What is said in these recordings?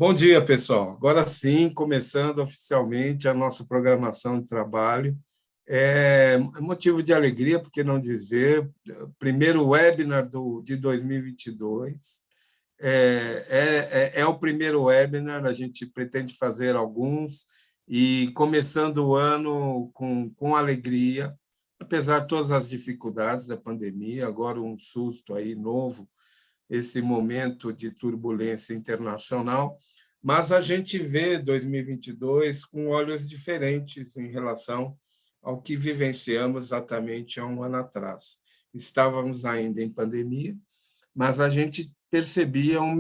Bom dia, pessoal. Agora sim, começando oficialmente a nossa programação de trabalho. É motivo de alegria, por que não dizer, primeiro webinar de 2022. É o primeiro webinar, a gente pretende fazer alguns, e começando o ano com alegria, apesar de todas as dificuldades da pandemia, agora um susto aí novo, esse momento de turbulência internacional, mas a gente vê 2022 com olhos diferentes em relação ao que vivenciamos exatamente há um ano atrás. Estávamos ainda em pandemia, mas a gente percebia um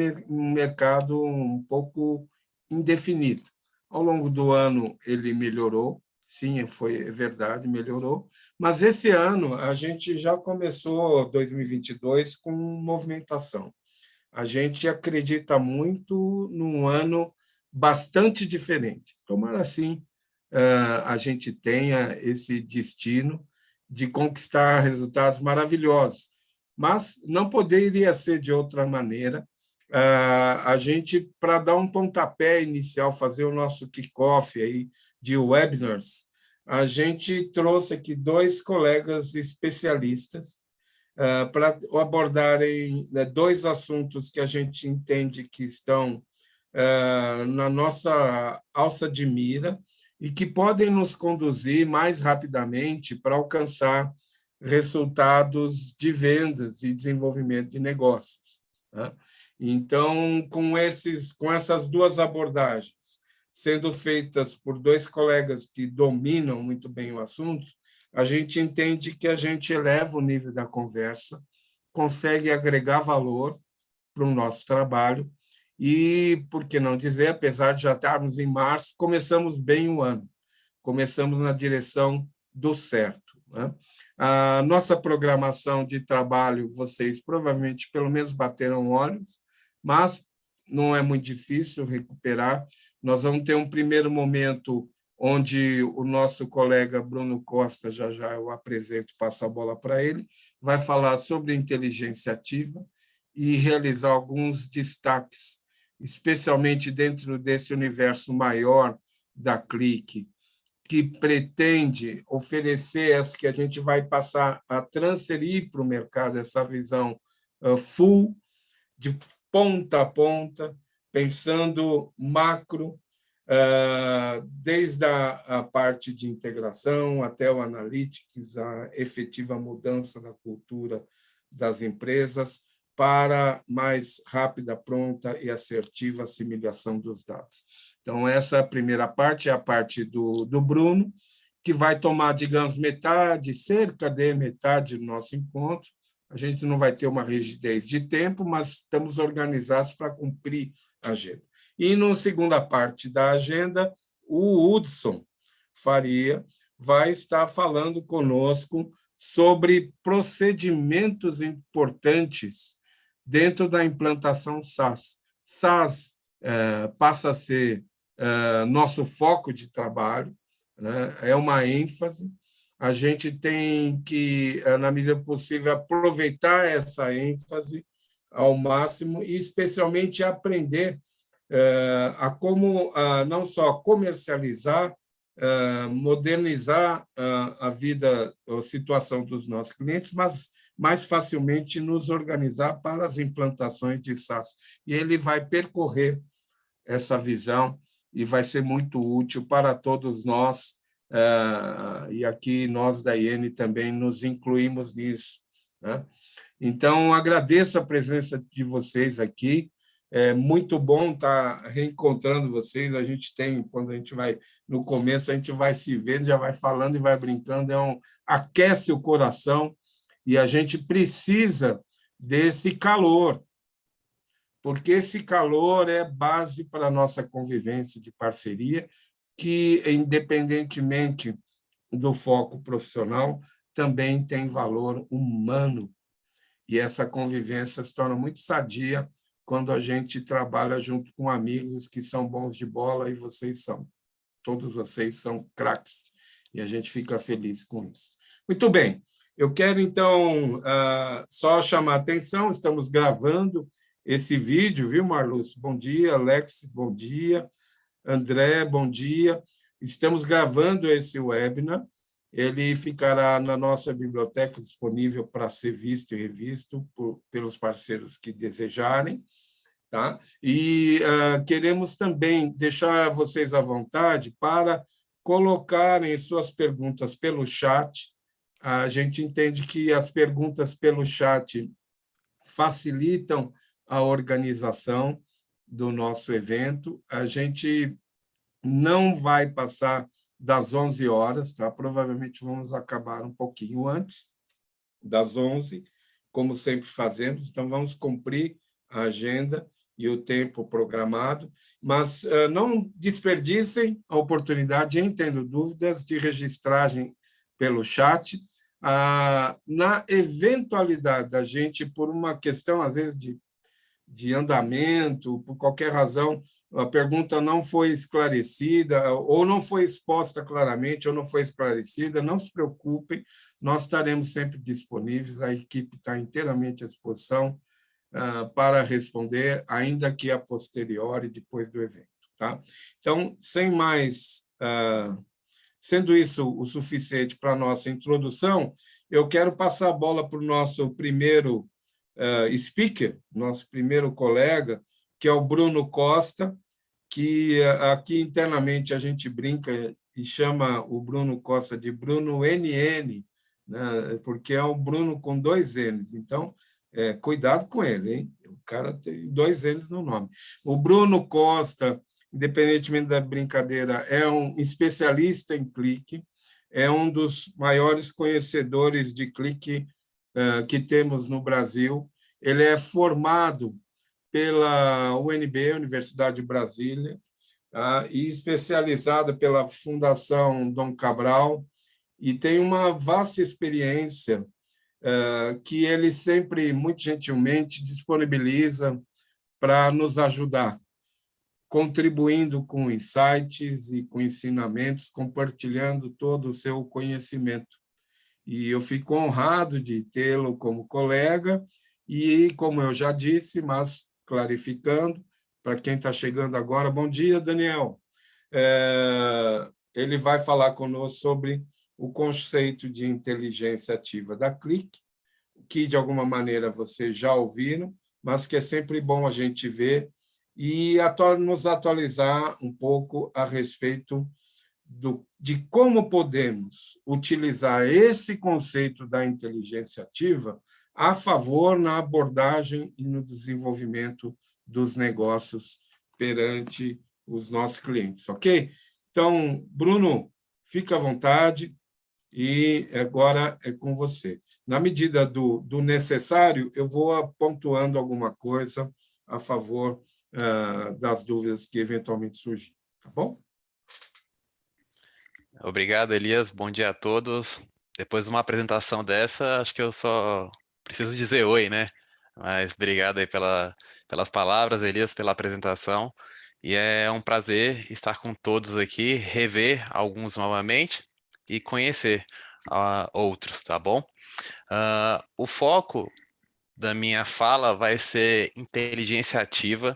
mercado um pouco indefinido. Ao longo do ano, ele melhorou, sim, é verdade, melhorou, mas esse ano a gente já começou 2022 com movimentação. A gente acredita muito num ano bastante diferente. Tomara, assim, a gente tenha esse destino de conquistar resultados maravilhosos, mas não poderia ser de outra maneira. A gente, para dar um pontapé inicial, fazer o nosso kickoff aí de webinars, a gente trouxe aqui dois colegas especialistas para abordarem dois assuntos que a gente entende que estão na nossa alça de mira e que podem nos conduzir mais rapidamente para alcançar resultados de vendas e desenvolvimento de negócios, né? Então, com essas duas abordagens, sendo feitas por dois colegas que dominam muito bem o assunto, a gente entende que a gente eleva o nível da conversa, consegue agregar valor para o nosso trabalho e, por que não dizer, apesar de já estarmos em março, começamos bem o ano, começamos na direção do certo, né? A nossa programação de trabalho, vocês provavelmente pelo menos bateram olhos, mas não é muito difícil recuperar. Nós vamos ter um primeiro momento onde o nosso colega Bruno Costa, já já eu apresento, passo a bola para ele, vai falar sobre inteligência ativa e realizar alguns destaques, especialmente dentro desse universo maior da Clique, que pretende oferecer essa que a gente vai passar a transferir para o mercado, essa visão full, de ponta a ponta, pensando macro, desde a parte de integração até o analytics, a efetiva mudança da cultura das empresas para mais rápida, pronta e assertiva assimilação dos dados. Então, essa é a primeira parte, é a parte do Bruno, que vai tomar, digamos, metade, cerca de metade do nosso encontro. A gente não vai ter uma rigidez de tempo, mas estamos organizados para cumprir a agenda. E, na segunda parte da agenda, o Hudson Faria vai estar falando conosco sobre procedimentos importantes dentro da implantação SaaS. SaaS passa a ser nosso foco de trabalho, né? É uma ênfase. A gente tem que, na medida possível, aproveitar essa ênfase ao máximo e, especialmente, aprender a como não só comercializar, modernizar a vida, a situação dos nossos clientes, mas mais facilmente nos organizar para as implantações de SaaS. E ele vai percorrer essa visão e vai ser muito útil para todos nós, e aqui nós da IN também nos incluímos nisso, né? Então, agradeço a presença de vocês aqui. É muito bom estar reencontrando vocês. A gente tem, quando a gente vai, no começo, a gente vai se vendo, já vai falando e vai brincando, aquece o coração, e a gente precisa desse calor, porque esse calor é base para a nossa convivência de parceria, que, independentemente do foco profissional, também tem valor humano. E essa convivência se torna muito sadia quando a gente trabalha junto com amigos que são bons de bola, e vocês são. Todos vocês são craques, e a gente fica feliz com isso. Muito bem, eu quero, então, só chamar a atenção, estamos gravando, esse vídeo, viu, Marluz? Bom dia, Alex, bom dia. André, bom dia. Estamos gravando esse webinar. Ele ficará na nossa biblioteca disponível para ser visto e revisto pelos parceiros que desejarem. Tá? E queremos também deixar vocês à vontade para colocarem suas perguntas pelo chat. A gente entende que as perguntas pelo chat facilitam a organização do nosso evento. A gente não vai passar das 11 horas, tá? Provavelmente vamos acabar um pouquinho antes das 11, como sempre fazemos, então vamos cumprir a agenda e o tempo programado, mas não desperdicem a oportunidade, em tendo dúvidas, de registragem pelo chat. Na eventualidade da gente, por uma questão, às vezes, de andamento, por qualquer razão, a pergunta não foi esclarecida, ou não foi exposta claramente, ou não foi esclarecida, não se preocupem, nós estaremos sempre disponíveis, a equipe está inteiramente à disposição para responder, ainda que a posteriori, depois do evento. Tá? Então, sem mais, sendo isso o suficiente para a nossa introdução, eu quero passar a bola para o nosso primeiro speaker, nosso primeiro colega, que é o Bruno Costa, que aqui internamente a gente brinca e chama o Bruno Costa de Bruno NN, né? Porque é o Bruno com 2 N's. Então, cuidado com ele, hein? O cara tem 2 N's no nome. O Bruno Costa, independentemente da brincadeira, é um especialista em clique, é um dos maiores conhecedores de clique que temos no Brasil. Ele é formado pela UNB, Universidade de Brasília, e especializado pela Fundação Dom Cabral, e tem uma vasta experiência que ele sempre, muito gentilmente, disponibiliza para nos ajudar, contribuindo com insights e com ensinamentos, compartilhando todo o seu conhecimento. E eu fico honrado de tê-lo como colega e, como eu já disse, mas clarificando, para quem está chegando agora, bom dia, Daniel. Ele vai falar conosco sobre o conceito de inteligência ativa da Clique, que, de alguma maneira, vocês já ouviram, mas que é sempre bom a gente ver e nos atualizar um pouco a respeito de como podemos utilizar esse conceito da inteligência ativa a favor na abordagem e no desenvolvimento dos negócios perante os nossos clientes, ok? Então, Bruno, fica à vontade e agora é com você. Na medida do necessário, eu vou pontuando alguma coisa a favor das dúvidas que eventualmente surgirem, tá bom? Obrigado, Elias. Bom dia a todos. Depois de uma apresentação dessa, acho que eu só preciso dizer oi, né? Mas obrigado aí pelas palavras, Elias, pela apresentação. E é um prazer estar com todos aqui, rever alguns novamente e conhecer outros, tá bom? O foco da minha fala vai ser inteligência ativa,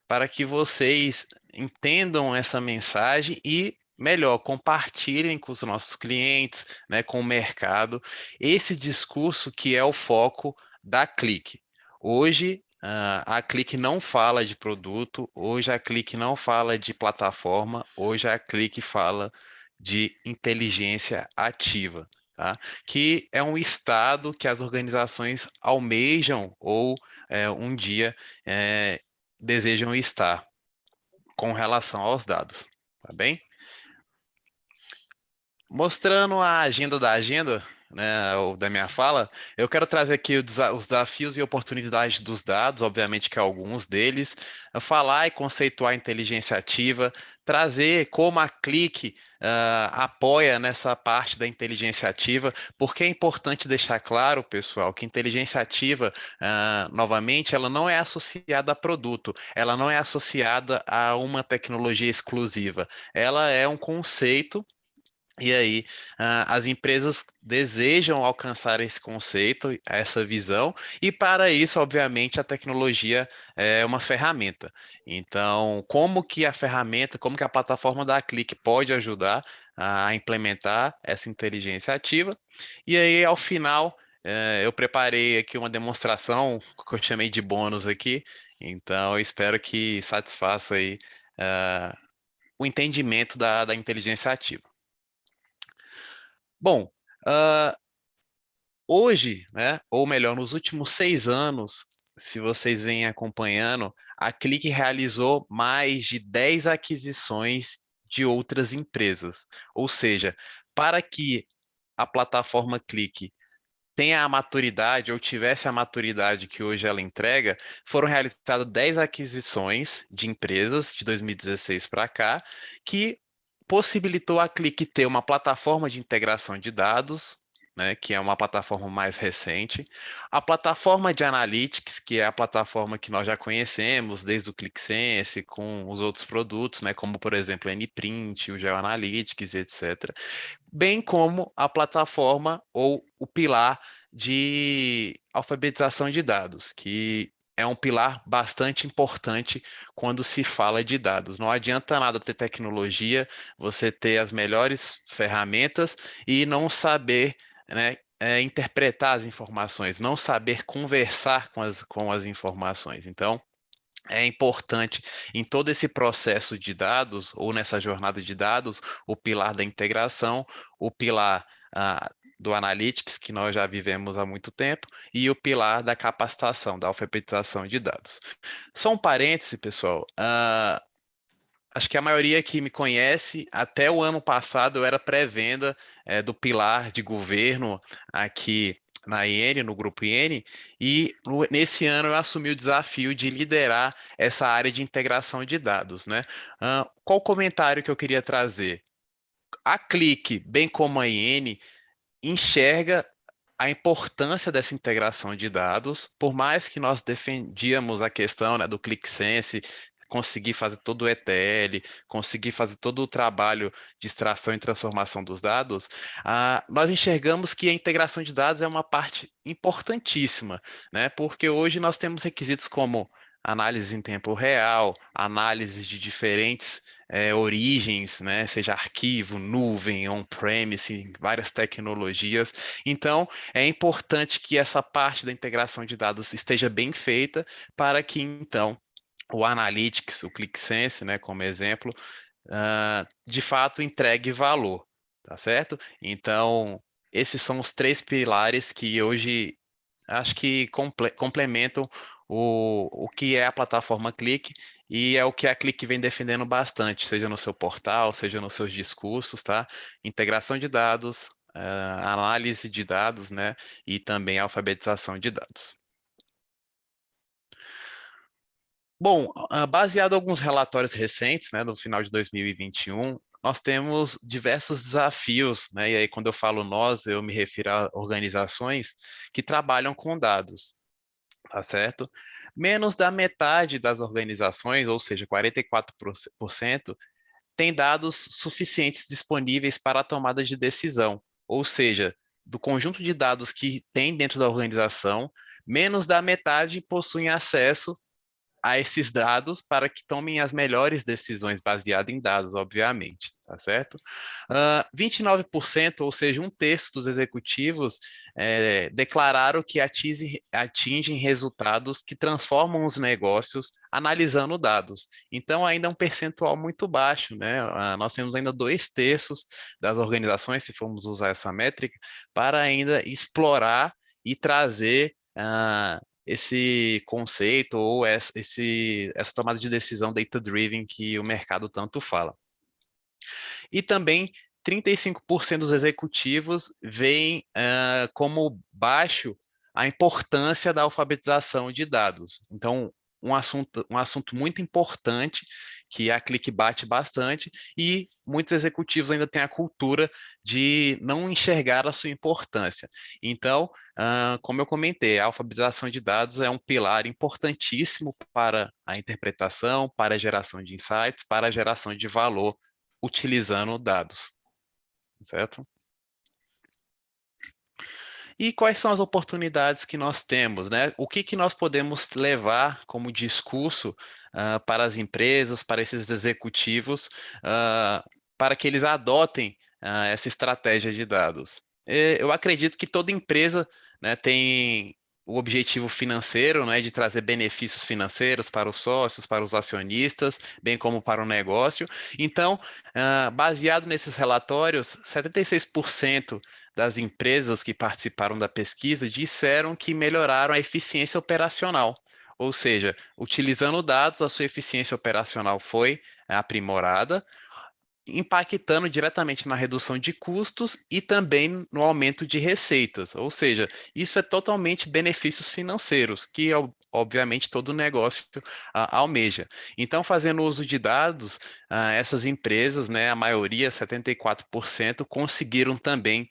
para que vocês entendam essa mensagem e, melhor, compartilhem com os nossos clientes, né, com o mercado, esse discurso que é o foco da Clique. Hoje, a Clique não fala de produto, hoje a Clique não fala de plataforma, hoje a Clique fala de inteligência ativa. Tá? Que é um estado que as organizações almejam ou um dia desejam estar com relação aos dados, tá bem? Mostrando a agenda da agenda, né, ou da minha fala, eu quero trazer aqui os desafios e oportunidades dos dados, obviamente que alguns deles, falar e conceituar a inteligência ativa, trazer como a Clique apoia nessa parte da inteligência ativa, porque é importante deixar claro, pessoal, que inteligência ativa, novamente, ela não é associada a produto, ela não é associada a uma tecnologia exclusiva, ela é um conceito E aí, as empresas desejam alcançar esse conceito, essa visão, e para isso, obviamente, a tecnologia é uma ferramenta. Então, como que a ferramenta, como que a plataforma da Click pode ajudar a implementar essa inteligência ativa? E aí, ao final, eu preparei aqui uma demonstração que eu chamei de bônus aqui. Então, eu espero que satisfaça aí, o entendimento da inteligência ativa. Bom, ah, hoje, né, ou melhor, nos últimos 6 anos, se vocês vêm acompanhando, a Click realizou mais de 10 aquisições de outras empresas. Ou seja, para que a plataforma Click tenha a maturidade ou tivesse a maturidade que hoje ela entrega, foram realizadas 10 aquisições de empresas de 2016 para cá, que possibilitou a Click ter uma plataforma de integração de dados, né, que é uma plataforma mais recente, a plataforma de Analytics, que é a plataforma que nós já conhecemos desde o ClickSense, com os outros produtos, né, como por exemplo o Nprint, o GeoAnalytics, etc., bem como a plataforma ou o pilar de alfabetização de dados, que é um pilar bastante importante quando se fala de dados. Não adianta nada ter tecnologia, você ter as melhores ferramentas e não saber, né, interpretar as informações, não saber conversar com as informações. Então, é importante em todo esse processo de dados, ou nessa jornada de dados, o pilar da integração, o pilar do Analytics, que nós já vivemos há muito tempo, e o pilar da capacitação, da alfabetização de dados. Só um parêntese, pessoal. Acho que a maioria que me conhece, até o ano passado eu era pré-venda do pilar de governo aqui na IN, no Grupo IN, e nesse ano eu assumi o desafio de liderar essa área de integração de dados, né? Qual comentário que eu queria trazer? A Click, bem como a IN, enxerga a importância dessa integração de dados, por mais que nós defendíamos a questão, né, do ClickSense, conseguir fazer todo o ETL, conseguir fazer todo o trabalho de extração e transformação dos dados, nós enxergamos que a integração de dados é uma parte importantíssima, né, porque hoje nós temos requisitos como análise em tempo real, análise de diferentes origens, né, seja arquivo, nuvem, on-premise, várias tecnologias. Então, é importante que essa parte da integração de dados esteja bem feita para que, então, o Analytics, o ClickSense, né, como exemplo, de fato entregue valor, tá certo? Então, esses são os 3 pilares que hoje acho que complementam o que é a plataforma Click e é o que a Click vem defendendo bastante, seja no seu portal, seja nos seus discursos, tá? Integração de dados, análise de dados, né? E também alfabetização de dados. Bom, baseado em alguns relatórios recentes, né, no final de 2021, nós temos diversos desafios, né? E aí, quando eu falo nós, eu me refiro a organizações que trabalham com dados, tá certo? Menos da metade das organizações, ou seja, 44%, tem dados suficientes disponíveis para a tomada de decisão. Ou seja, do conjunto de dados que tem dentro da organização, menos da metade possuem acesso a esses dados para que tomem as melhores decisões baseadas em dados, obviamente, tá certo? 29%, ou seja, um terço dos executivos declararam que atingem resultados que transformam os negócios analisando dados. Então, ainda é um percentual muito baixo, né? Nós temos ainda 2 terços das organizações, se formos usar essa métrica, para ainda explorar e trazer esse conceito ou essa tomada de decisão data-driven que o mercado tanto fala. E também 35% dos executivos veem como baixo a importância da alfabetização de dados. Então, um assunto muito importante que a Click bate bastante e muitos executivos ainda têm a cultura de não enxergar a sua importância. Então, como eu comentei, a alfabetização de dados é um pilar importantíssimo para a interpretação, para a geração de insights, para a geração de valor utilizando dados. certo? E quais são as oportunidades que nós temos, né? O que nós podemos levar como discurso para as empresas, para esses executivos, para que eles adotem essa estratégia de dados? Eu acredito que toda empresa, né, tem o objetivo financeiro, né, de trazer benefícios financeiros para os sócios, para os acionistas, bem como para o negócio. Então, baseado nesses relatórios, 76% das empresas que participaram da pesquisa disseram que melhoraram a eficiência operacional. Ou seja, utilizando dados, a sua eficiência operacional foi aprimorada, impactando diretamente na redução de custos e também no aumento de receitas. Ou seja, isso é totalmente benefícios financeiros, que obviamente todo negócio almeja. Então, fazendo uso de dados, essas empresas, né, a maioria, 74%, conseguiram também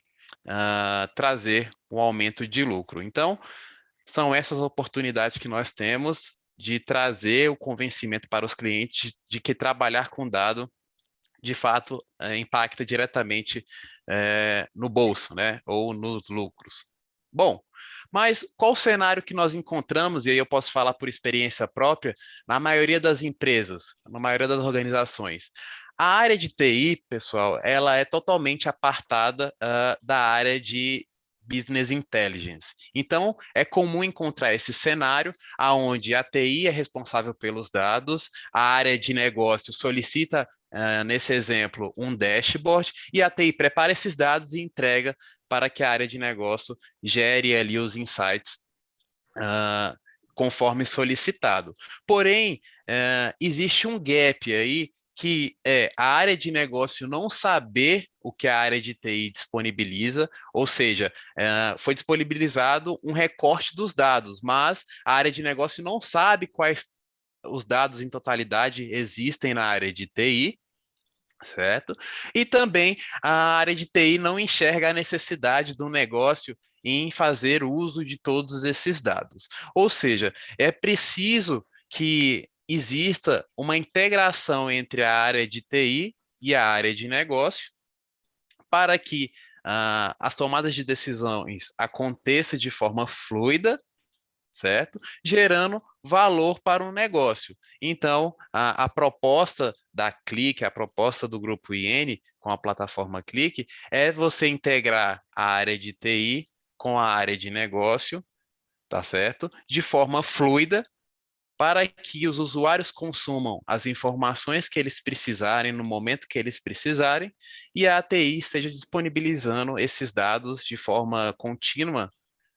trazer um aumento de lucro. Então, são essas oportunidades que nós temos de trazer o convencimento para os clientes de que trabalhar com dado de fato impacta diretamente no bolso, né, ou nos lucros. Bom, mas qual o cenário que nós encontramos, e aí eu posso falar por experiência própria, na maioria das empresas, na maioria das organizações? A área de TI, pessoal, ela é totalmente apartada da área de Business Intelligence. Então, é comum encontrar esse cenário onde a TI é responsável pelos dados, a área de negócio solicita nesse exemplo, um dashboard, e a TI prepara esses dados e entrega para que a área de negócio gere ali os insights conforme solicitado. Porém, existe um gap aí que é a área de negócio não saber o que a área de TI disponibiliza, ou seja, foi disponibilizado um recorte dos dados, mas a área de negócio não sabe quais os dados em totalidade existem na área de TI, certo? E também a área de TI não enxerga a necessidade do negócio em fazer uso de todos esses dados. Ou seja, é preciso que exista uma integração entre a área de TI e a área de negócio para que as tomadas de decisões aconteçam de forma fluida, certo? Gerando valor para o negócio. Então, a proposta da Click, a proposta do Grupo IN com a plataforma Click é você integrar a área de TI com a área de negócio, tá certo? De forma fluida, para que os usuários consumam as informações que eles precisarem no momento que eles precisarem e a TI esteja disponibilizando esses dados de forma contínua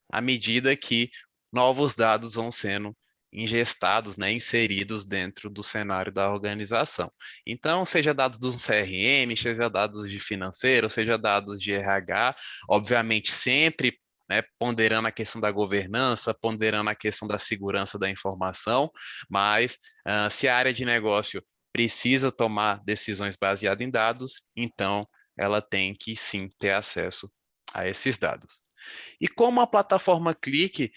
à medida que novos dados vão sendo ingestados, né, inseridos dentro do cenário da organização. Então, seja dados do CRM, seja dados de financeiro, seja dados de RH, obviamente sempre, né, ponderando a questão da governança, ponderando a questão da segurança da informação, mas se a área de negócio precisa tomar decisões baseadas em dados, então ela tem que sim ter acesso a esses dados. E como a plataforma Click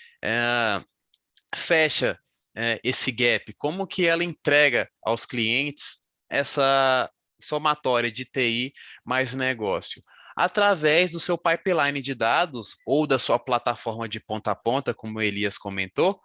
fecha esse gap? Como que ela entrega aos clientes essa somatória de TI mais negócio? Através do seu pipeline de dados ou da sua plataforma de ponta a ponta, como o Elias comentou,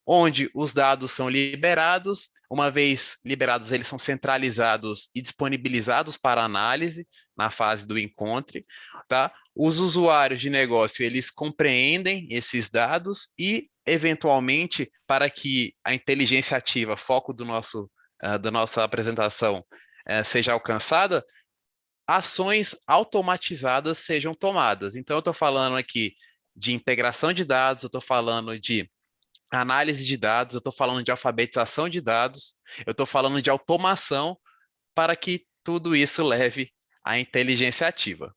onde os dados são liberados, uma vez liberados, eles são centralizados e disponibilizados para análise na fase do encontro, tá? Os usuários de negócio, eles compreendem esses dados e, eventualmente, para que a inteligência ativa, foco da nossa apresentação, seja alcançada, ações automatizadas sejam tomadas. Então, eu estou falando aqui de integração de dados, eu estou falando de análise de dados, eu estou falando de alfabetização de dados, eu estou falando de automação para que tudo isso leve à inteligência ativa.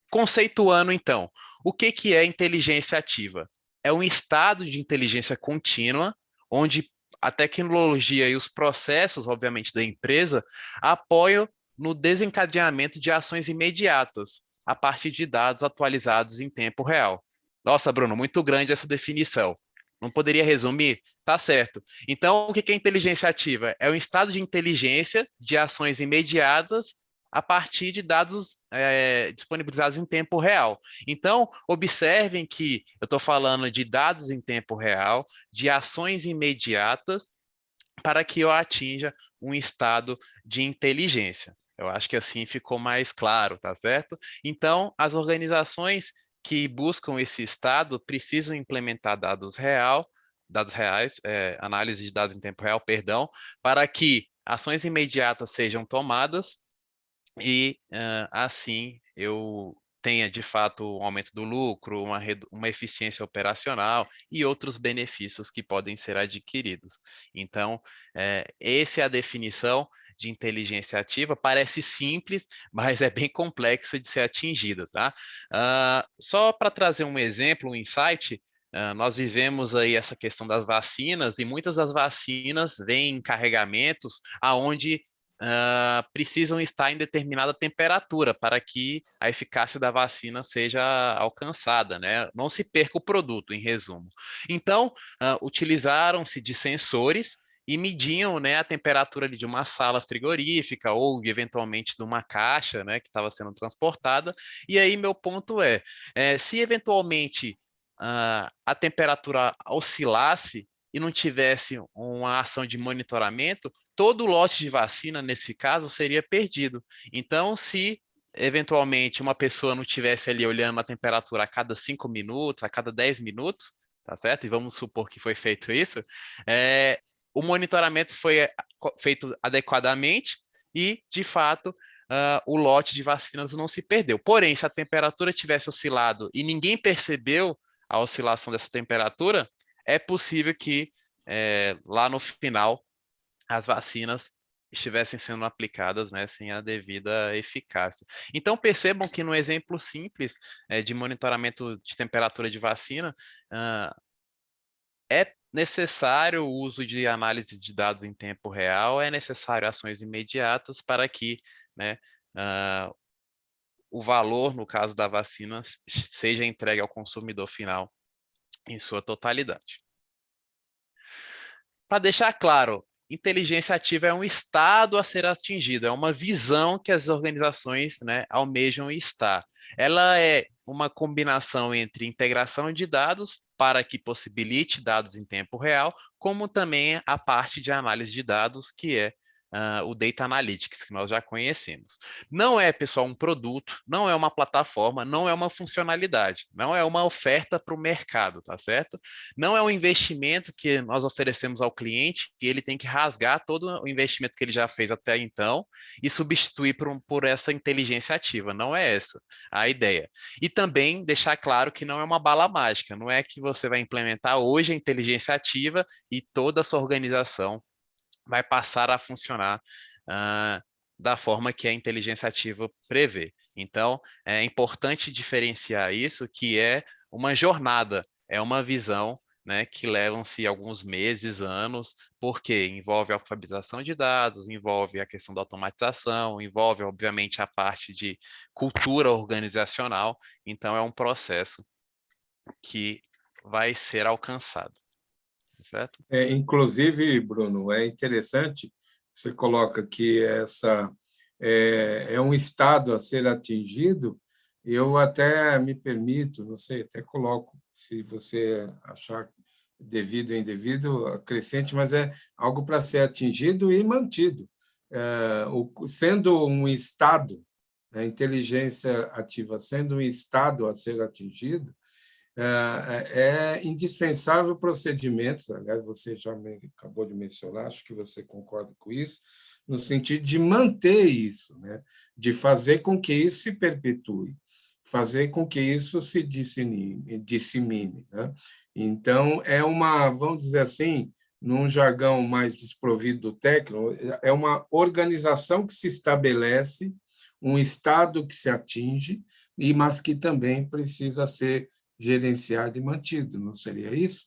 Conceituando, então, o que é inteligência ativa? É um estado de inteligência contínua, onde a tecnologia e os processos, obviamente, da empresa apoiam no desencadeamento de ações imediatas, a partir de dados atualizados em tempo real. Nossa, Bruno, muito grande essa definição. Não poderia resumir? Tá certo. Então, o que é inteligência ativa? É um estado de inteligência de ações imediatas a partir de dados disponibilizados em tempo real. Então, observem que eu estou falando de dados em tempo real, de ações imediatas, para que eu atinja um estado de inteligência. Eu acho que assim ficou mais claro, tá certo? Então, as organizações que buscam esse estado precisam implementar dados reais, análise de dados em tempo real, perdão, para que ações imediatas sejam tomadas e assim eu tenha de fato um aumento do lucro, uma eficiência operacional e outros benefícios que podem ser adquiridos. Então, essa é a definição de inteligência ativa. Parece simples, mas é bem complexa de ser atingida, tá? Só para trazer um exemplo, um insight, nós vivemos aí essa questão das vacinas e muitas das vacinas vêm em carregamentos aonde precisam estar em determinada temperatura para que a eficácia da vacina seja alcançada, né? Não se perca o produto, em resumo. Então, utilizaram-se de sensores e mediam, né, a temperatura de uma sala frigorífica ou eventualmente de uma caixa, né, que estava sendo transportada. E aí meu ponto se eventualmente a temperatura oscilasse e não tivesse uma ação de monitoramento, todo lote de vacina, nesse caso, seria perdido. Então, se eventualmente uma pessoa não estivesse ali olhando a temperatura a cada 5 minutos, a cada 10 minutos, tá certo? E vamos supor que foi feito isso, o monitoramento foi feito adequadamente e, de fato, o lote de vacinas não se perdeu. Porém, se a temperatura tivesse oscilado e ninguém percebeu a oscilação dessa temperatura, é possível que lá no final as vacinas estivessem sendo aplicadas, né, sem a devida eficácia. Então percebam que no exemplo simples de monitoramento de temperatura de vacina, é necessário o uso de análise de dados em tempo real, é necessário ações imediatas para que, né, o valor, no caso da vacina, seja entregue ao consumidor final em sua totalidade. Para deixar claro, inteligência ativa é um estado a ser atingido, é uma visão que as organizações, né, almejam estar. Ela é uma combinação entre integração de dados para que possibilite dados em tempo real, como também a parte de análise de dados, que é o Data Analytics, que nós já conhecemos. Não é, pessoal, um produto, não é uma plataforma, não é uma funcionalidade, não é uma oferta para o mercado, tá certo? Não é um investimento que nós oferecemos ao cliente e ele tem que rasgar todo o investimento que ele já fez até então e substituir por essa inteligência ativa. Não é essa a ideia. E também deixar claro que não é uma bala mágica, não é que você vai implementar hoje a inteligência ativa e toda a sua organização vai passar a funcionar da forma que a inteligência ativa prevê. Então, é importante diferenciar isso, que é uma jornada, é uma visão, né, que levam-se alguns meses, anos, porque envolve a alfabetização de dados, envolve a questão da automatização, envolve, obviamente, a parte de cultura organizacional. Então, é um processo que vai ser alcançado, certo? Inclusive, Bruno, é interessante, você coloca que essa é um estado a ser atingido, eu até me permito, não sei, até coloco, se você achar devido ou indevido, acrescente, mas é algo para ser atingido e mantido. Sendo um estado, a inteligência ativa sendo um estado a ser atingido, é indispensável procedimentos, aliás, você já acabou de mencionar, acho que você concorda com isso, no sentido de manter isso, né? De fazer com que isso se perpetue, fazer com que isso se dissemine, né? Então, vamos dizer assim, num jargão mais desprovido do técnico, é uma organização que se estabelece, um estado que se atinge, mas que também precisa ser gerenciado e mantido, não seria isso?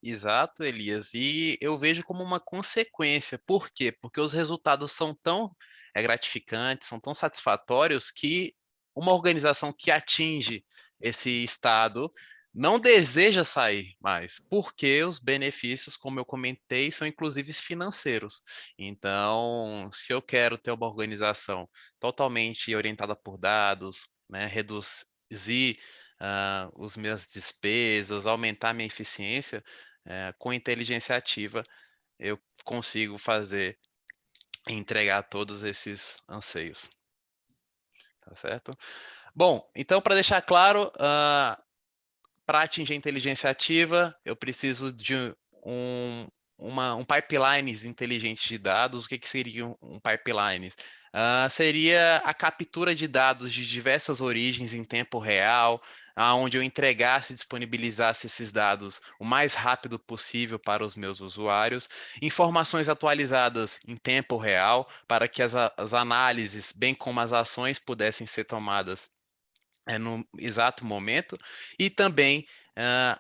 Exato, Elias. E eu vejo como uma consequência. Por quê? Porque os resultados são tão gratificantes, são tão satisfatórios que uma organização que atinge esse estado, não deseja sair mais, porque os benefícios, como eu comentei, são inclusive financeiros. Então, se eu quero ter uma organização totalmente orientada por dados, né, reduzir as minhas despesas, aumentar minha eficiência, com inteligência ativa, eu consigo fazer e entregar todos esses anseios, tá certo? Bom, então para deixar claro, para atingir a inteligência ativa, eu preciso de um, um pipeline inteligente de dados. O que, que seria um pipeline? Seria a captura de dados de diversas origens em tempo real, onde eu entregasse e disponibilizasse esses dados o mais rápido possível para os meus usuários, informações atualizadas em tempo real, para que as análises, bem como as ações, pudessem ser tomadas no exato momento, e também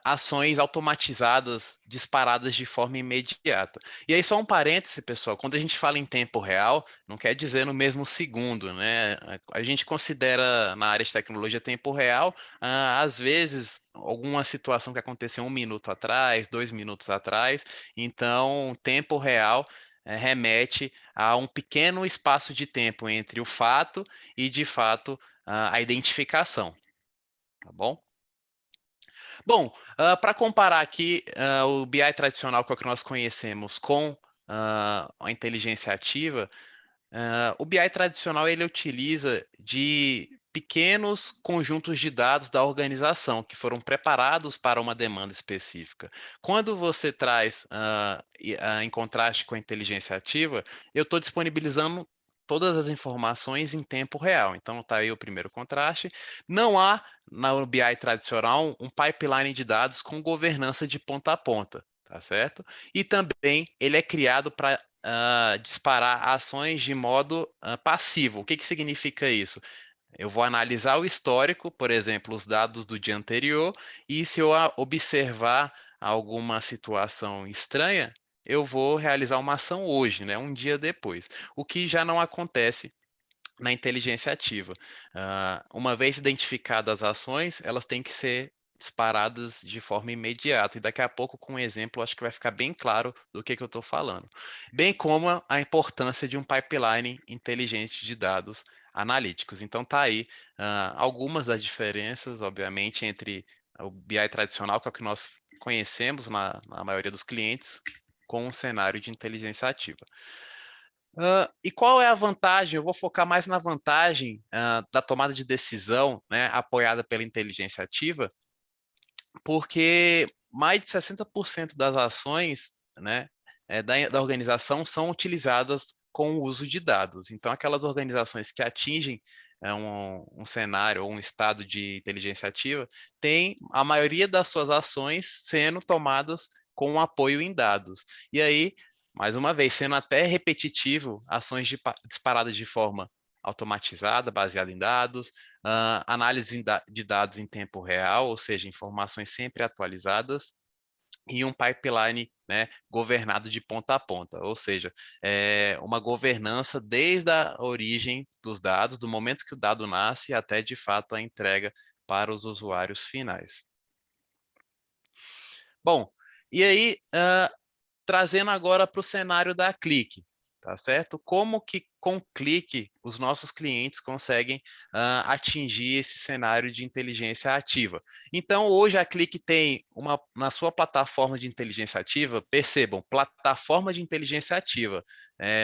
ações automatizadas disparadas de forma imediata. E aí, só um parêntese, pessoal: quando a gente fala em tempo real, não quer dizer no mesmo segundo, né? A gente considera na área de tecnologia tempo real, às vezes, alguma situação que aconteceu 1 minuto atrás, 2 minutos atrás. Então, tempo real remete a um pequeno espaço de tempo entre o fato e, de fato, a identificação, tá bom? Bom, para comparar aqui o BI tradicional, que é o que nós conhecemos, com a inteligência ativa, o BI tradicional ele utiliza de pequenos conjuntos de dados da organização que foram preparados para uma demanda específica. Quando você traz em contraste com a inteligência ativa, eu estou disponibilizando todas as informações em tempo real. Então, está aí o primeiro contraste. Não há na BI tradicional um pipeline de dados com governança de ponta a ponta, tá certo? E também ele é criado para disparar ações de modo passivo. O que, que significa isso? Eu vou analisar o histórico, por exemplo, os dados do dia anterior, e se eu observar alguma situação estranha, eu vou realizar uma ação hoje, né, um dia depois, o que já não acontece na inteligência ativa. Uma vez identificadas as ações, elas têm que ser disparadas de forma imediata. E daqui a pouco, com um exemplo, acho que vai ficar bem claro do que eu estou falando. Bem como a importância de um pipeline inteligente de dados analíticos. Então, tá aí algumas das diferenças, obviamente, entre o BI tradicional, que é o que nós conhecemos na maioria dos clientes, com um cenário de inteligência ativa. E qual é a vantagem? Eu vou focar mais na vantagem da tomada de decisão, né, apoiada pela inteligência ativa, porque mais de 60% das ações, né, da organização são utilizadas com o uso de dados. Então, aquelas organizações que atingem um cenário ou um estado de inteligência ativa, têm a maioria das suas ações sendo tomadas com apoio em dados. E aí, mais uma vez, sendo até repetitivo, ações disparadas de forma automatizada, baseada em dados, análise de dados em tempo real, ou seja, informações sempre atualizadas, e um pipeline, né, governado de ponta a ponta, ou seja, uma governança desde a origem dos dados, do momento que o dado nasce até de fato a entrega para os usuários finais. Bom, e aí, trazendo agora para o cenário da Clique, tá certo? Como que com Clique os nossos clientes conseguem atingir esse cenário de inteligência ativa? Então, hoje a Clique tem na sua plataforma de inteligência ativa, percebam, plataforma de inteligência ativa.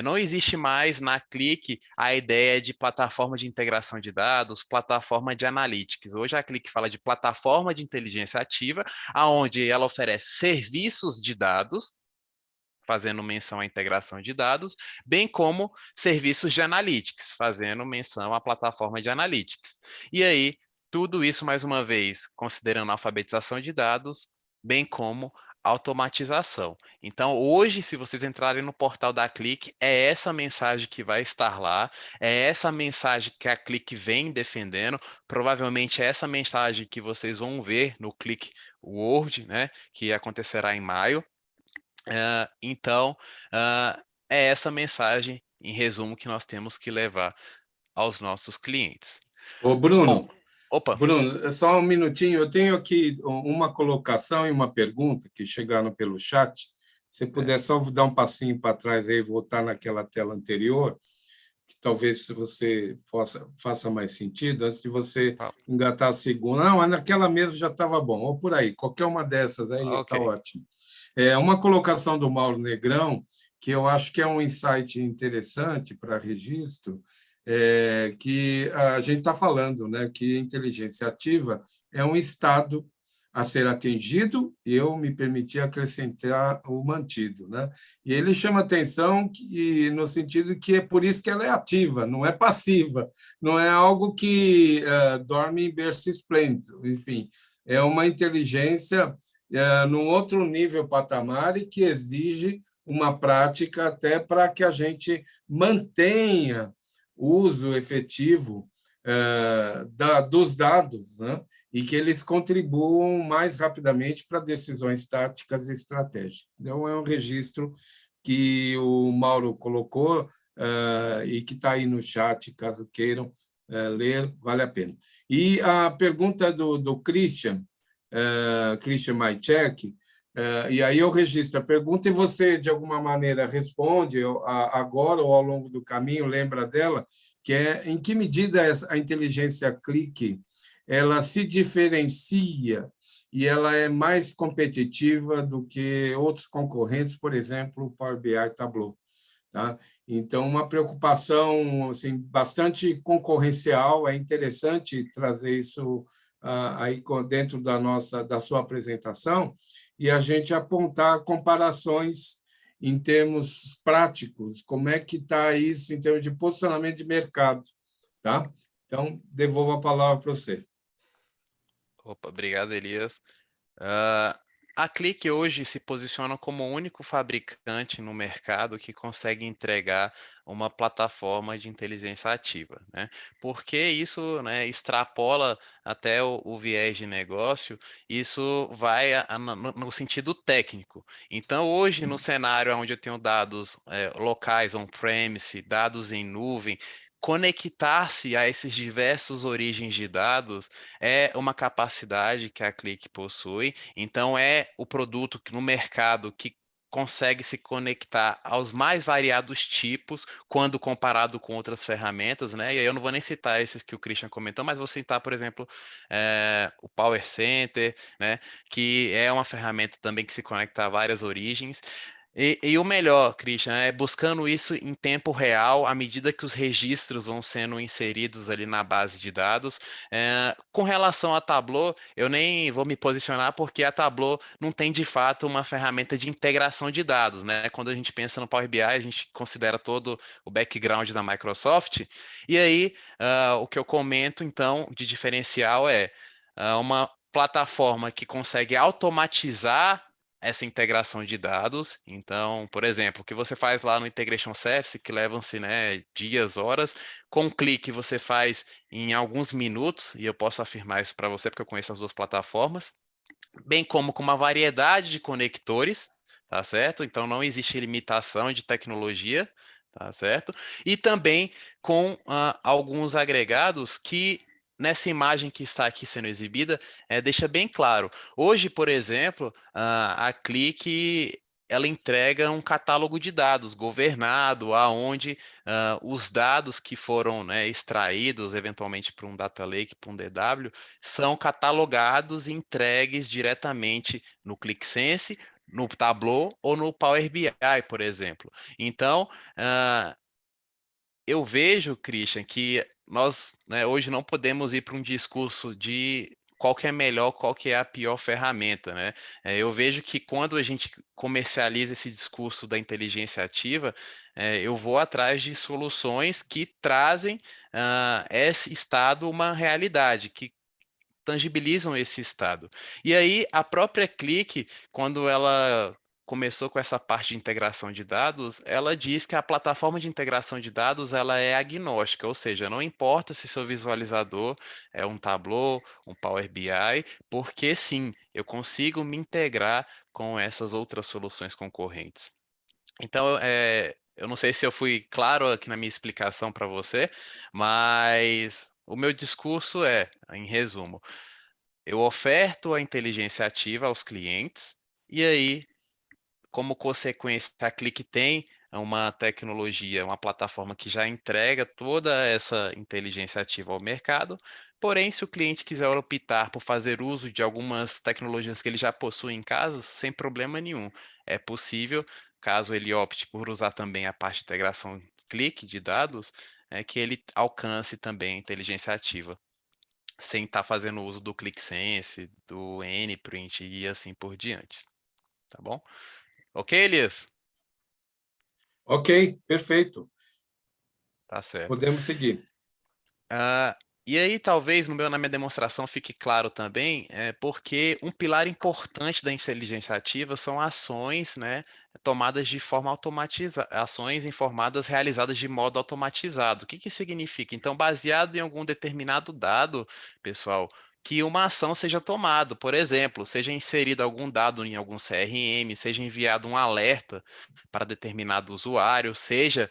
Não existe mais na Clique a ideia de plataforma de integração de dados, plataforma de analytics. Hoje a Clique fala de plataforma de inteligência ativa, aonde ela oferece serviços de dados, fazendo menção à integração de dados, bem como serviços de analytics, fazendo menção à plataforma de analytics. E aí, tudo isso, mais uma vez, considerando a alfabetização de dados, bem como automatização. Então, hoje, se vocês entrarem no portal da Clique, é essa mensagem que vai estar lá, é essa mensagem que a Clique vem defendendo, provavelmente é essa mensagem que vocês vão ver no Clique World, né, que acontecerá em maio. Então, é essa mensagem, em resumo, que nós temos que levar aos nossos clientes. Ô, Bom, Bruno, Opa, Bruno, só um minutinho. Eu tenho aqui uma colocação e uma pergunta que chegaram pelo chat. Se é, puder só dar um passinho para trás aí e voltar naquela tela anterior, que talvez você faça mais sentido, antes de você fala. engatar a segunda. Não, mas naquela mesmo já estava bom. Ou por aí, qualquer uma dessas aí Ok. está ótimo. É uma colocação do Mauro Negrão, que eu acho que é um insight interessante para registro, que a gente está falando, né, que inteligência ativa é um estado a ser atingido, e eu me permiti acrescentar o mantido, né? E ele chama atenção no sentido que é por isso que ela é ativa, não é passiva, não é algo que dorme em berço esplêndido, enfim, é uma inteligência num outro nível patamar e que exige uma prática até para que a gente mantenha o uso efetivo dos dados, né? E que eles contribuam mais rapidamente para decisões táticas e estratégicas. Então, é um registro que o Mauro colocou e que está aí no chat, caso queiram ler, vale a pena. E a pergunta do Christian, Christian Maicek, e aí eu registro a pergunta e você, de alguma maneira, responde agora ou ao longo do caminho, lembra dela, que é em que medida a inteligência clique ela se diferencia e ela é mais competitiva do que outros concorrentes, por exemplo, o Power BI e Tableau. Tá? Então, uma preocupação assim, bastante concorrencial, é interessante trazer isso aí dentro da sua apresentação e a gente apontar comparações em termos práticos, como é que está isso em termos de posicionamento de mercado. Tá? Então, devolvo a palavra para você. Opa, obrigado, Elias. Ah, a Click hoje se posiciona como o único fabricante no mercado que consegue entregar uma plataforma de inteligência ativa, né? Porque isso, né, extrapola até o viés de negócio, isso vai no sentido técnico. Então, hoje, no cenário onde eu tenho dados locais, on-premise, dados em nuvem, conectar-se a esses diversos origens de dados é uma capacidade que a Click possui. Então, é o produto que no mercado que consegue se conectar aos mais variados tipos quando comparado com outras ferramentas, né? E aí eu não vou nem citar esses que o Christian comentou, mas vou citar, por exemplo, o Power Center, né? Que é uma ferramenta também que se conecta a várias origens. E o melhor, Christian, é buscando isso em tempo real, à medida que os registros vão sendo inseridos ali na base de dados. Com relação a Tableau, eu nem vou me posicionar porque a Tableau não tem de fato uma ferramenta de integração de dados, né? Quando a gente pensa no Power BI, a gente considera todo o background da Microsoft. E aí, o que eu comento então de diferencial é uma plataforma que consegue automatizar essa integração de dados. Então, por exemplo, o que você faz lá no Integration Service, que levam-se, né, dias, horas, com um clique você faz em alguns minutos, e eu posso afirmar isso para você porque eu conheço as duas plataformas, bem como com uma variedade de conectores, tá certo? Então não existe limitação de tecnologia, tá certo? E também com alguns agregados que nessa imagem que está aqui sendo exibida, deixa bem claro. Hoje, por exemplo, a Click ela entrega um catálogo de dados governado, aonde os dados que foram, né, extraídos eventualmente para um data lake, para um DW, são catalogados e entregues diretamente no ClickSense, no Tableau ou no Power BI, por exemplo. Então, ah, eu vejo, Christian, que nós, né, hoje não podemos ir para um discurso de qual que é melhor, qual que é a pior ferramenta, né? Eu vejo que quando a gente comercializa esse discurso da inteligência ativa, eu vou atrás de soluções que trazem esse estado uma realidade, que tangibilizam esse estado. E aí, a própria Click, quando ela começou com essa parte de integração de dados, ela diz que a plataforma de integração de dados ela é agnóstica, ou seja, não importa se seu visualizador é um Tableau, um Power BI, porque sim, eu consigo me integrar com essas outras soluções concorrentes. Então, eu não sei se eu fui claro aqui na minha explicação para você, mas o meu discurso é, em resumo, eu oferto a inteligência ativa aos clientes, e aí, como consequência, a Click tem uma tecnologia, uma plataforma que já entrega toda essa inteligência ativa ao mercado. Porém, se o cliente quiser optar por fazer uso de algumas tecnologias que ele já possui em casa, sem problema nenhum. É possível, caso ele opte por usar também a parte de integração Click de dados, que ele alcance também a inteligência ativa, sem estar fazendo uso do ClickSense, do Nprint e assim por diante. Tá bom? Ok, Elias? Ok, perfeito. Tá certo. Podemos seguir. Ah, e aí, talvez na minha demonstração fique claro também, porque um pilar importante da inteligência ativa são ações, né, tomadas de forma automatizada, ações informadas realizadas de modo automatizado. O que que significa? Então, baseado em algum determinado dado, pessoal, que uma ação seja tomada. Por exemplo, seja inserido algum dado em algum CRM, seja enviado um alerta para determinado usuário, seja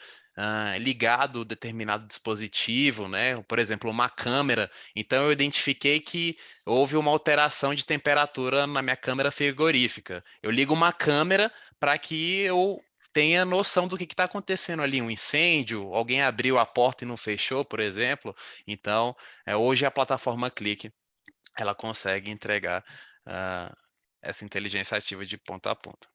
ligado determinado dispositivo, né? Por exemplo, uma câmera. Então, eu identifiquei que houve uma alteração de temperatura na minha câmera frigorífica. Eu ligo uma câmera para que eu tenha noção do que está acontecendo ali, um incêndio, alguém abriu a porta e não fechou, por exemplo. Então, hoje a plataforma Click ela consegue entregar ah, essa inteligência ativa de ponta a ponta.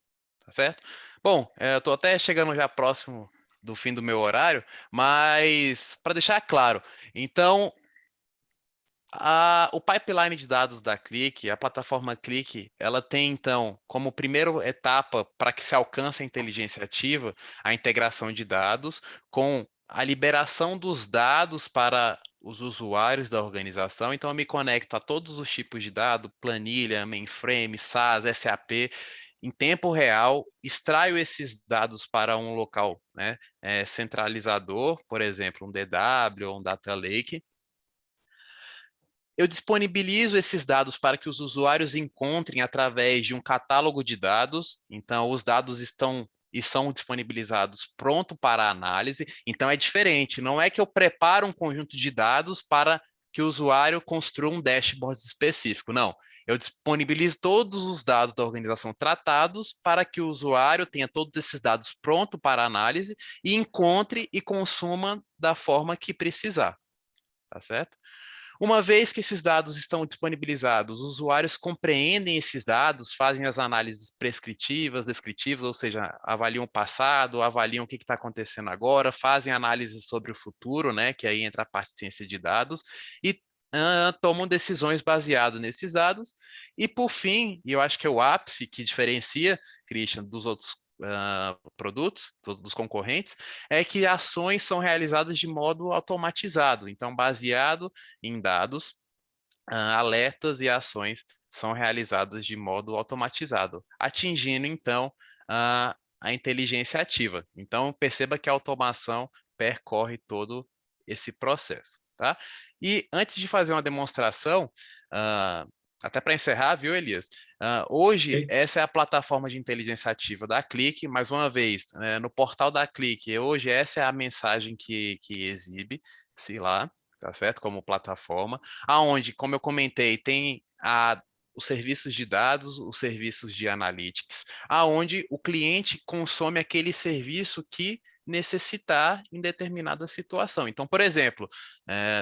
Tá certo? Bom, eu estou até chegando já próximo do fim do meu horário, mas para deixar claro, então o pipeline de dados da Click, a plataforma Click, ela tem então como primeira etapa para que se alcance a inteligência ativa, a integração de dados com a liberação dos dados para os usuários da organização. Então, eu me conecto a todos os tipos de dado, planilha, mainframe, SAS, SAP, em tempo real, extraio esses dados para um local, né, centralizador, por exemplo, um DW ou um Data Lake. Eu disponibilizo esses dados para que os usuários encontrem através de um catálogo de dados. Então, os dados estão e são disponibilizados pronto para análise. Então, é diferente. Não é que eu preparo um conjunto de dados para que o usuário construa um dashboard específico. Não. Eu disponibilizo todos os dados da organização tratados para que o usuário tenha todos esses dados pronto para análise e encontre e consuma da forma que precisar. Tá certo? Uma vez que esses dados estão disponibilizados, os usuários compreendem esses dados, fazem as análises prescritivas, descritivas, ou seja, avaliam o passado, avaliam o que está acontecendo agora, fazem análises sobre o futuro, né, que aí entra a parte de ciência de dados, e tomam decisões baseadas nesses dados. E, por fim, e eu acho que é o ápice que diferencia, Christian, dos outros produtos, dos concorrentes, é que ações são realizadas de modo automatizado, então baseado em dados, alertas e ações são realizadas de modo automatizado, atingindo então a inteligência ativa. Então perceba que a automação percorre todo esse processo, tá? E antes de fazer uma demonstração, até para encerrar, viu, Elias? Hoje, Ok. essa é a plataforma de inteligência ativa da Click. Mais uma vez, no portal da Click, hoje essa é a mensagem que exibe-se lá, tá certo? Como plataforma, aonde, como eu comentei, tem os serviços de dados, os serviços de analytics, aonde o cliente consome aquele serviço que necessitar em determinada situação. Então, por exemplo,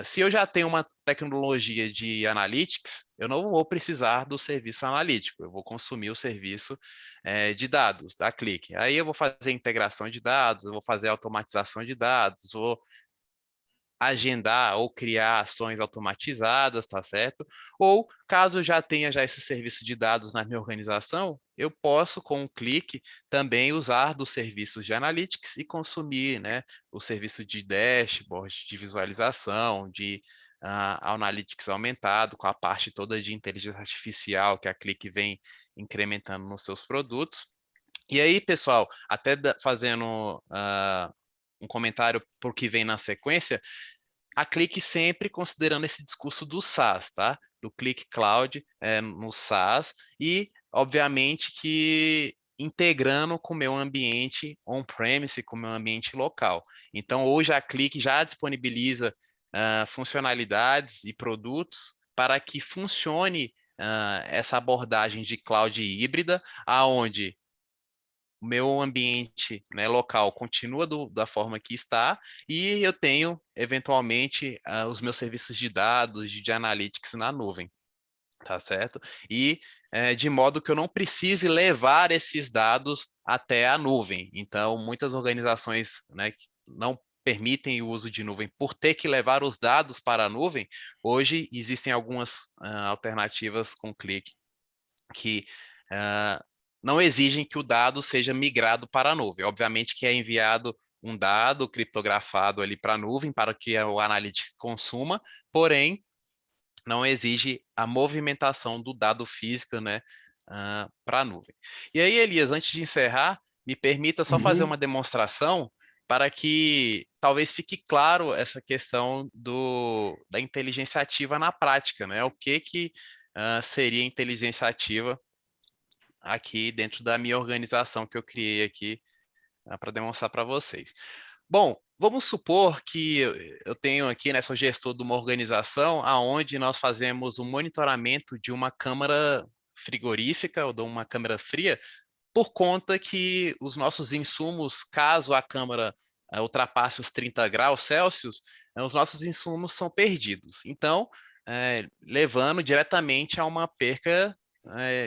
se eu já tenho uma tecnologia de analytics, eu não vou precisar do serviço analítico, eu vou consumir o serviço de dados da Click. Aí eu vou fazer integração de dados, eu vou fazer automatização de dados, vou agendar ou criar ações automatizadas, tá certo? Ou caso eu já tenha já esse serviço de dados na minha organização, eu posso com um clique também usar dos serviços de analytics e consumir, né, o serviço de dashboard, de visualização, de analytics aumentado, com a parte toda de inteligência artificial que a Click vem incrementando nos seus produtos. E aí, pessoal, até fazendo um comentário por que vem na sequência, a Click sempre considerando esse discurso do SaaS, tá? Do Click Cloud no SaaS e, obviamente, que integrando com o meu ambiente on-premise, com o meu ambiente local. Então, hoje a Click já disponibiliza funcionalidades e produtos para que funcione essa abordagem de cloud híbrida, aonde o meu ambiente, né, local continua da forma que está e eu tenho, eventualmente, os meus serviços de dados, de analytics na nuvem, tá certo? E de modo que eu não precise levar esses dados até a nuvem. Então, muitas organizações, né, que não permitem o uso de nuvem por ter que levar os dados para a nuvem, hoje existem algumas alternativas com clique que não exigem que o dado seja migrado para a nuvem. Obviamente que é enviado um dado criptografado ali para a nuvem para que o Analytics consuma, porém não exige a movimentação do dado físico, né, para a nuvem. E aí, Elias, antes de encerrar, me permita só fazer uma demonstração para que talvez fique claro essa questão da inteligência ativa na prática, né? O que seria inteligência ativa aqui dentro da minha organização que eu criei aqui para demonstrar para vocês. Bom, vamos supor que eu tenho aqui, né, sou gestor de uma organização aonde nós fazemos um monitoramento de uma câmara frigorífica ou de uma câmara fria, por conta que os nossos insumos, caso a câmara ultrapasse os 30 graus Celsius, os nossos insumos são perdidos. Então, levando diretamente a uma perca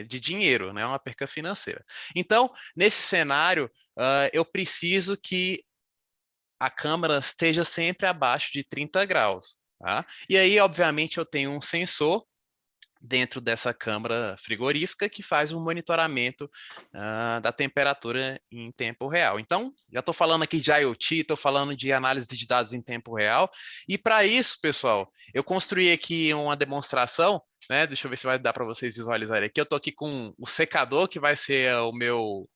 de dinheiro, né, uma perca financeira. Então, nesse cenário, eu preciso que a câmara esteja sempre abaixo de 30 graus. Tá? E aí, obviamente, eu tenho um sensor dentro dessa câmara frigorífica que faz um monitoramento da temperatura em tempo real. Então, já estou falando aqui de IoT, estou falando de análise de dados em tempo real, e para isso, pessoal, eu construí aqui uma demonstração, né? Deixa eu ver se vai dar para vocês visualizarem aqui. Eu estou aqui com o secador, que vai ser o meu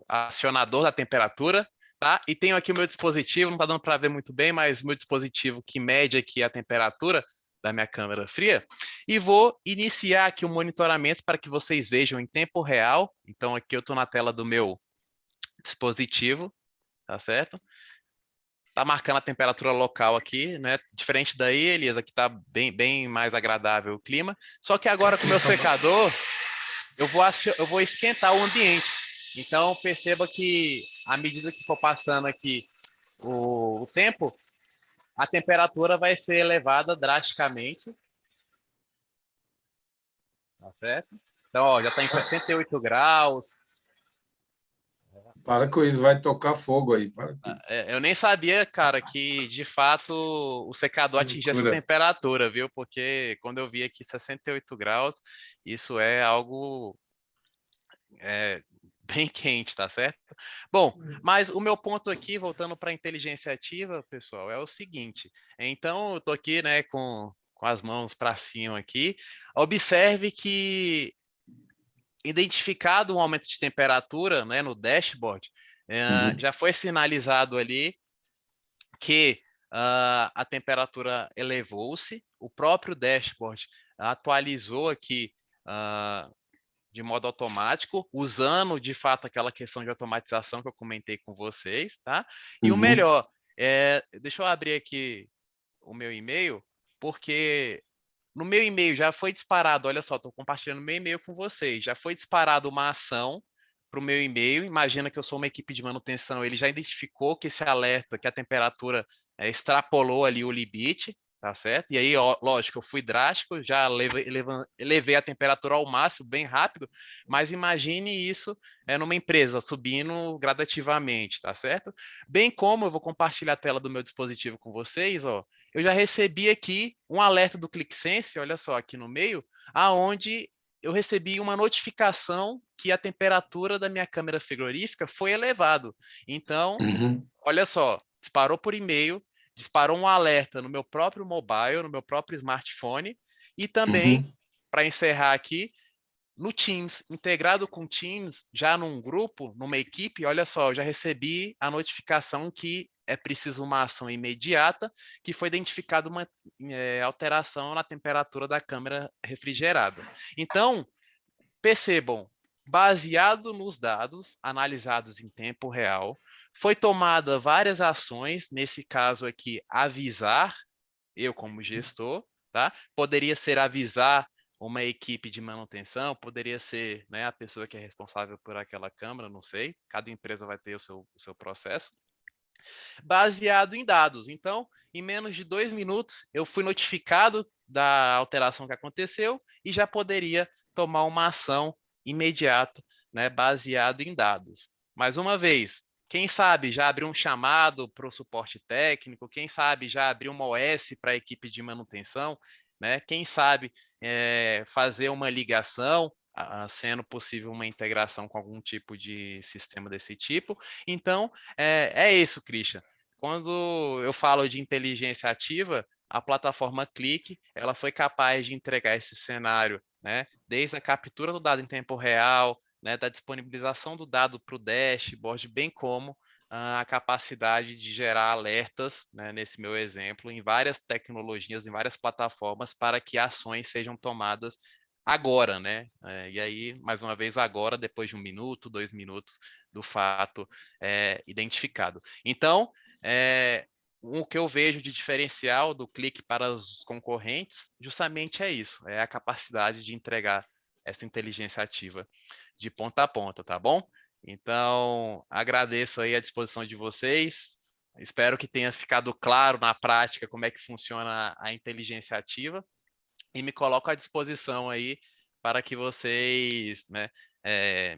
acionador da temperatura, tá? E tenho aqui o meu dispositivo, não está dando para ver muito bem, mas o meu dispositivo que mede aqui a temperatura da minha câmara fria, e vou iniciar aqui o monitoramento para que vocês vejam em tempo real. Então, aqui eu estou na tela do meu dispositivo, tá certo? Tá marcando a temperatura local aqui, né? Diferente daí, Elias, aqui tá bem mais agradável o clima. Só que agora com o meu secador, eu vou esquentar o ambiente. Então, perceba que à medida que for passando aqui o tempo, a temperatura vai ser elevada drasticamente, tá certo? Então, ó, já está em 68 graus. Para com isso, vai tocar fogo aí. Para com isso. Eu nem sabia, cara, que de fato o secador atingia essa Loucura. temperatura, viu? Porque quando eu vi aqui 68 graus, isso é algo bem quente, tá certo? Bom, mas o meu ponto aqui, voltando para a inteligência ativa, pessoal, é o seguinte. Então, eu tô aqui, né, com as mãos para cima aqui. Observe que identificado um aumento de temperatura, né, no dashboard, já foi sinalizado ali que a temperatura elevou-se, o próprio dashboard atualizou aqui de modo automático, usando de fato aquela questão de automatização que eu comentei com vocês, tá? E o melhor, deixa eu abrir aqui o meu e-mail, porque no meu e-mail já foi disparado, olha só, estou compartilhando meu e-mail com vocês, já foi disparado uma ação para o meu e-mail, imagina que eu sou uma equipe de manutenção, ele já identificou que esse alerta, que a temperatura extrapolou ali o limite, tá certo? E aí, ó, lógico, eu fui drástico, já elevei a temperatura ao máximo, bem rápido, mas imagine isso numa empresa, subindo gradativamente, tá certo? Bem como eu vou compartilhar a tela do meu dispositivo com vocês, ó, eu já recebi aqui um alerta do ClickSense, olha só, aqui no meio, aonde eu recebi uma notificação que a temperatura da minha câmera frigorífica foi elevado. Então, olha só, disparou por e-mail, disparou um alerta no meu próprio mobile, no meu próprio smartphone, e também, para encerrar aqui, no Teams, integrado com Teams, já num grupo, numa equipe, olha só, eu já recebi a notificação que é preciso uma ação imediata, que foi identificada uma alteração na temperatura da câmera refrigerada. Então, percebam, baseado nos dados analisados em tempo real, foi tomada várias ações, nesse caso aqui, avisar, eu como gestor, tá? Poderia ser avisar uma equipe de manutenção, poderia ser, né, a pessoa que é responsável por aquela câmara, não sei, cada empresa vai ter o seu processo, baseado em dados. Então, em menos de 2 minutos, eu fui notificado da alteração que aconteceu e já poderia tomar uma ação imediata, né, baseado em dados. Mais uma vez, quem sabe já abrir um chamado para o suporte técnico, quem sabe já abrir uma OS para a equipe de manutenção, né? Quem sabe fazer uma ligação, sendo possível uma integração com algum tipo de sistema desse tipo. Então, é isso, Christian. Quando eu falo de inteligência ativa, a plataforma Click, ela foi capaz de entregar esse cenário, né, desde a captura do dado em tempo real, né, da disponibilização do dado para o dashboard, bem como a capacidade de gerar alertas, né, nesse meu exemplo, em várias tecnologias, em várias plataformas, para que ações sejam tomadas agora, né? E aí, mais uma vez, agora, depois de 1 minuto, 2 minutos do fato identificado. Então, o que eu vejo de diferencial do Click para os concorrentes, justamente é isso, é a capacidade de entregar essa inteligência ativa de ponta a ponta, tá bom? Então, agradeço aí a disposição de vocês. Espero que tenha ficado claro na prática como é que funciona a inteligência ativa e me coloco à disposição aí para que vocês, né,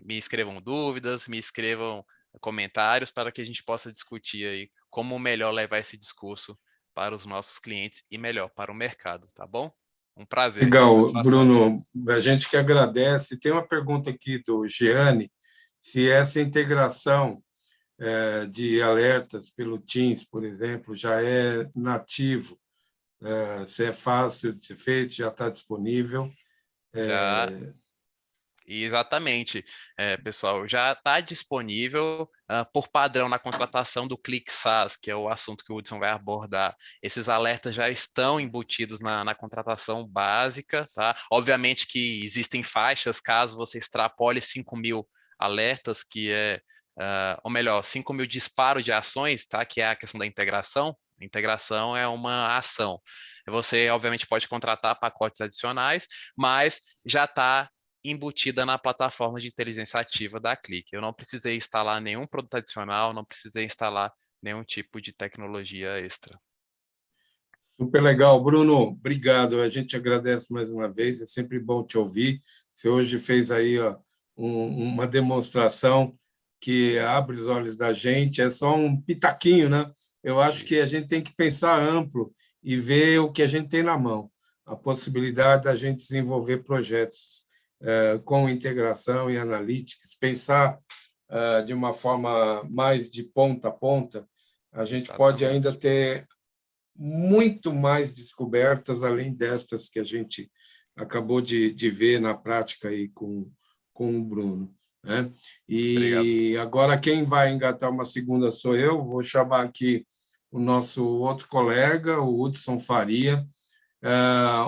me escrevam dúvidas, me escrevam comentários para que a gente possa discutir aí como melhor levar esse discurso para os nossos clientes e melhor para o mercado, tá bom? Um prazer, uma Legal, satisfação. Bruno. A gente que agradece. Tem uma pergunta aqui do Gianni, se essa integração de alertas pelo Teams, por exemplo, já é nativo, se é fácil de ser feito, já está disponível. Já Exatamente, pessoal, já está disponível por padrão na contratação do Click SaaS, que é o assunto que o Hudson vai abordar. Esses alertas já estão embutidos na contratação básica, tá? Obviamente que existem faixas, caso você extrapole 5.000 alertas, que ou melhor, 5.000 disparos de ações, tá? Que é a questão da integração. Integração é uma ação. Você, obviamente, pode contratar pacotes adicionais, mas já está embutida na plataforma de inteligência ativa da Click. Eu não precisei instalar nenhum produto adicional, não precisei instalar nenhum tipo de tecnologia extra. Super legal, Bruno. Obrigado. A gente agradece mais uma vez. É sempre bom te ouvir. Você hoje fez aí uma demonstração que abre os olhos da gente. É só um pitaquinho, né? Eu acho que a gente tem que pensar amplo e ver o que a gente tem na mão. A possibilidade da gente desenvolver projetos com integração e analytics, pensar de uma forma mais de ponta a ponta. A gente pode ainda Exatamente. ter muito mais descobertas, além destas que a gente acabou de ver na prática aí com o Bruno. Né? Obrigado. E agora quem vai engatar uma segunda sou eu, vou chamar aqui o nosso outro colega, o Hudson Faria.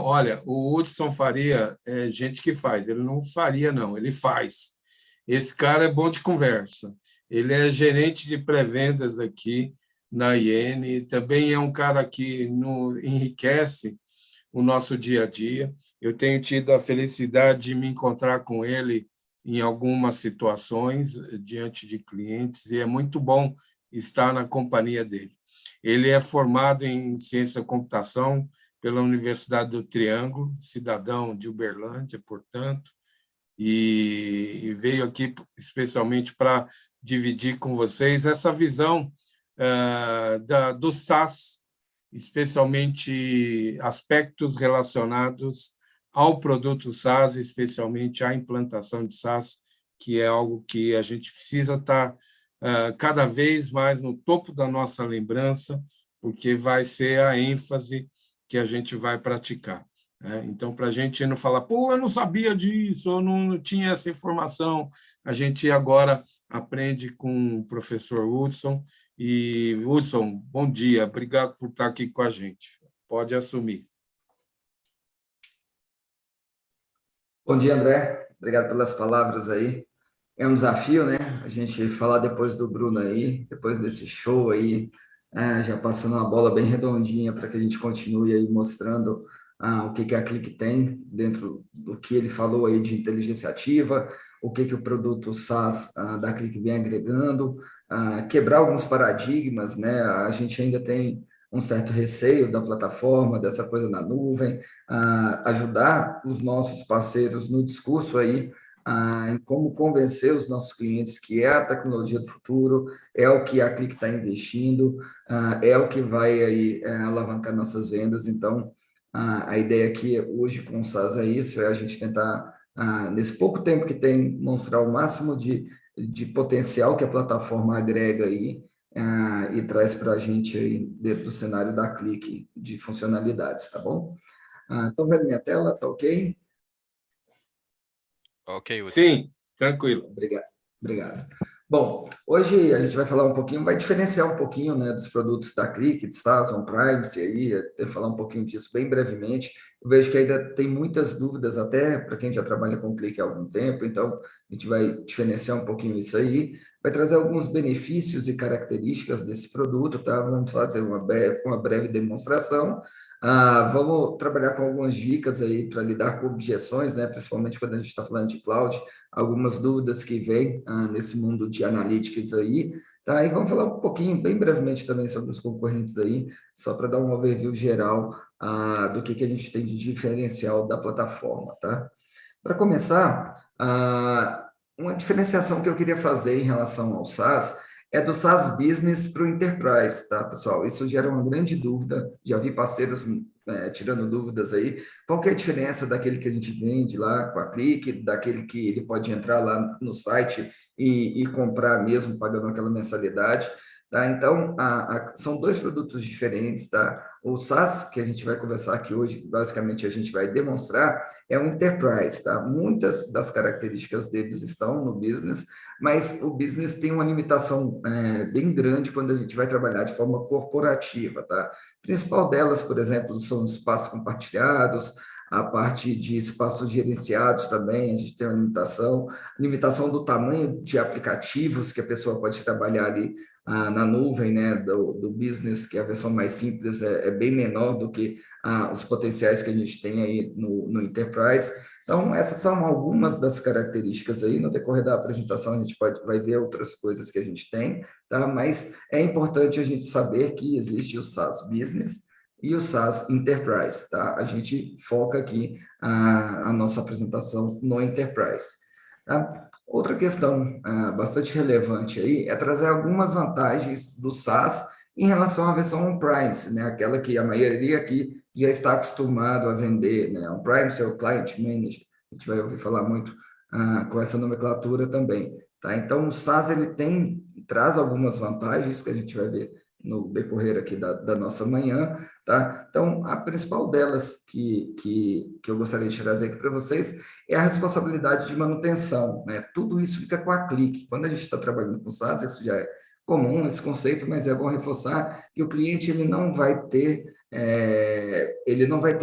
Olha, o Hudson Faria é gente que faz, ele não faria, não, ele faz. Esse cara é bom de conversa. Ele é gerente de pré-vendas aqui na IN, também é um cara que enriquece o nosso dia a dia. Eu tenho tido a felicidade de me encontrar com ele em algumas situações diante de clientes e é muito bom estar na companhia dele. Ele é formado em ciência da computação pela Universidade do Triângulo, cidadão de Uberlândia, portanto, e veio aqui especialmente para dividir com vocês essa visão do SaaS, especialmente aspectos relacionados ao produto SaaS, especialmente à implantação de SaaS, que é algo que a gente precisa estar cada vez mais no topo da nossa lembrança, porque vai ser a ênfase que a gente vai praticar. Então, para a gente não falar, pô, eu não sabia disso, eu não tinha essa informação, a gente agora aprende com o professor Hudson. E, Hudson, bom dia, obrigado por estar aqui com a gente. Pode assumir. Bom dia, André. Obrigado pelas palavras aí. É um desafio, né? A gente falar depois do Bruno aí, depois desse show aí, já passando uma bola bem redondinha para que a gente continue aí mostrando o que a Click tem dentro do que ele falou aí de inteligência ativa, o que o produto SaaS da Click vem agregando, quebrar alguns paradigmas, né? A gente ainda tem um certo receio da plataforma, dessa coisa na nuvem, ajudar os nossos parceiros no discurso aí, em como convencer os nossos clientes que é a tecnologia do futuro, é o que a Click está investindo, é o que vai aí alavancar nossas vendas. Então, a ideia aqui hoje com o SaaS é isso, é a gente tentar, nesse pouco tempo que tem, mostrar o máximo de potencial que a plataforma agrega aí, e traz para a gente aí dentro do cenário da Click de funcionalidades, tá bom? Estão vendo minha tela? Tá ok? Ok, Hudson. Sim, tranquilo. Obrigado. Bom, hoje a gente vai falar um pouquinho, vai diferenciar um pouquinho, né, dos produtos da Click, de SaaS, on-premise, aí, até falar um pouquinho disso bem brevemente. Eu vejo que ainda tem muitas dúvidas, até para quem já trabalha com Click há algum tempo, então a gente vai diferenciar um pouquinho isso aí, vai trazer alguns benefícios e características desse produto, tá? Vamos fazer uma breve demonstração. Vamos trabalhar com algumas dicas aí para lidar com objeções, né, principalmente quando a gente está falando de cloud, algumas dúvidas que vêm nesse mundo de analytics aí, tá? E vamos falar um pouquinho, bem brevemente também, sobre os concorrentes aí, só para dar um overview geral do que a gente tem de diferencial da plataforma, tá? Para começar, uma diferenciação que eu queria fazer em relação ao SaaS é do SaaS Business para o Enterprise, tá, pessoal? Isso gera uma grande dúvida, já vi parceiros tirando dúvidas aí. Qual que é a diferença daquele que a gente vende lá com a Click, daquele que ele pode entrar lá no site e comprar mesmo, pagando aquela mensalidade? Tá? Então, são dois produtos diferentes, tá? O SaaS, que a gente vai conversar aqui hoje, basicamente a gente vai demonstrar, é um enterprise, tá? Muitas das características deles estão no business, mas o business tem uma limitação bem grande quando a gente vai trabalhar de forma corporativa, tá? A principal delas, por exemplo, são os espaços compartilhados, a parte de espaços gerenciados também, a gente tem uma limitação do tamanho de aplicativos que a pessoa pode trabalhar ali na nuvem, né, do business, que a versão mais simples é bem menor do que os potenciais que a gente tem aí no Enterprise. Então, essas são algumas das características aí. No decorrer da apresentação, a gente vai ver outras coisas que a gente tem, tá? Mas é importante a gente saber que existe o SaaS Business e o SaaS Enterprise, tá? A gente foca aqui a nossa apresentação no Enterprise, tá? Outra questão bastante relevante aí é trazer algumas vantagens do SaaS em relação à versão on-premise, né? Aquela que a maioria aqui já está acostumado a vender, né? On-premise é o Client Managed, a gente vai ouvir falar muito com essa nomenclatura também, tá? Então, o SaaS, ele traz algumas vantagens que a gente vai ver no decorrer aqui da nossa manhã, tá? Então, a principal delas que eu gostaria de trazer aqui para vocês é a responsabilidade de manutenção, né? Tudo isso fica com a Click. Quando a gente está trabalhando com SaaS, isso já é comum, esse conceito, mas é bom reforçar que o cliente ele não vai ter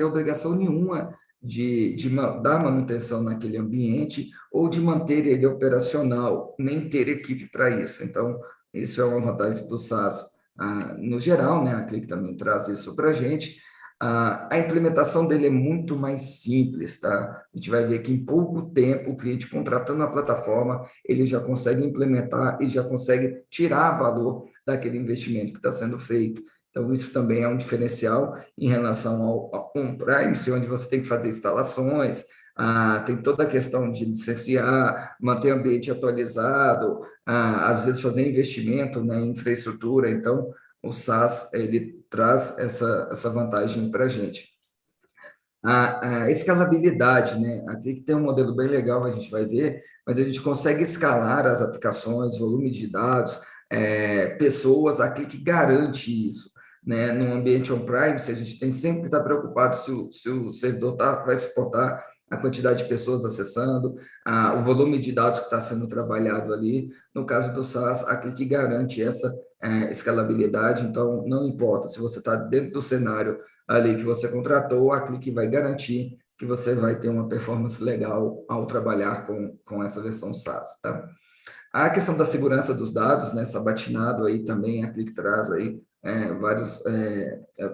obrigação nenhuma de dar manutenção naquele ambiente ou de manter ele operacional, nem ter equipe para isso. Então, isso é uma vantagem do SaaS no geral, né? A Click também traz isso para a gente. A implementação dele é muito mais simples, tá? A gente vai ver que em pouco tempo o cliente contratando a plataforma, ele já consegue implementar e já consegue tirar valor daquele investimento que está sendo feito. Então, isso também é um diferencial em relação ao on-premise, onde você tem que fazer instalações, tem toda a questão de licenciar, manter o ambiente atualizado, às vezes fazer investimento, né, em infraestrutura. Então, o SaaS, ele traz essa vantagem para a gente. A escalabilidade, né? Aqui tem um modelo bem legal, a gente vai ver, mas a gente consegue escalar as aplicações, volume de dados, pessoas, a Click garante isso, né? No ambiente on-premise, a gente tem sempre que estar preocupado se o servidor vai suportar a quantidade de pessoas acessando, o volume de dados que está sendo trabalhado ali. No caso do SaaS, a Click garante essa escalabilidade, então não importa se você está dentro do cenário ali que você contratou, a Click vai garantir que você vai ter uma performance legal ao trabalhar com essa versão SaaS, tá? A questão da segurança dos dados, né, sabatinado aí também, a Click traz aí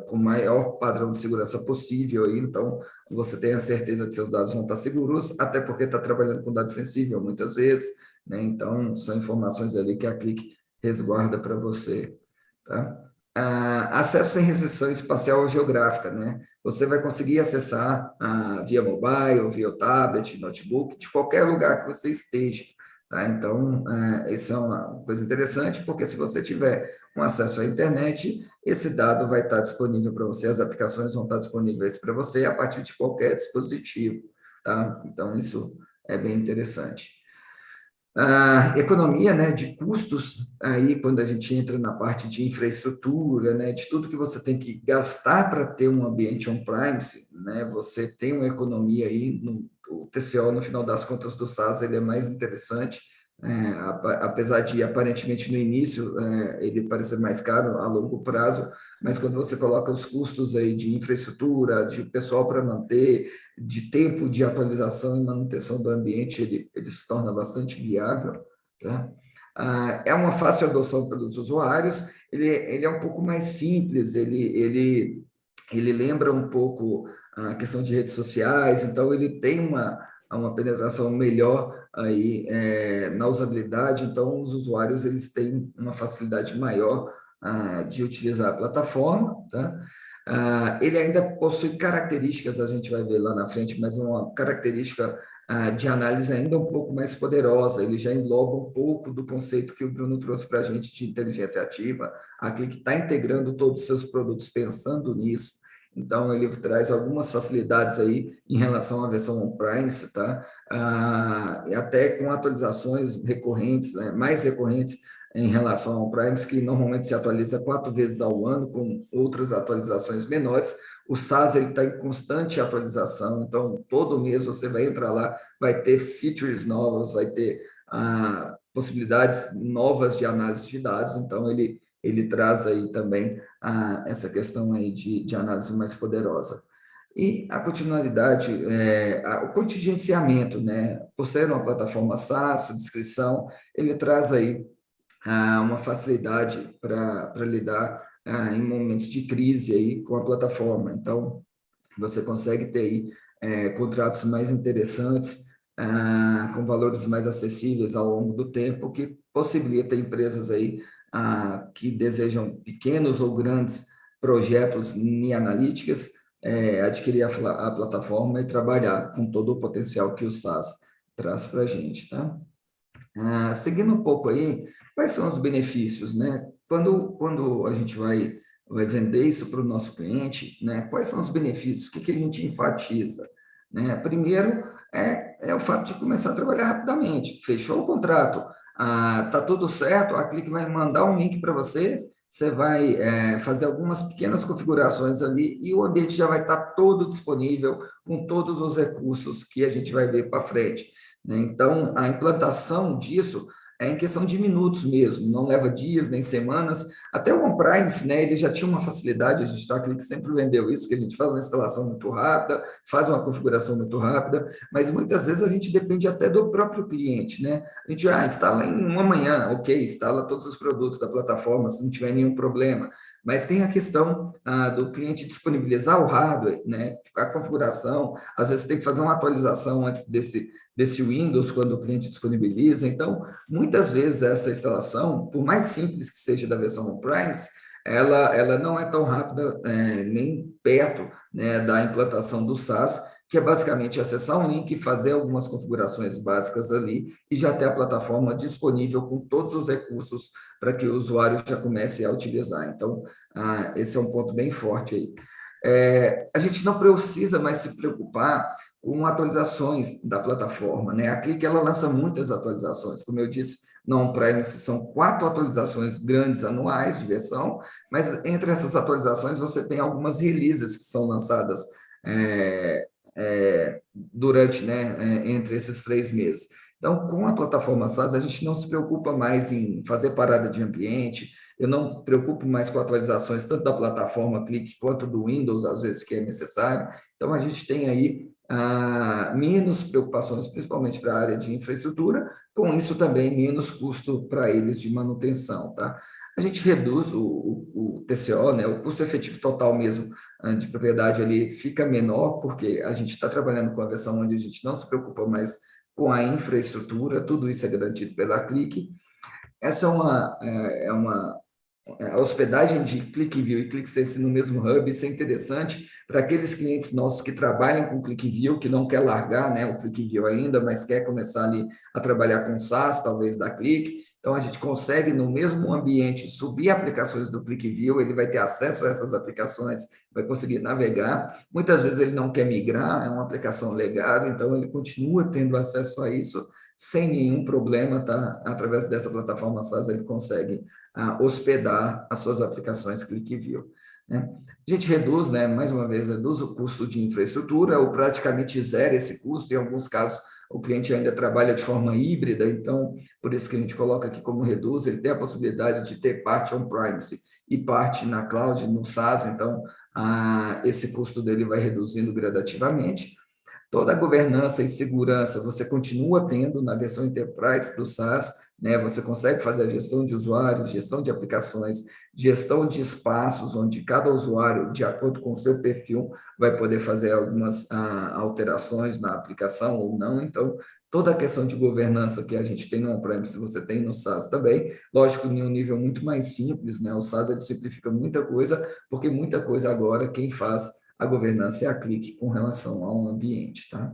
com o maior padrão de segurança possível aí, então você tem a certeza que seus dados vão estar seguros, até porque está trabalhando com dado sensível muitas vezes, né, então são informações ali que a Click resguarda para você, tá? Acesso sem restrição espacial ou geográfica, né? Você vai conseguir acessar via mobile, via tablet, notebook, de qualquer lugar que você esteja, tá? Então, isso é uma coisa interessante, porque se você tiver um acesso à internet, esse dado vai estar disponível para você, as aplicações vão estar disponíveis para você a partir de qualquer dispositivo, tá? Então, isso é bem interessante. A economia, né, de custos, aí quando a gente entra na parte de infraestrutura, né, de tudo que você tem que gastar para ter um ambiente on-premise, né, você tem uma economia aí, o TCO, no final das contas, do SaaS, ele é mais interessante, apesar de, aparentemente, no início, ele parecer mais caro a longo prazo, mas quando você coloca os custos aí de infraestrutura, de pessoal para manter, de tempo de atualização e manutenção do ambiente, ele se torna bastante viável, tá? É uma fácil adoção pelos usuários, ele é um pouco mais simples, ele lembra um pouco a questão de redes sociais, então ele tem uma penetração melhor aí na usabilidade, então os usuários eles têm uma facilidade maior de utilizar a plataforma, tá? Ele ainda possui características, a gente vai ver lá na frente, mas uma característica de análise ainda um pouco mais poderosa, ele já engloba um pouco do conceito que o Bruno trouxe para a gente de inteligência ativa, aquele que está integrando todos os seus produtos pensando nisso. Então, ele traz algumas facilidades aí em relação à versão on-premise, tá? E até com atualizações recorrentes, né? Mais recorrentes em relação ao on-premise, que normalmente se atualiza 4 vezes ao ano, com outras atualizações menores. O SaaS está em constante atualização, então todo mês você vai entrar lá, vai ter features novas, vai ter possibilidades novas de análise de dados, então ele traz aí também essa questão aí de análise mais poderosa. E a continuidade, o contingenciamento, né? Por ser uma plataforma SaaS, subscrição, ele traz aí uma facilidade para lidar em momentos de crise aí com a plataforma. Então, você consegue ter aí contratos mais interessantes, com valores mais acessíveis ao longo do tempo, que possibilita empresas aí que desejam pequenos ou grandes projetos em analíticas, adquirir a plataforma e trabalhar com todo o potencial que o SaaS traz para a gente, tá? Seguindo um pouco aí, quais são os benefícios, né? Quando a gente vai vender isso para o nosso cliente, né? Quais são os benefícios? O que a gente enfatiza? Né? Primeiro, é o fato de começar a trabalhar rapidamente. Fechou o contrato, tá tudo certo, a Click vai mandar um link para você, você vai fazer algumas pequenas configurações ali e o ambiente já vai estar todo disponível com todos os recursos que a gente vai ver para frente. Né? Então, a implantação disso é em questão de minutos mesmo, não leva dias nem semanas. Até o on-premise, né, ele já tinha uma facilidade, a gente está aqui que sempre vendeu isso, que a gente faz uma instalação muito rápida, faz uma configuração muito rápida, mas muitas vezes a gente depende até do próprio cliente, né? A gente instala em uma manhã, ok, instala todos os produtos da plataforma, se não tiver nenhum problema, mas tem a questão do cliente disponibilizar o hardware, né? A configuração, às vezes tem que fazer uma atualização antes desse Windows, quando o cliente disponibiliza. Então, muitas vezes essa instalação, por mais simples que seja da versão on-premise, ela não é tão rápida, nem perto, né, da implantação do SaaS, que é basicamente acessar um link, fazer algumas configurações básicas ali e já ter a plataforma disponível com todos os recursos para que o usuário já comece a utilizar. Então, esse é um ponto bem forte aí. A gente não precisa mais se preocupar com atualizações da plataforma, né? A Click, ela lança muitas atualizações, como eu disse, na on-premise são 4 atualizações grandes anuais de versão, mas entre essas atualizações você tem algumas releases que são lançadas durante, né, entre esses 3 meses. Então, com a plataforma SaaS, a gente não se preocupa mais em fazer parada de ambiente, eu não me preocupo mais com atualizações tanto da plataforma Click quanto do Windows, às vezes que é necessário. Então, a gente tem aí menos preocupações, principalmente para a área de infraestrutura, com isso também menos custo para eles de manutenção, tá? A gente reduz o TCO, né, o custo efetivo total mesmo de propriedade ali fica menor, porque a gente está trabalhando com a versão onde a gente não se preocupa mais com a infraestrutura, tudo isso é garantido pela Click. Essa é uma a hospedagem de ClickView e ClickSense no mesmo hub, isso é interessante para aqueles clientes nossos que trabalham com ClickView, que não quer largar, né, o ClickView ainda, mas quer começar ali a trabalhar com SaaS, talvez da Click. Então, a gente consegue, no mesmo ambiente, subir aplicações do ClickView, ele vai ter acesso a essas aplicações, vai conseguir navegar. Muitas vezes ele não quer migrar, é uma aplicação legada, então ele continua tendo acesso a isso sem nenhum problema, tá? Através dessa plataforma SaaS, ele consegue hospedar as suas aplicações ClickView, né? A gente reduz, né, mais uma vez, reduz o custo de infraestrutura, ou praticamente zera esse custo, em alguns casos o cliente ainda trabalha de forma híbrida, então, por isso que a gente coloca aqui como reduz, ele tem a possibilidade de ter parte on-premise e parte na cloud, no SaaS, então, esse custo dele vai reduzindo gradativamente. Toda a governança e segurança você continua tendo na versão Enterprise do SaaS, né? Você consegue fazer a gestão de usuários, gestão de aplicações, gestão de espaços, onde cada usuário, de acordo com o seu perfil, vai poder fazer algumas alterações na aplicação ou não. Então, toda a questão de governança que a gente tem no on-premise, você tem no SaaS também, lógico, em um nível muito mais simples, né? O SaaS ele simplifica muita coisa, porque muita coisa agora quem faz a governança é a Click com relação ao ambiente, tá?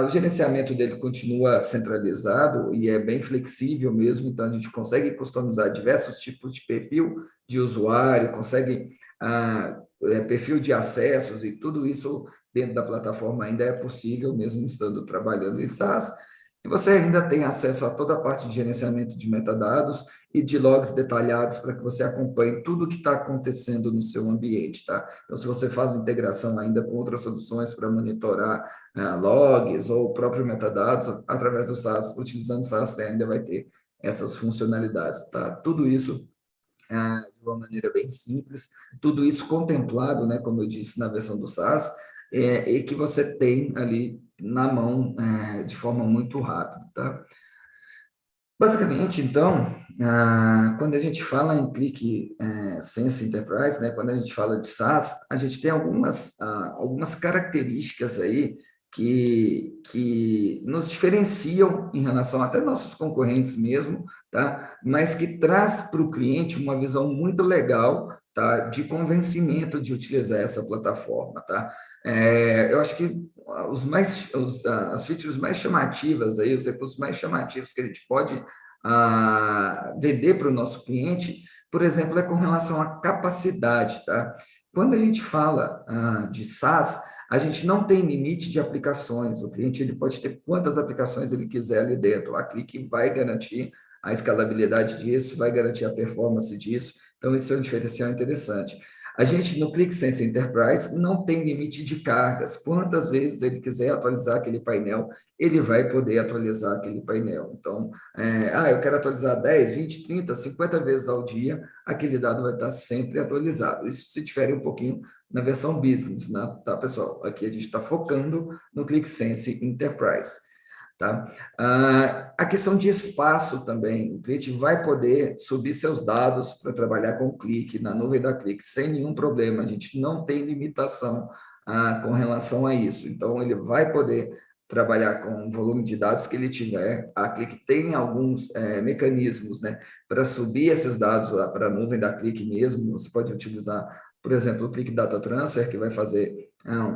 O gerenciamento dele continua centralizado e é bem flexível mesmo, então a gente consegue customizar diversos tipos de perfil de usuário, consegue perfil de acessos e tudo isso dentro da plataforma ainda é possível, mesmo estando trabalhando em SaaS. E você ainda tem acesso a toda a parte de gerenciamento de metadados e de logs detalhados para que você acompanhe tudo o que está acontecendo no seu ambiente, tá? Então, se você faz integração ainda com outras soluções para monitorar logs ou próprio metadados, através do SaaS, utilizando o SaaS, você ainda vai ter essas funcionalidades, tá? Tudo isso de uma maneira bem simples, tudo isso contemplado, né, como eu disse, na versão do SaaS, e que você tem ali na mão de forma muito rápida, tá? Basicamente, então, quando a gente fala em ClickSense Enterprise, né, quando a gente fala de SaaS, a gente tem algumas características aí que nos diferenciam em relação até nossos concorrentes mesmo, tá? Mas que traz para o cliente uma visão muito legal, tá? De convencimento de utilizar essa plataforma, tá? Eu acho que as features mais chamativas aí, os recursos mais chamativos que a gente pode vender para o nosso cliente, por exemplo, é com relação à capacidade, tá? Quando a gente fala de SaaS, a gente não tem limite de aplicações, o cliente ele pode ter quantas aplicações ele quiser ali dentro, a Click vai garantir a escalabilidade disso, vai garantir a performance disso, então esse é um diferencial interessante. A gente, no ClickSense Enterprise, não tem limite de cargas. Quantas vezes ele quiser atualizar aquele painel, ele vai poder atualizar aquele painel. Então, eu quero atualizar 10, 20, 30, 50 vezes ao dia, aquele dado vai estar sempre atualizado. Isso se difere um pouquinho na versão Business, né? Tá, pessoal? Aqui a gente está focando no ClickSense Enterprise. Tá? A questão de espaço também, o cliente vai poder subir seus dados para trabalhar com o Click, na nuvem da Click, sem nenhum problema, a gente não tem limitação com relação a isso, então ele vai poder trabalhar com o volume de dados que ele tiver, a Click tem alguns mecanismos, né, para subir esses dados para a nuvem da Click mesmo, você pode utilizar, por exemplo, o Click Data Transfer, que vai fazer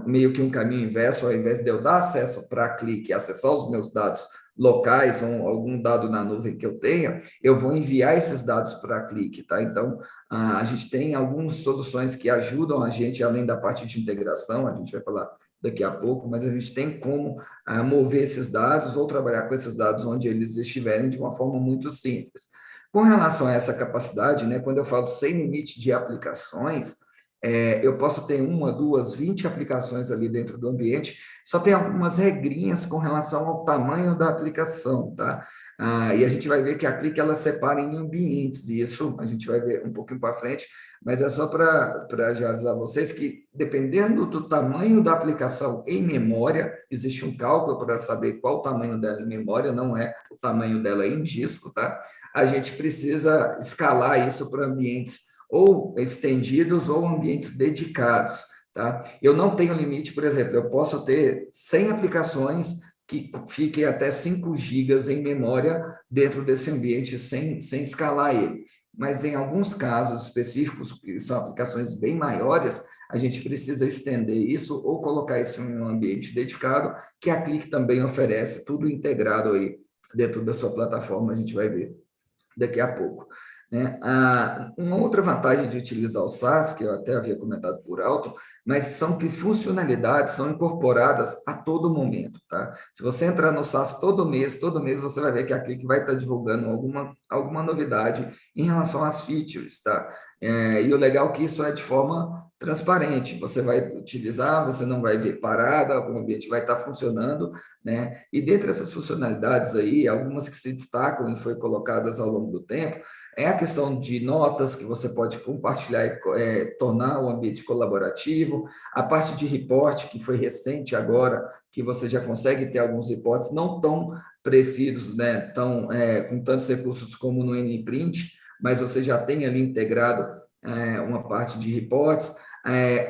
meio que um caminho inverso, ao invés de eu dar acesso para a Click, acessar os meus dados locais ou algum dado na nuvem que eu tenha, eu vou enviar esses dados para a Click, tá? Então, a gente tem algumas soluções que ajudam a gente, além da parte de integração, a gente vai falar daqui a pouco, mas a gente tem como mover esses dados ou trabalhar com esses dados onde eles estiverem de uma forma muito simples. Com relação a essa capacidade, né, quando eu falo sem limite de aplicações, Eu posso ter 1, 2, 20 aplicações ali dentro do ambiente, só tem algumas regrinhas com relação ao tamanho da aplicação, tá? E a gente vai ver que a Click ela separa em ambientes, e isso a gente vai ver um pouquinho para frente, mas é só para já avisar vocês que, dependendo do tamanho da aplicação em memória, existe um cálculo para saber qual o tamanho dela em memória, não é o tamanho dela em disco, tá? A gente precisa escalar isso para ambientes ou estendidos ou ambientes dedicados, tá? Eu não tenho limite, por exemplo, eu posso ter 100 aplicações que fiquem até 5 gigas em memória dentro desse ambiente sem escalar ele. Mas em alguns casos específicos, que são aplicações bem maiores, a gente precisa estender isso ou colocar isso em um ambiente dedicado, que a Click também oferece, tudo integrado aí dentro da sua plataforma, a gente vai ver daqui a pouco. Né? Uma outra vantagem de utilizar o SaaS, que eu até havia comentado por alto, mas são que funcionalidades são incorporadas a todo momento. Tá? Se você entrar no SaaS todo mês você vai ver que a Click vai estar divulgando alguma novidade em relação às features. Tá? E o legal é que isso é de forma transparente, você vai utilizar, você não vai ver parada, o ambiente vai estar funcionando, né? E dentre essas funcionalidades aí, algumas que se destacam e foi colocadas ao longo do tempo, é a questão de notas que você pode compartilhar e tornar o ambiente colaborativo, a parte de report, que foi recente agora, que você já consegue ter alguns reportes não tão precisos, né? Com tantos recursos como no NPrint, mas você já tem ali integrado uma parte de reportes,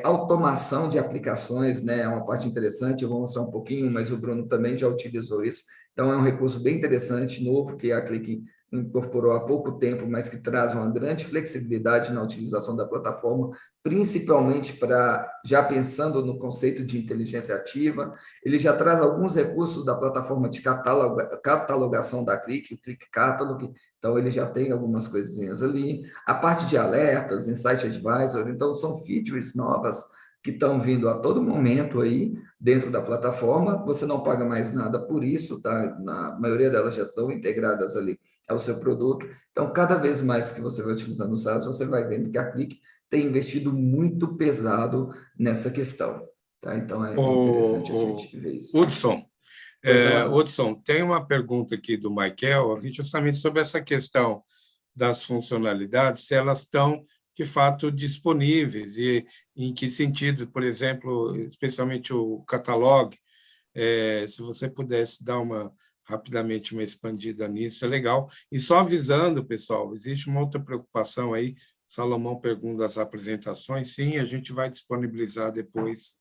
automação de aplicações, né, é uma parte interessante, eu vou mostrar um pouquinho, mas o Bruno também já utilizou isso, então é um recurso bem interessante, novo, que a Click incorporou há pouco tempo, mas que traz uma grande flexibilidade na utilização da plataforma, principalmente já pensando no conceito de inteligência ativa, ele já traz alguns recursos da plataforma de catalogação da Click, o Click Catalog, então ele já tem algumas coisinhas ali, a parte de alertas, Insight Advisor, então são features novas que estão vindo a todo momento aí dentro da plataforma, você não paga mais nada por isso, tá? Na maioria delas já estão integradas ali ao seu produto, então cada vez mais que você vai utilizando o SaaS, você vai vendo que a Click tem investido muito pesado nessa questão, tá? Então é bem interessante a gente ver isso. Hudson, Hudson, tem uma pergunta aqui do Michael, justamente sobre essa questão das funcionalidades, se elas estão, de fato, disponíveis e em que sentido, por exemplo, especialmente o catalog, se você pudesse dar rapidamente uma expandida nisso, é legal. E só avisando, pessoal, existe uma outra preocupação aí, Salomão pergunta das apresentações, sim, a gente vai disponibilizar depois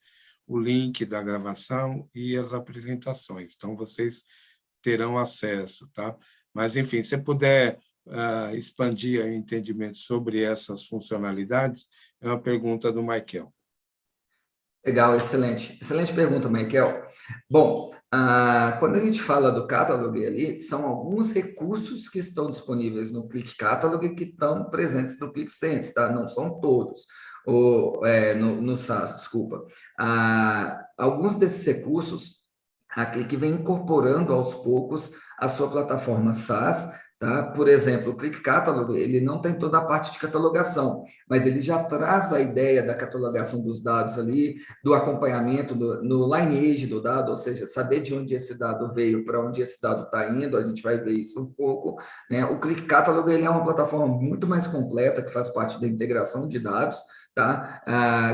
o link da gravação e as apresentações. Então, vocês terão acesso, tá? Mas, enfim, se puder expandir o entendimento sobre essas funcionalidades, é uma pergunta do Michael. Legal, excelente. Excelente pergunta, Michael. Bom, quando a gente fala do Catalog ali, são alguns recursos que estão disponíveis no Click Catalog que estão presentes no ClickSense, tá? Não são todos. No SaaS, desculpa. Alguns desses recursos, a Click vem incorporando aos poucos a sua plataforma SaaS, tá? Por exemplo, o Click Catalog, ele não tem toda a parte de catalogação, mas ele já traz a ideia da catalogação dos dados ali, do acompanhamento no lineage do dado, ou seja, saber de onde esse dado veio, para onde esse dado está indo, a gente vai ver isso um pouco, né? O Click Catalog, ele é uma plataforma muito mais completa, que faz parte da integração de dados, tá?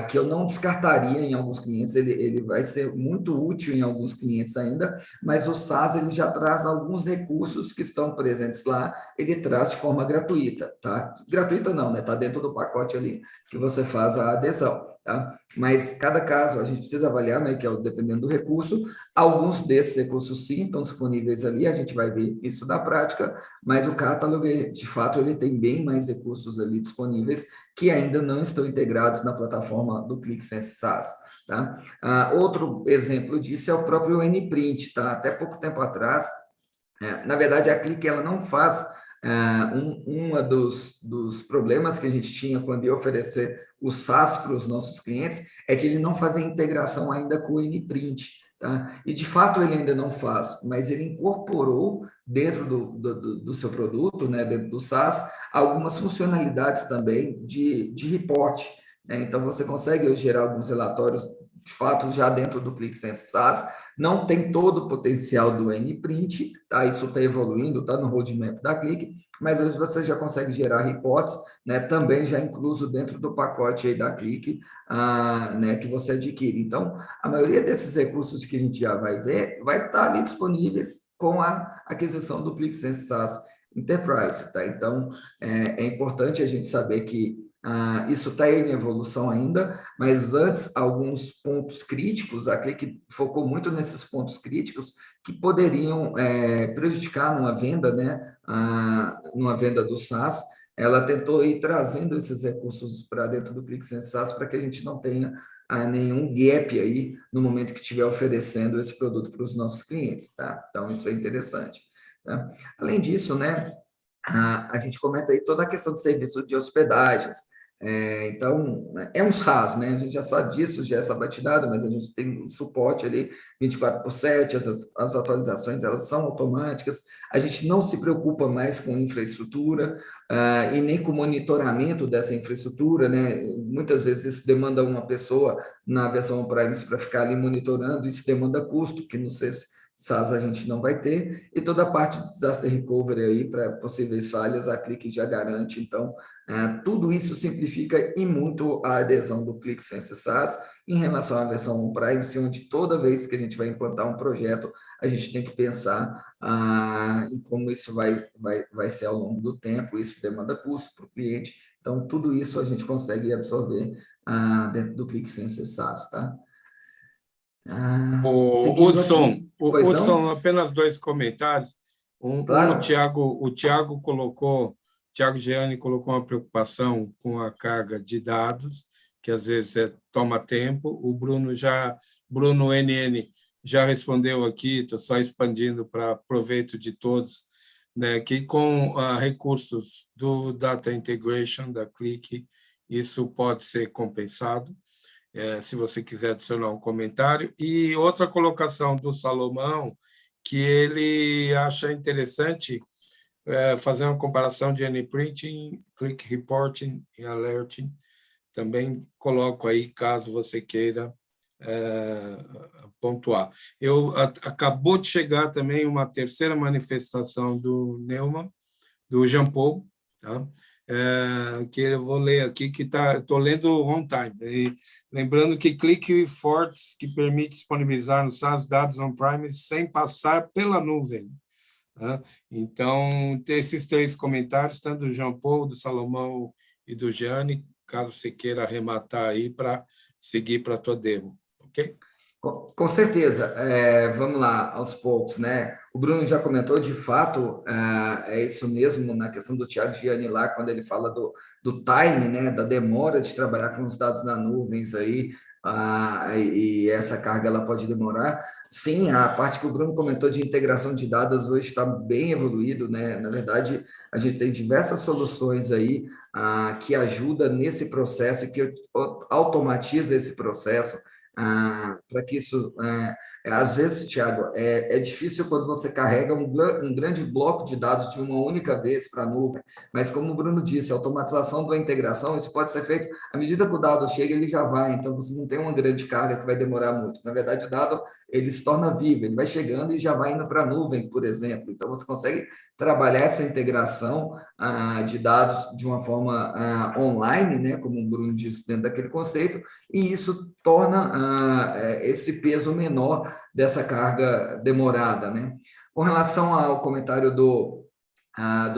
Que eu não descartaria em alguns clientes, ele vai ser muito útil em alguns clientes ainda, mas o SaaS ele já traz alguns recursos que estão presentes lá, ele traz de forma gratuita, tá? Gratuita não, né? Está dentro do pacote ali que você faz a adesão, tá? Mas cada caso a gente precisa avaliar, né? Que é dependendo do recurso, alguns desses recursos sim estão disponíveis ali, a gente vai ver isso na prática, mas o Catalog, de fato, ele tem bem mais recursos ali disponíveis que ainda não estão integrados na plataforma do ClickSense SaaS. Tá? Outro exemplo disso é o próprio NPrint. Tá? Até pouco tempo atrás, na verdade, a Click ela não faz um dos problemas que a gente tinha quando ia oferecer o SaaS para os nossos clientes é que ele não fazia integração ainda com o NPrint. Tá? E, de fato, ele ainda não faz, mas ele incorporou dentro do seu produto, né, dentro do SaaS, algumas funcionalidades também de reporte, né? Então, você consegue gerar alguns relatórios, de fato, já dentro do ClickSense SaaS. Não tem todo o potencial do N-Print, tá? Isso está evoluindo, está no roadmap da Click, mas hoje você já consegue gerar reports, né? Também já incluso dentro do pacote aí da Click, né? Que você adquire. Então, a maioria desses recursos que a gente já vai ver, vai estar ali disponíveis com a aquisição do ClickSense SaaS Enterprise, tá? Então, é importante a gente saber que isso está em evolução ainda, mas antes, alguns pontos críticos, a Click focou muito nesses pontos críticos que poderiam prejudicar numa venda, né? Numa venda do SaaS. Ela tentou ir trazendo esses recursos para dentro do ClickSense SaaS para que a gente não tenha nenhum gap aí no momento que estiver oferecendo esse produto para os nossos clientes, tá? Então, isso é interessante, tá? Além disso, né? A gente comenta aí toda a questão de serviço de hospedagens. Então, é um SaaS, né? A gente já sabe disso, já é essa batidada, mas a gente tem um suporte ali 24/7, as atualizações elas são automáticas, a gente não se preocupa mais com infraestrutura e nem com o monitoramento dessa infraestrutura, né? Muitas vezes isso demanda uma pessoa na versão on-prime para ficar ali monitorando, isso demanda custo, que não sei se SaaS a gente não vai ter, e toda a parte de disaster recovery aí para possíveis falhas, a Click já garante. Então, tudo isso simplifica e muito a adesão do ClickSense SaaS em relação à versão on-prime, onde toda vez que a gente vai implantar um projeto, a gente tem que pensar em como isso vai ser ao longo do tempo, isso demanda custo para o cliente. Então, tudo isso a gente consegue absorver dentro do ClickSense SaaS, tá? O Seguindo Hudson, aqui, pois não? apenas dois comentários. O Claro. Thiago colocou, Thiago Gianni colocou uma preocupação com a carga de dados, que às vezes toma tempo. O Bruno NN já respondeu aqui, estou só expandindo para proveito de todos, né, que com recursos do Data Integration, da Click, isso pode ser compensado. Se você quiser adicionar um comentário. E outra colocação do Salomão, que ele acha interessante fazer uma comparação de N-Printing, Click Reporting e Alerting. Também coloco aí, caso você queira pontuar. Acabou de chegar também uma terceira manifestação do Neumann, do Jean Paul, tá? Que eu vou ler aqui, que estou lendo on time. E lembrando que Click Forts, que permite disponibilizar no SaaS dados on-prime sem passar pela nuvem. Tá? Então, tem esses três comentários, tanto do Jean Paul, do Salomão e do Gianni, caso você queira arrematar aí para seguir para a tua demo, ok? Com certeza, vamos lá, aos poucos, né? O Bruno já comentou, de fato, é isso mesmo na questão do Thiago Gianni lá, quando ele fala do time, né? Da demora de trabalhar com os dados na nuvens aí, e essa carga ela pode demorar. Sim, a parte que o Bruno comentou de integração de dados hoje está bem evoluído, né? Na verdade, a gente tem diversas soluções aí que ajudam nesse processo e que automatiza esse processo. Para que isso, às vezes, Thiago, é difícil quando você carrega um grande bloco de dados de uma única vez para a nuvem, mas como o Bruno disse, a automatização da integração, isso pode ser feito à medida que o dado chega, ele já vai, então você não tem uma grande carga que vai demorar muito. Na verdade, o dado ele se torna vivo, ele vai chegando e já vai indo para a nuvem, por exemplo. Então, você consegue trabalhar essa integração de dados de uma forma online, né, como o Bruno disse, dentro daquele conceito, e isso torna esse peso menor dessa carga demorada, né? Com relação ao comentário do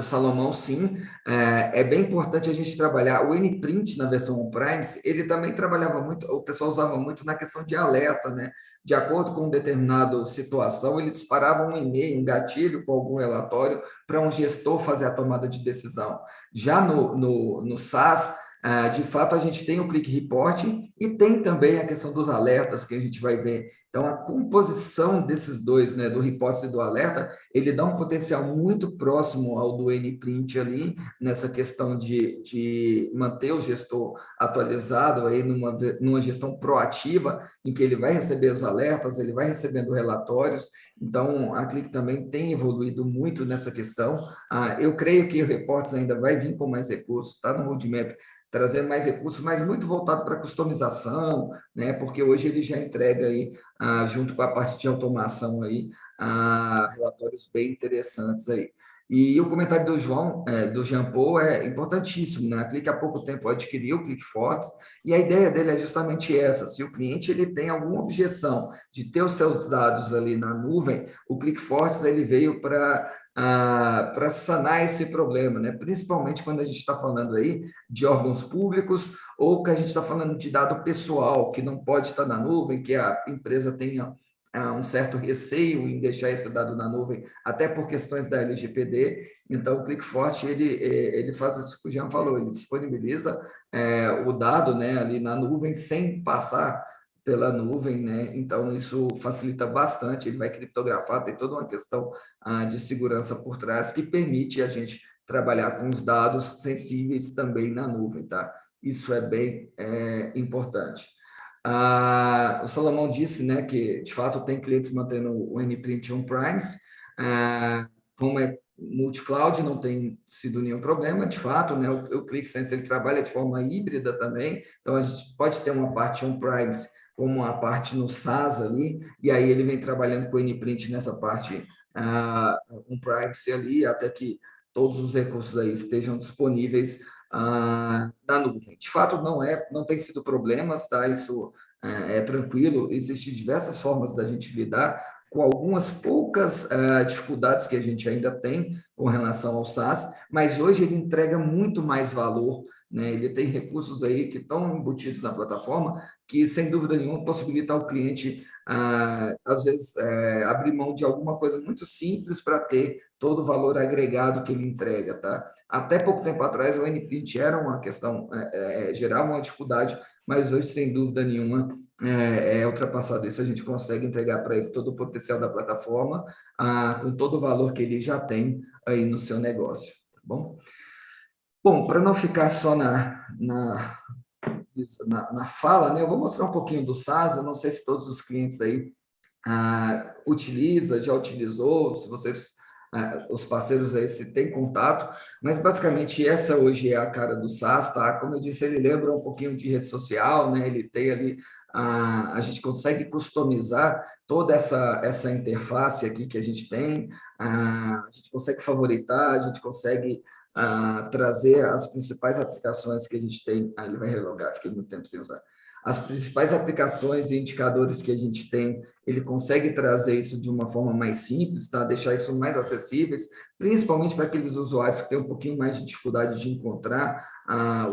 Salomão, sim, é bem importante a gente trabalhar. O N-Print na versão on-prime, ele também trabalhava muito, o pessoal usava muito na questão de alerta, né? De acordo com determinada situação, ele disparava um e-mail, um gatilho com algum relatório para um gestor fazer a tomada de decisão. Já no SaaS, de fato, a gente tem o Click Reporting E tem também a questão dos alertas que a gente vai ver. Então, a composição desses dois, né, do reporte e do alerta, ele dá um potencial muito próximo ao do Nprint ali, nessa questão de manter o gestor atualizado aí numa gestão proativa, em que ele vai receber os alertas, ele vai recebendo relatórios. Então, a Click também tem evoluído muito nessa questão. Eu creio que o Reports ainda vai vir com mais recursos, está no roadmap, trazer mais recursos, mas muito voltado para customização, né? Porque hoje ele já entrega aí, junto com a parte de automação aí, relatórios bem interessantes aí. E o comentário do João, do Jean Paul, é importantíssimo, né? A Click há pouco tempo adquiriu o ClickForce, e a ideia dele é justamente essa: se o cliente ele tem alguma objeção de ter os seus dados ali na nuvem, o ClickForce ele veio para sanar esse problema, né? Principalmente quando a gente está falando aí de órgãos públicos ou que a gente está falando de dado pessoal que não pode estar na nuvem, que a empresa tenha um certo receio em deixar esse dado na nuvem, até por questões da LGPD. Então, o ClickForce ele faz isso que o Jean falou, ele disponibiliza o dado, né, ali na nuvem sem passar pela nuvem, né? Então isso facilita bastante. Ele vai criptografar, tem toda uma questão de segurança por trás que permite a gente trabalhar com os dados sensíveis também na nuvem, tá? Isso é bem importante. O Salomão disse, né, que de fato tem clientes mantendo o Nprint on-premise, como é multi-cloud, não tem sido nenhum problema, de fato, né? O ClickSense ele trabalha de forma híbrida também, então a gente pode ter uma parte on-premise como a parte no SaaS ali, e aí ele vem trabalhando com o Nprint nessa parte on-premise ali, até que todos os recursos aí estejam disponíveis na nuvem. De fato, não tem sido problemas, tá? Isso é tranquilo, existem diversas formas da gente lidar com algumas poucas dificuldades que a gente ainda tem com relação ao SaaS, mas hoje ele entrega muito mais valor, né? Ele tem recursos aí que estão embutidos na plataforma que, sem dúvida nenhuma, possibilita ao cliente, às vezes, abrir mão de alguma coisa muito simples para ter todo o valor agregado que ele entrega, tá? Até pouco tempo atrás, o Nprint era uma questão, gerava uma dificuldade, mas hoje, sem dúvida nenhuma, é ultrapassado isso. A gente consegue entregar para ele todo o potencial da plataforma, com todo o valor que ele já tem aí no seu negócio, tá bom? Bom, para não ficar só na fala, né, eu vou mostrar um pouquinho do SaaS. Eu não sei se todos os clientes aí já utilizou, se vocês, os parceiros aí, se tem contato, mas basicamente essa hoje é a cara do SaaS, tá? Como eu disse, ele lembra um pouquinho de rede social, né? Ele tem ali, a gente consegue customizar toda essa interface aqui que a gente tem, a gente consegue favoritar, a gente consegue trazer as principais aplicações que a gente tem. Ele vai relogar, fiquei muito tempo sem usar. As principais aplicações e indicadores que a gente tem, ele consegue trazer isso de uma forma mais simples, tá? Deixar isso mais acessíveis, principalmente para aqueles usuários que têm um pouquinho mais de dificuldade de encontrar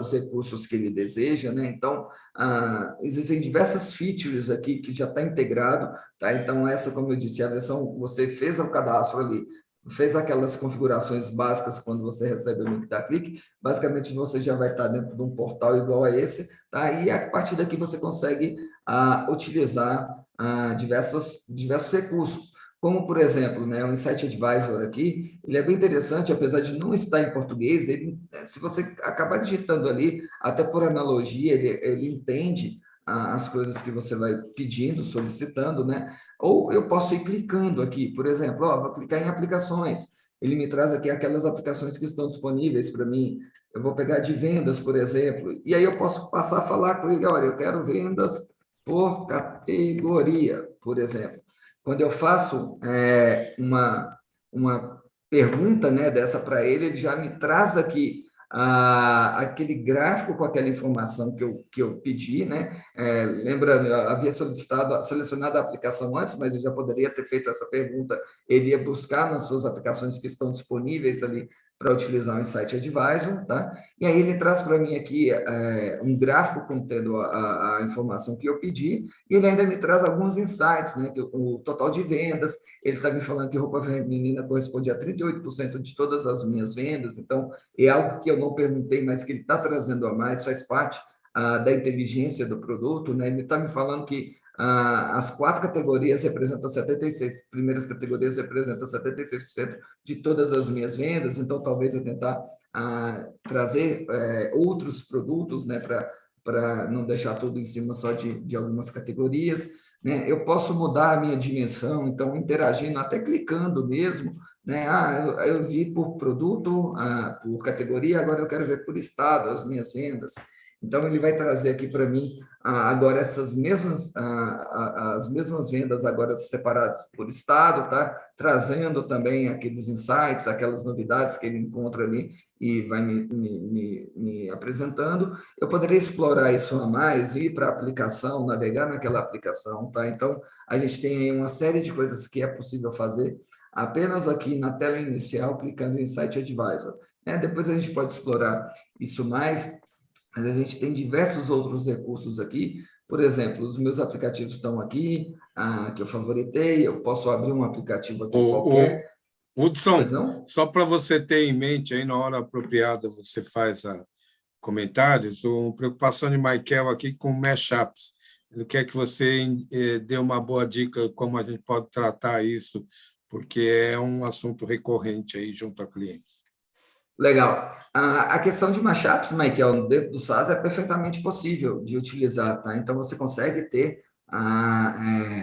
os recursos que ele deseja, né? Então, existem diversas features aqui que já está integrado, tá? Então, essa, como eu disse, a versão, você fez o cadastro ali, fez aquelas configurações básicas quando você recebe o link da Click, basicamente você já vai estar dentro de um portal igual a esse, tá? E a partir daqui você consegue utilizar diversos recursos, como, por exemplo, né, o Insight Advisor aqui. Ele é bem interessante, apesar de não estar em português, se você acabar digitando ali, até por analogia, ele entende as coisas que você vai pedindo, solicitando, né? Ou eu posso ir clicando aqui, por exemplo, vou clicar em aplicações, ele me traz aqui aquelas aplicações que estão disponíveis para mim. Eu vou pegar de vendas, por exemplo, e aí eu posso passar a falar com ele: olha, eu quero vendas por categoria, por exemplo. Quando eu faço uma pergunta, né, dessa para ele, ele já me traz aqui aquele gráfico com aquela informação que eu pedi, né? Lembrando, eu havia selecionado a aplicação antes, mas eu já poderia ter feito essa pergunta. Ele ia buscar nas suas aplicações que estão disponíveis ali para utilizar o Insight Advisor, tá? E aí ele traz para mim aqui um gráfico contendo a informação que eu pedi, e ele ainda me traz alguns insights, né? O total de vendas, ele está me falando que roupa feminina corresponde a 38% de todas as minhas vendas, então é algo que eu não perguntei, mas que ele está trazendo a mais, faz parte da inteligência do produto, né? Ele está me falando que as 4 categorias representam 76, primeiras categorias representam 76% de todas as minhas vendas, então talvez eu tentar trazer outros produtos, né, para não deixar tudo em cima só de algumas categorias, né? Eu posso mudar a minha dimensão, então interagindo, até clicando mesmo, né? Eu vi por produto, por categoria, agora eu quero ver por estado as minhas vendas. Então, ele vai trazer aqui para mim agora essas mesmas, as mesmas vendas agora separadas por estado, tá? Trazendo também aqueles insights, aquelas novidades que ele encontra ali e vai me apresentando. Eu poderia explorar isso a mais, ir para a aplicação, navegar naquela aplicação, tá? Então, a gente tem aí uma série de coisas que é possível fazer apenas aqui na tela inicial, clicando em Insight Advisor. Depois a gente pode explorar isso mais, mas a gente tem diversos outros recursos aqui. Por exemplo, os meus aplicativos estão aqui, que eu favoritei, eu posso abrir um aplicativo aqui qualquer. Hudson, só para você ter em mente, aí na hora apropriada você faz comentários, uma preocupação de Michael aqui com mashups. Ele quer que você dê uma boa dica como a gente pode tratar isso, porque é um assunto recorrente aí junto a clientes. Legal. A questão de mashups, Michael, dentro do SaaS é perfeitamente possível de utilizar, tá? Então, você consegue ter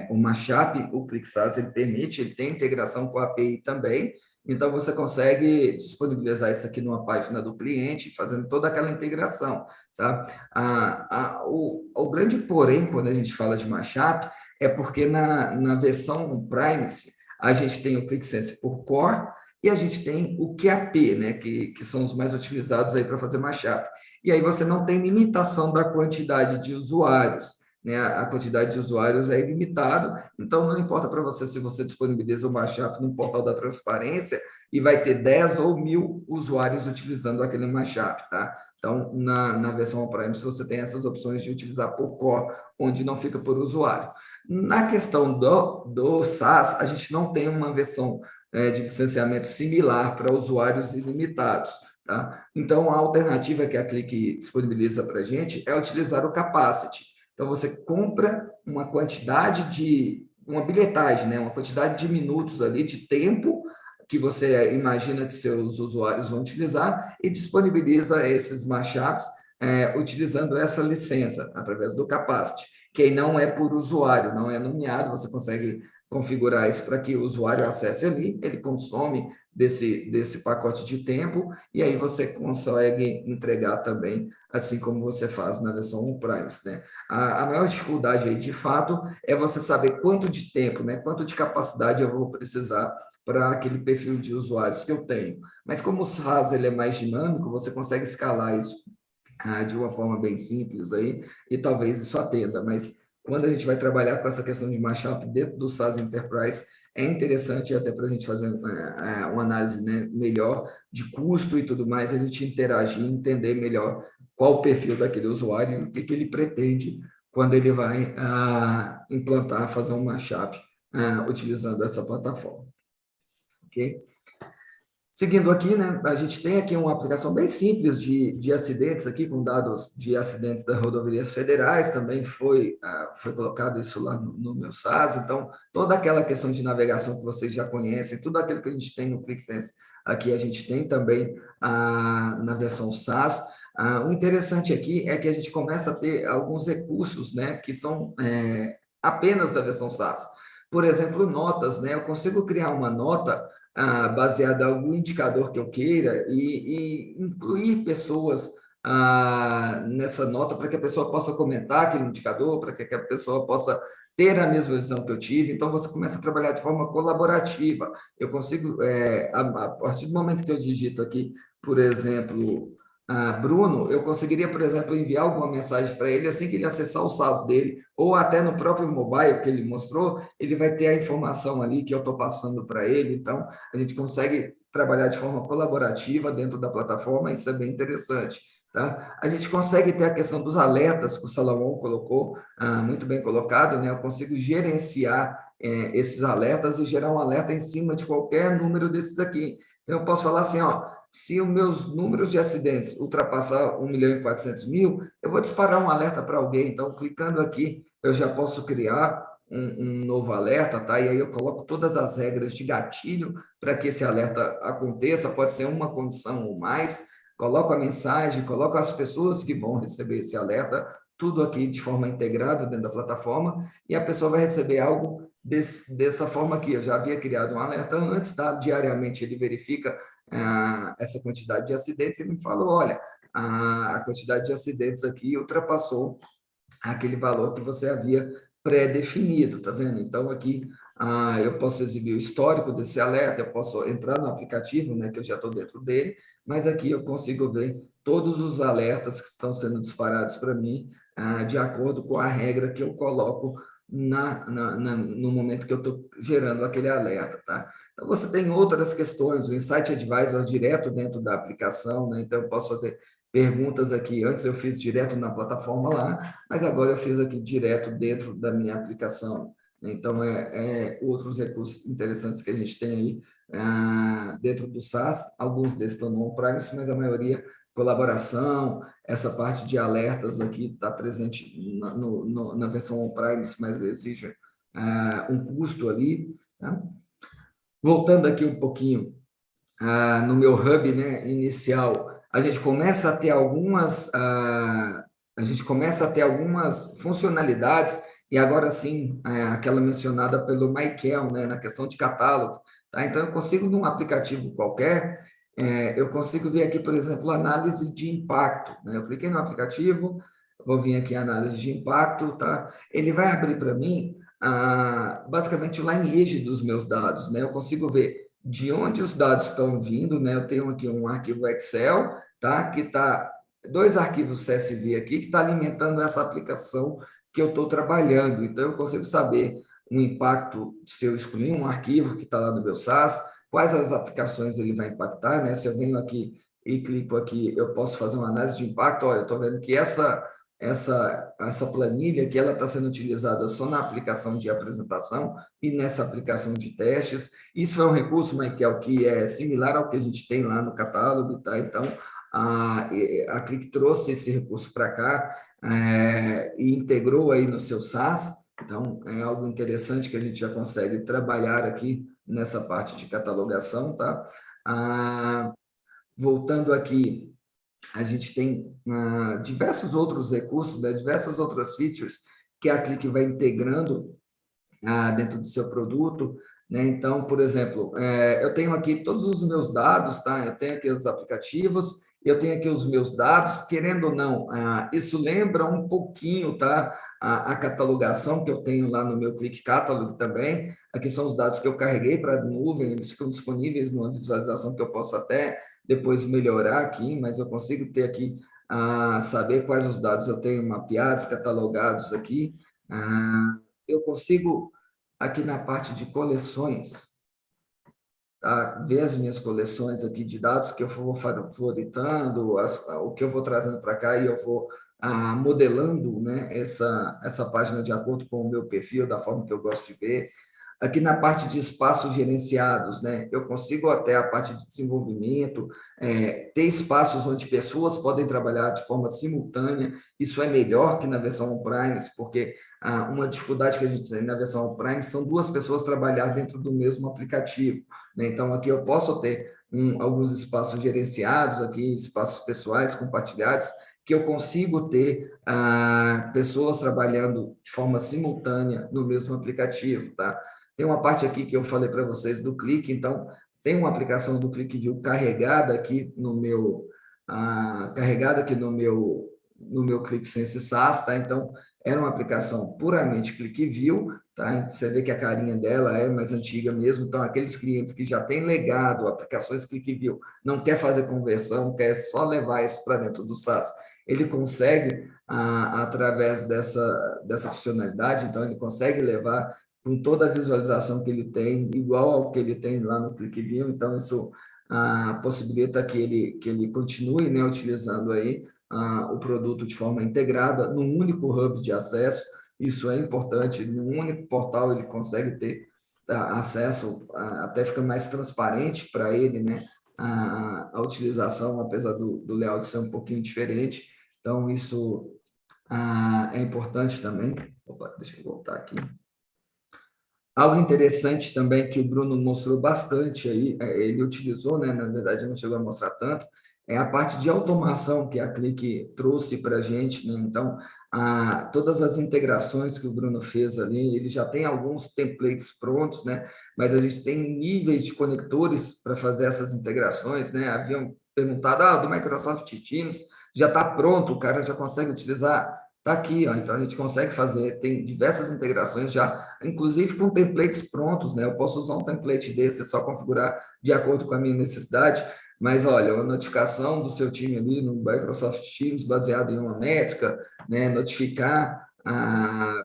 o mashup, o ClickSaaS, ele permite, ele tem integração com a API também, então você consegue disponibilizar isso aqui numa página do cliente, fazendo toda aquela integração, tá? O grande porém, quando a gente fala de mashup, é porque na versão Privacy, a gente tem o ClickSense por Core, e a gente tem o QAP, né, que são os mais utilizados aí para fazer mashup. E aí você não tem limitação da quantidade de usuários, né? A quantidade de usuários é ilimitada, então não importa para você se você disponibiliza o mashup no portal da transparência e vai ter 10 ou 1.000 usuários utilizando aquele mashup, tá? Então, na versão on-premise, você tem essas opções de utilizar por core, onde não fica por usuário. Na questão do SaaS, a gente não tem uma versão de licenciamento similar para usuários ilimitados, tá? Então, a alternativa que a Click disponibiliza para a gente é utilizar o Capacity. Então, você compra uma quantidade uma bilhetagem, né? Uma quantidade de minutos ali, de tempo que você imagina que seus usuários vão utilizar e disponibiliza esses mashups utilizando essa licença, através do Capacity, que aí não é por usuário, não é nomeado, você consegue configurar isso para que o usuário acesse ali, ele consome desse pacote de tempo, e aí você consegue entregar também, assim como você faz na versão on-premise, né? A maior dificuldade aí, de fato, é você saber quanto de tempo, né, quanto de capacidade eu vou precisar para aquele perfil de usuários que eu tenho. Mas como o SaaS ele é mais dinâmico, você consegue escalar isso de uma forma bem simples aí, e talvez isso atenda, mas quando a gente vai trabalhar com essa questão de mashup dentro do SaaS Enterprise, é interessante até para a gente fazer uma análise, né, melhor de custo e tudo mais, a gente interagir, entender melhor qual o perfil daquele usuário e o que ele pretende quando ele vai implantar, fazer um mashup utilizando essa plataforma. Ok? Seguindo aqui, né, a gente tem aqui uma aplicação bem simples de acidentes aqui, com dados de acidentes das rodovias federais, também foi colocado isso lá no meu SaaS, então, toda aquela questão de navegação que vocês já conhecem, tudo aquilo que a gente tem no ClickSense, aqui a gente tem também na versão SaaS. O interessante aqui é que a gente começa a ter alguns recursos, né, que são apenas da versão SaaS. Por exemplo, notas, né, eu consigo criar uma nota baseada em algum indicador que eu queira e incluir pessoas nessa nota para que a pessoa possa comentar aquele indicador, para que a pessoa possa ter a mesma visão que eu tive. Então, você começa a trabalhar de forma colaborativa. Eu consigo, a partir do momento que eu digito aqui, por exemplo, Bruno, eu conseguiria, por exemplo, enviar alguma mensagem para ele assim que ele acessar o SaaS dele, ou até no próprio mobile que ele mostrou, ele vai ter a informação ali que eu estou passando para ele. Então, a gente consegue trabalhar de forma colaborativa dentro da plataforma, isso é bem interessante. Tá? A gente consegue ter a questão dos alertas que o Salomão colocou, muito bem colocado, né? Eu consigo gerenciar esses alertas e gerar um alerta em cima de qualquer número desses aqui. Então, eu posso falar assim, ó, se os meus números de acidentes ultrapassar 1.400.000, eu vou disparar um alerta para alguém. Então, clicando aqui, eu já posso criar um novo alerta, tá? E aí eu coloco todas as regras de gatilho para que esse alerta aconteça, pode ser uma condição ou mais, coloco a mensagem, coloco as pessoas que vão receber esse alerta, tudo aqui de forma integrada dentro da plataforma, e a pessoa vai receber algo dessa forma aqui. Eu já havia criado um alerta antes, tá? Diariamente ele verifica essa quantidade de acidentes e me falou, olha, a quantidade de acidentes aqui ultrapassou aquele valor que você havia pré-definido, tá vendo? Então, aqui eu posso exibir o histórico desse alerta, eu posso entrar no aplicativo, né, que eu já estou dentro dele, mas aqui eu consigo ver todos os alertas que estão sendo disparados para mim, de acordo com a regra que eu coloco no momento que eu estou gerando aquele alerta, tá? Então, você tem outras questões, o Insight Advisor direto dentro da aplicação, né? Então, eu posso fazer perguntas aqui. Antes eu fiz direto na plataforma lá, mas agora eu fiz aqui direto dentro da minha aplicação. Então, outros recursos interessantes que a gente tem aí dentro do SaaS. Alguns desses estão no on-premise, mas a maioria colaboração, essa parte de alertas aqui está presente na versão on-premise, mas exige um custo ali. Tá? Voltando aqui um pouquinho no meu hub, né, inicial, a gente começa a ter algumas funcionalidades, e agora sim, aquela mencionada pelo Michael, né, na questão de catálogo. Tá? Então, eu consigo, num aplicativo qualquer, eu consigo ver aqui, por exemplo, análise de impacto. Né? Eu cliquei no aplicativo, vou vir aqui análise de impacto, tá? Ele vai abrir para mim, basicamente, o lineage dos meus dados. Né? Eu consigo ver de onde os dados estão vindo, né? Eu tenho aqui um arquivo Excel, tá? Que está 2 arquivos CSV aqui que está alimentando essa aplicação que eu estou trabalhando. Então, eu consigo saber o impacto se eu excluir um arquivo que está lá no meu SaaS, quais as aplicações ele vai impactar, né? Se eu venho aqui e clico aqui, eu posso fazer uma análise de impacto. Olha, eu estou vendo que essa planilha que ela está sendo utilizada só na aplicação de apresentação e nessa aplicação de testes. Isso é um recurso, Michael, que é similar ao que a gente tem lá no catálogo, tá? Então, a Click trouxe esse recurso para cá e integrou aí no seu SaaS. Então, é algo interessante que a gente já consegue trabalhar aqui nessa parte de catalogação, tá? Voltando aqui, a gente tem diversos outros recursos, né, diversas outras features que a Click vai integrando dentro do seu produto. Né? Então, por exemplo, eu tenho aqui todos os meus dados, tá? Eu tenho aqui os aplicativos, eu tenho aqui os meus dados, querendo ou não, isso lembra um pouquinho, tá? A catalogação que eu tenho lá no meu Click Catalog também. Aqui são os dados que eu carreguei para a nuvem, eles ficam disponíveis numa visualização que eu posso até depois melhorar aqui, mas eu consigo ter aqui, saber quais os dados eu tenho mapeados, catalogados aqui. Eu consigo, aqui na parte de coleções, tá? Ver as minhas coleções aqui de dados que eu vou favoritando, o que eu vou trazendo para cá e eu vou modelando, né, essa página de acordo com o meu perfil, da forma que eu gosto de ver. Aqui na parte de espaços gerenciados, né, eu consigo até a parte de desenvolvimento, ter espaços onde pessoas podem trabalhar de forma simultânea. Isso é melhor que na versão on-premise, porque uma dificuldade que a gente tem na versão on-premise são 2 pessoas trabalhar dentro do mesmo aplicativo. Né? Então, aqui eu posso ter alguns espaços gerenciados, aqui espaços pessoais compartilhados, que eu consigo ter pessoas trabalhando de forma simultânea no mesmo aplicativo, tá? Tem uma parte aqui que eu falei para vocês do Click, então tem uma aplicação do ClickView carregada aqui no meu ClickSense SaaS, tá? Então era uma aplicação puramente ClickView, tá? Você vê que a carinha dela é mais antiga mesmo, então aqueles clientes que já têm legado aplicações ClickView, não quer fazer conversão, quer só levar isso para dentro do SaaS, ele consegue através dessa funcionalidade, então ele consegue levar com toda a visualização que ele tem, igual ao que ele tem lá no ClickView, então isso possibilita que ele continue, né, utilizando aí o produto de forma integrada, num único hub de acesso. Isso é importante, num único portal ele consegue ter acesso, até fica mais transparente para ele, né, a utilização, apesar do layout ser um pouquinho diferente. Então, isso é importante também. Opa, deixa eu voltar aqui. Algo interessante também que o Bruno mostrou bastante aí, ele utilizou, né, na verdade não chegou a mostrar tanto, é a parte de automação que a Click trouxe para a gente, né? Então, todas as integrações que o Bruno fez ali, ele já tem alguns templates prontos, né? Mas a gente tem níveis de conectores para fazer essas integrações, né? Haviam perguntado, do Microsoft Teams, já está pronto, o cara já consegue utilizar. Está aqui, ó, então a gente consegue fazer, tem diversas integrações já, inclusive com templates prontos, né? Eu posso usar um template desse, é só configurar de acordo com a minha necessidade, mas olha, a notificação do seu time ali no Microsoft Teams, baseado em uma métrica, né? Notificar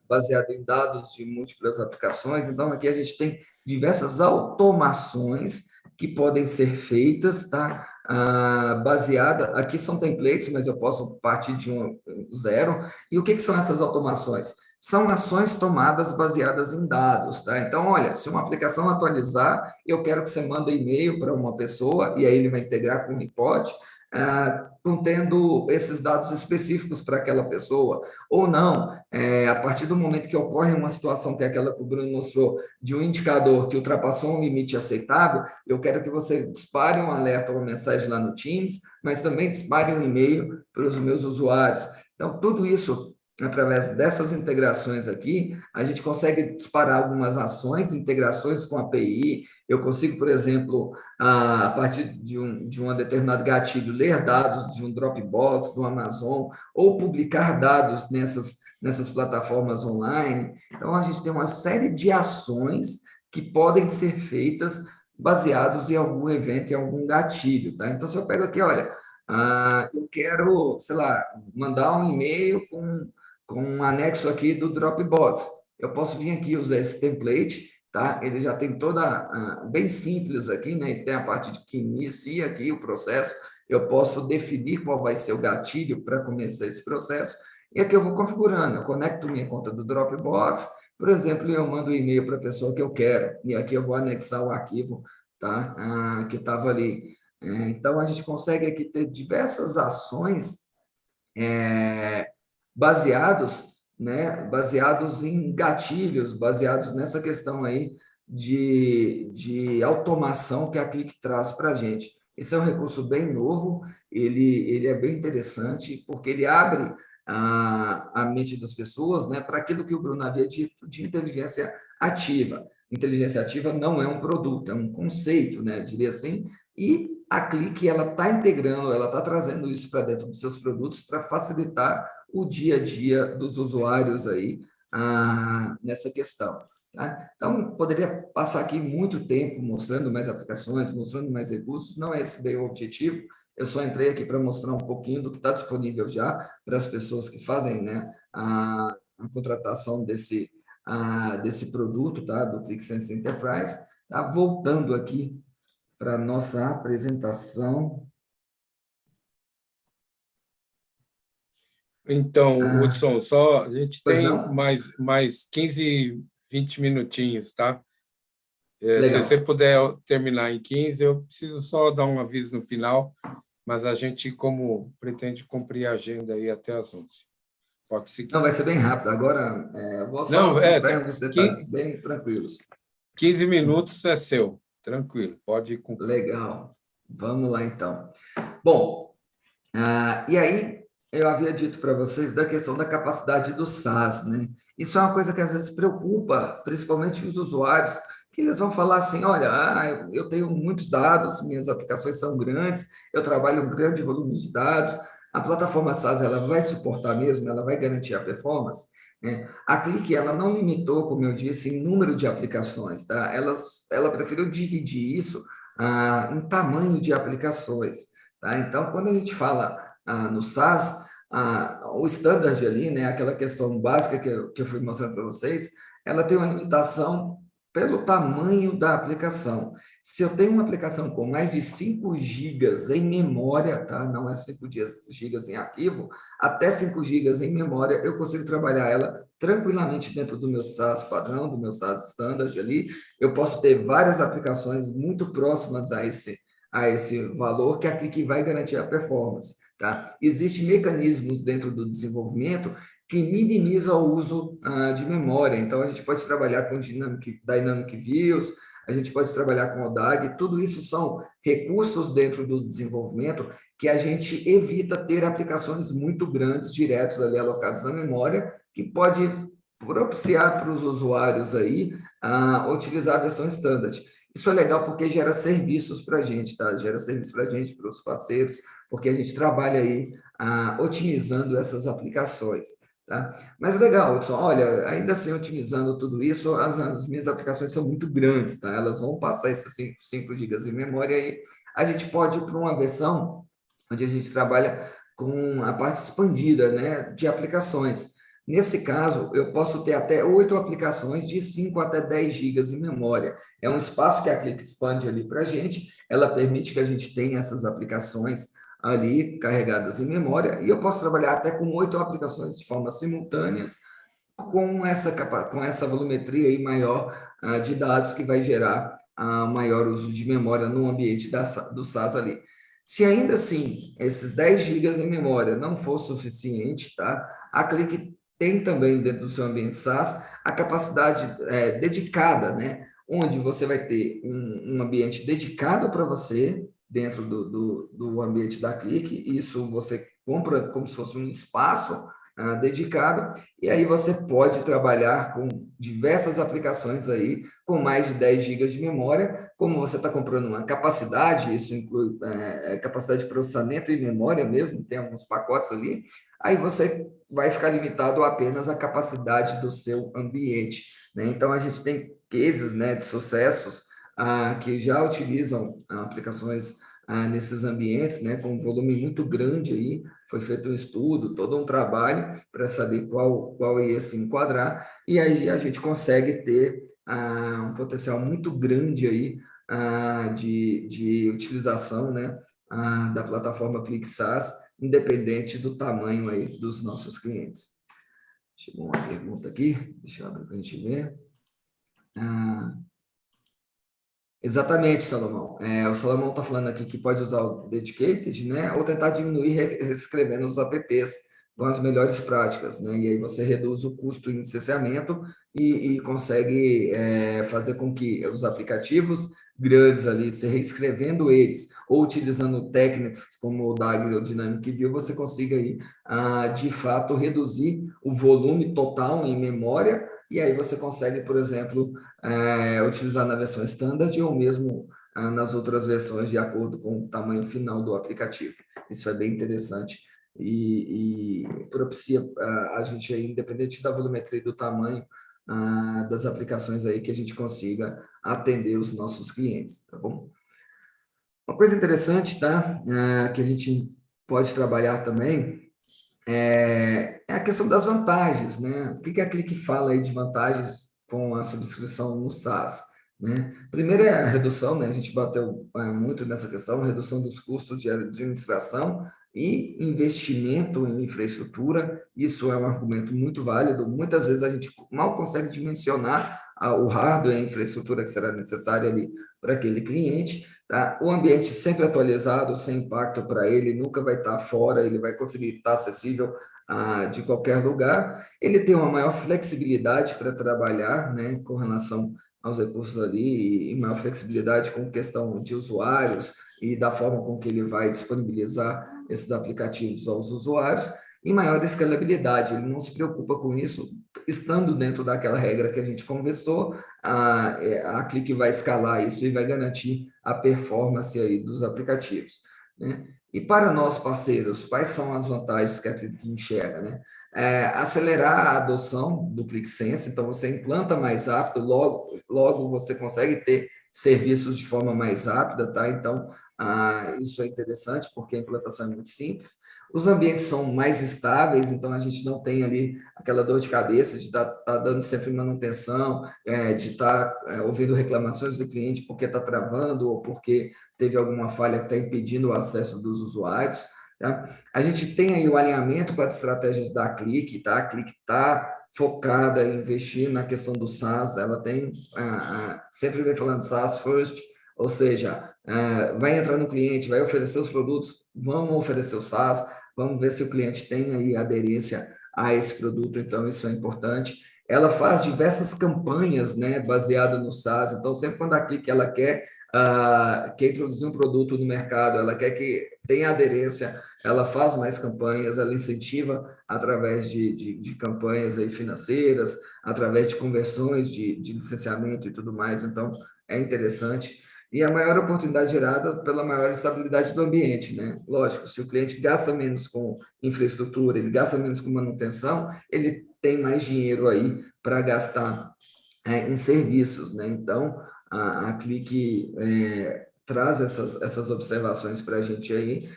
baseado em dados de múltiplas aplicações. Então, aqui a gente tem diversas automações que podem ser feitas, tá? Baseada, aqui são templates, mas eu posso partir de um zero. E o que são essas automações? São ações tomadas baseadas em dados, tá? Então, olha, se uma aplicação atualizar, eu quero que você mande e-mail para uma pessoa, e aí ele vai integrar com o report, contendo esses dados específicos para aquela pessoa, ou não, a partir do momento que ocorre uma situação que é aquela que o Bruno mostrou, de um indicador que ultrapassou um limite aceitável, eu quero que você dispare um alerta ou uma mensagem lá no Teams, mas também dispare um e-mail para os meus usuários. Então, tudo isso, através dessas integrações aqui, a gente consegue disparar algumas ações, integrações com a API. Eu consigo, por exemplo, a partir de um determinado gatilho, ler dados de um Dropbox, do Amazon, ou publicar dados nessas plataformas online. Então, a gente tem uma série de ações que podem ser feitas baseados em algum evento, em algum gatilho, tá? Então, se eu pego aqui, olha, eu quero, sei lá, mandar um e-mail com um anexo aqui do Dropbox. Eu posso vir aqui usar esse template, tá? Ele já tem toda, bem simples aqui, né? Ele tem a parte de que inicia aqui o processo. Eu posso definir qual vai ser o gatilho para começar esse processo. E aqui eu vou configurando. Eu conecto minha conta do Dropbox, por exemplo, e eu mando um e-mail para a pessoa que eu quero. E aqui eu vou anexar o arquivo, tá? Que estava ali. Então, a gente consegue aqui ter diversas ações baseados, né, baseados em gatilhos, baseados nessa questão aí de automação que a Click traz para a gente. Esse é um recurso bem novo, ele é bem interessante, porque ele abre a mente das pessoas, né, para aquilo que o Bruno havia dito de inteligência ativa. Inteligência ativa não é um produto, é um conceito, né, eu diria assim, e a Click ela está integrando, ela está trazendo isso para dentro dos seus produtos para facilitar o dia a dia dos usuários aí nessa questão. Tá? Então, poderia passar aqui muito tempo mostrando mais aplicações, mostrando mais recursos, não é esse bem o objetivo, eu só entrei aqui para mostrar um pouquinho do que está disponível já para as pessoas que fazem, né, a contratação desse produto, tá, do ClickSense Enterprise. Tá? Voltando aqui para a nossa apresentação. Então, Hudson, só a gente tem não? mais 15, 20 minutinhos, tá? Se Legal. você puder terminar em 15, eu preciso só dar um aviso no final, mas a gente, como pretende cumprir a agenda aí até às 11. Pode seguir. Não, vai ser bem rápido. Agora, eu vou só acompanhar os detalhes bem tranquilos. 15 minutos é seu, tranquilo, pode cumprir. Legal. Vamos lá, então. Bom, e aí eu havia dito para vocês da questão da capacidade do SaaS, né? Isso é uma coisa que às vezes preocupa, principalmente os usuários, que eles vão falar assim, olha, eu tenho muitos dados, minhas aplicações são grandes, eu trabalho um grande volume de dados, a plataforma SaaS ela vai suportar mesmo, ela vai garantir a performance, né? A Click ela não limitou, como eu disse, em número de aplicações, tá? Ela preferiu dividir isso em tamanho de aplicações, tá? Então, quando a gente fala no SaaS, o standard ali, né, aquela questão básica que eu fui mostrando para vocês, ela tem uma limitação pelo tamanho da aplicação. Se eu tenho uma aplicação com mais de 5 gigas em memória, tá? Não é 5 gigas em arquivo, até 5 gigas em memória, eu consigo trabalhar ela tranquilamente dentro do meu SaaS padrão, do meu SaaS standard ali. Eu posso ter várias aplicações muito próximas a esse valor que a Click vai garantir a performance. Tá? Existem mecanismos dentro do desenvolvimento que minimizam o uso de memória. Então, a gente pode trabalhar com Dynamic Views, a gente pode trabalhar com ODAG, tudo isso são recursos dentro do desenvolvimento que a gente evita ter aplicações muito grandes, diretos ali alocados na memória, que pode propiciar para os usuários aí utilizar a versão standard. Isso é legal porque gera serviços para a gente, tá? Gera serviços para a gente, para os parceiros, porque a gente trabalha aí otimizando essas aplicações. Tá? Mas legal, Hudson, olha, ainda assim, otimizando tudo isso, as minhas aplicações são muito grandes, tá? Elas vão passar esses 5 GB de memória e a gente pode ir para uma versão onde a gente trabalha com a parte expandida, né, de aplicações. Nesse caso, eu posso ter até 8 aplicações de 5 até 10 GB em memória. É um espaço que a Click expande ali para a gente, ela permite que a gente tenha essas aplicações ali carregadas em memória, e eu posso trabalhar até com 8 aplicações de forma simultâneas, com essa volumetria aí maior de dados que vai gerar maior uso de memória no ambiente do SaaS ali. Se ainda assim esses 10 GB em memória não for suficiente, tá? A Click tem também dentro do seu ambiente SaaS a capacidade dedicada, né? Onde você vai ter um ambiente dedicado para você, dentro do ambiente da Click, isso você compra como se fosse um espaço dedicado, e aí você pode trabalhar com diversas aplicações aí, com mais de 10 GB de memória, como você está comprando uma capacidade, isso inclui capacidade de processamento e memória mesmo, tem alguns pacotes ali, aí você vai ficar limitado apenas à capacidade do seu ambiente, né? Então, a gente tem cases, né, de sucessos que já utilizam aplicações nesses ambientes, né, com um volume muito grande aí, foi feito um estudo, todo um trabalho para saber qual ia se enquadrar, e aí a gente consegue ter um potencial muito grande aí de utilização, né, da plataforma Click SaaS, independente do tamanho aí dos nossos clientes. Chegou uma pergunta aqui, deixa eu abrir para a gente ver. Exatamente, Salomão. O Salomão está falando aqui que pode usar o Dedicated, né? Ou tentar diminuir reescrevendo os apps com as melhores práticas, né? E aí você reduz o custo em licenciamento e consegue fazer com que os aplicativos grandes ali, você reescrevendo eles, ou utilizando técnicas como o DAG ou Dynamic View, você consiga aí, de fato, reduzir o volume total em memória, e aí você consegue, por exemplo, utilizar na versão standard ou mesmo nas outras versões de acordo com o tamanho final do aplicativo. Isso é bem interessante e propicia a gente, aí, independente da volumetria e do tamanho das aplicações aí, que a gente consiga atender os nossos clientes, tá bom? Uma coisa interessante, tá? Que a gente pode trabalhar também é a questão das vantagens, né? O que a Click fala aí de vantagens com a subscrição no SaaS, né? Primeiro é a redução, né? A gente bateu muito nessa questão, redução dos custos de administração e investimento em infraestrutura. Isso é um argumento muito válido. Muitas vezes a gente mal consegue dimensionar o hardware e a infraestrutura que será necessária ali para aquele cliente. Tá? O ambiente sempre atualizado, sem impacto para ele, nunca vai estar fora, ele vai conseguir estar acessível de qualquer lugar. Ele tem uma maior flexibilidade para trabalhar, né, com relação aos recursos ali, e maior flexibilidade com questão de usuários e da forma com que ele vai disponibilizar esses aplicativos aos usuários, e maior escalabilidade. Ele não se preocupa com isso, estando dentro daquela regra que a gente conversou, a Click vai escalar isso e vai garantir a performance aí dos aplicativos, né? E para nós, parceiros, quais são as vantagens que a Click enxerga, né? Acelerar a adoção do ClickSense, então você implanta mais rápido, logo você consegue ter serviços de forma mais rápida, tá? Então, isso é interessante, porque a implantação é muito simples. Os ambientes são mais estáveis, então a gente não tem ali aquela dor de cabeça de estar dando sempre manutenção, de estar ouvindo reclamações do cliente porque está travando ou porque teve alguma falha que está impedindo o acesso dos usuários. Tá? A gente tem aí o alinhamento com as estratégias da Click, tá? A Click está focada em investir na questão do SaaS, ela tem, sempre vem falando SaaS first, ou seja, vai entrar no cliente, vai oferecer os produtos, vamos oferecer o SaaS, vamos ver se o cliente tem aí aderência a esse produto, então isso é importante. Ela faz diversas campanhas, né, baseadas no SaaS, então sempre quando a Clique ela quer introduzir um produto no mercado, ela quer que tenha aderência, ela faz mais campanhas, ela incentiva através de campanhas aí financeiras, através de conversões de licenciamento e tudo mais, então é interessante. E a maior oportunidade gerada pela maior estabilidade do ambiente, né? Lógico, se o cliente gasta menos com infraestrutura, ele gasta menos com manutenção, ele tem mais dinheiro aí para gastar em serviços, né? Então, a Clique traz essas observações para a gente aí,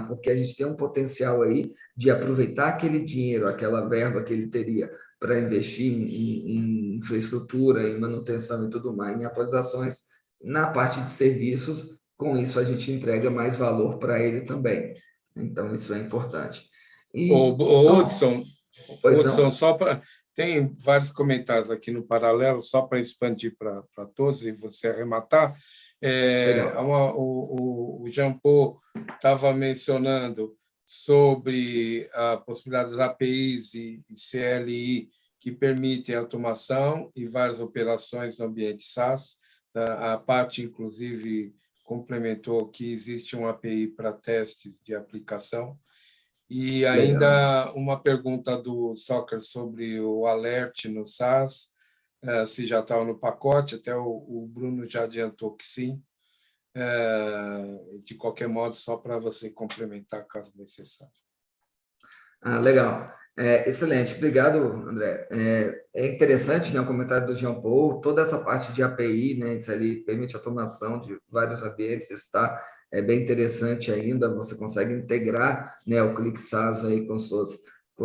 porque a gente tem um potencial aí de aproveitar aquele dinheiro, aquela verba que ele teria para investir em infraestrutura, em manutenção e tudo mais, em atualizações na parte de serviços. Com isso, a gente entrega mais valor para ele também. Então, isso é importante. Hudson, só para... Tem vários comentários aqui no paralelo, só para expandir para todos e você arrematar. O Jean Paul estava mencionando sobre a possibilidade das APIs e CLI que permitem automação e várias operações no ambiente SaaS. A parte, inclusive, complementou que existe uma API para testes de aplicação. E ainda uma pergunta do Soccer sobre o Alert no SaaS, se já estava no pacote, até o Bruno já adiantou que sim. De qualquer modo, só para você complementar, caso necessário. Legal. Excelente. Obrigado, André. É interessante, né, o comentário do Jean Paul, toda essa parte de API, né, isso ali permite automação de vários ambientes, está bem interessante ainda, você consegue integrar, né, o Clique SaaS aí com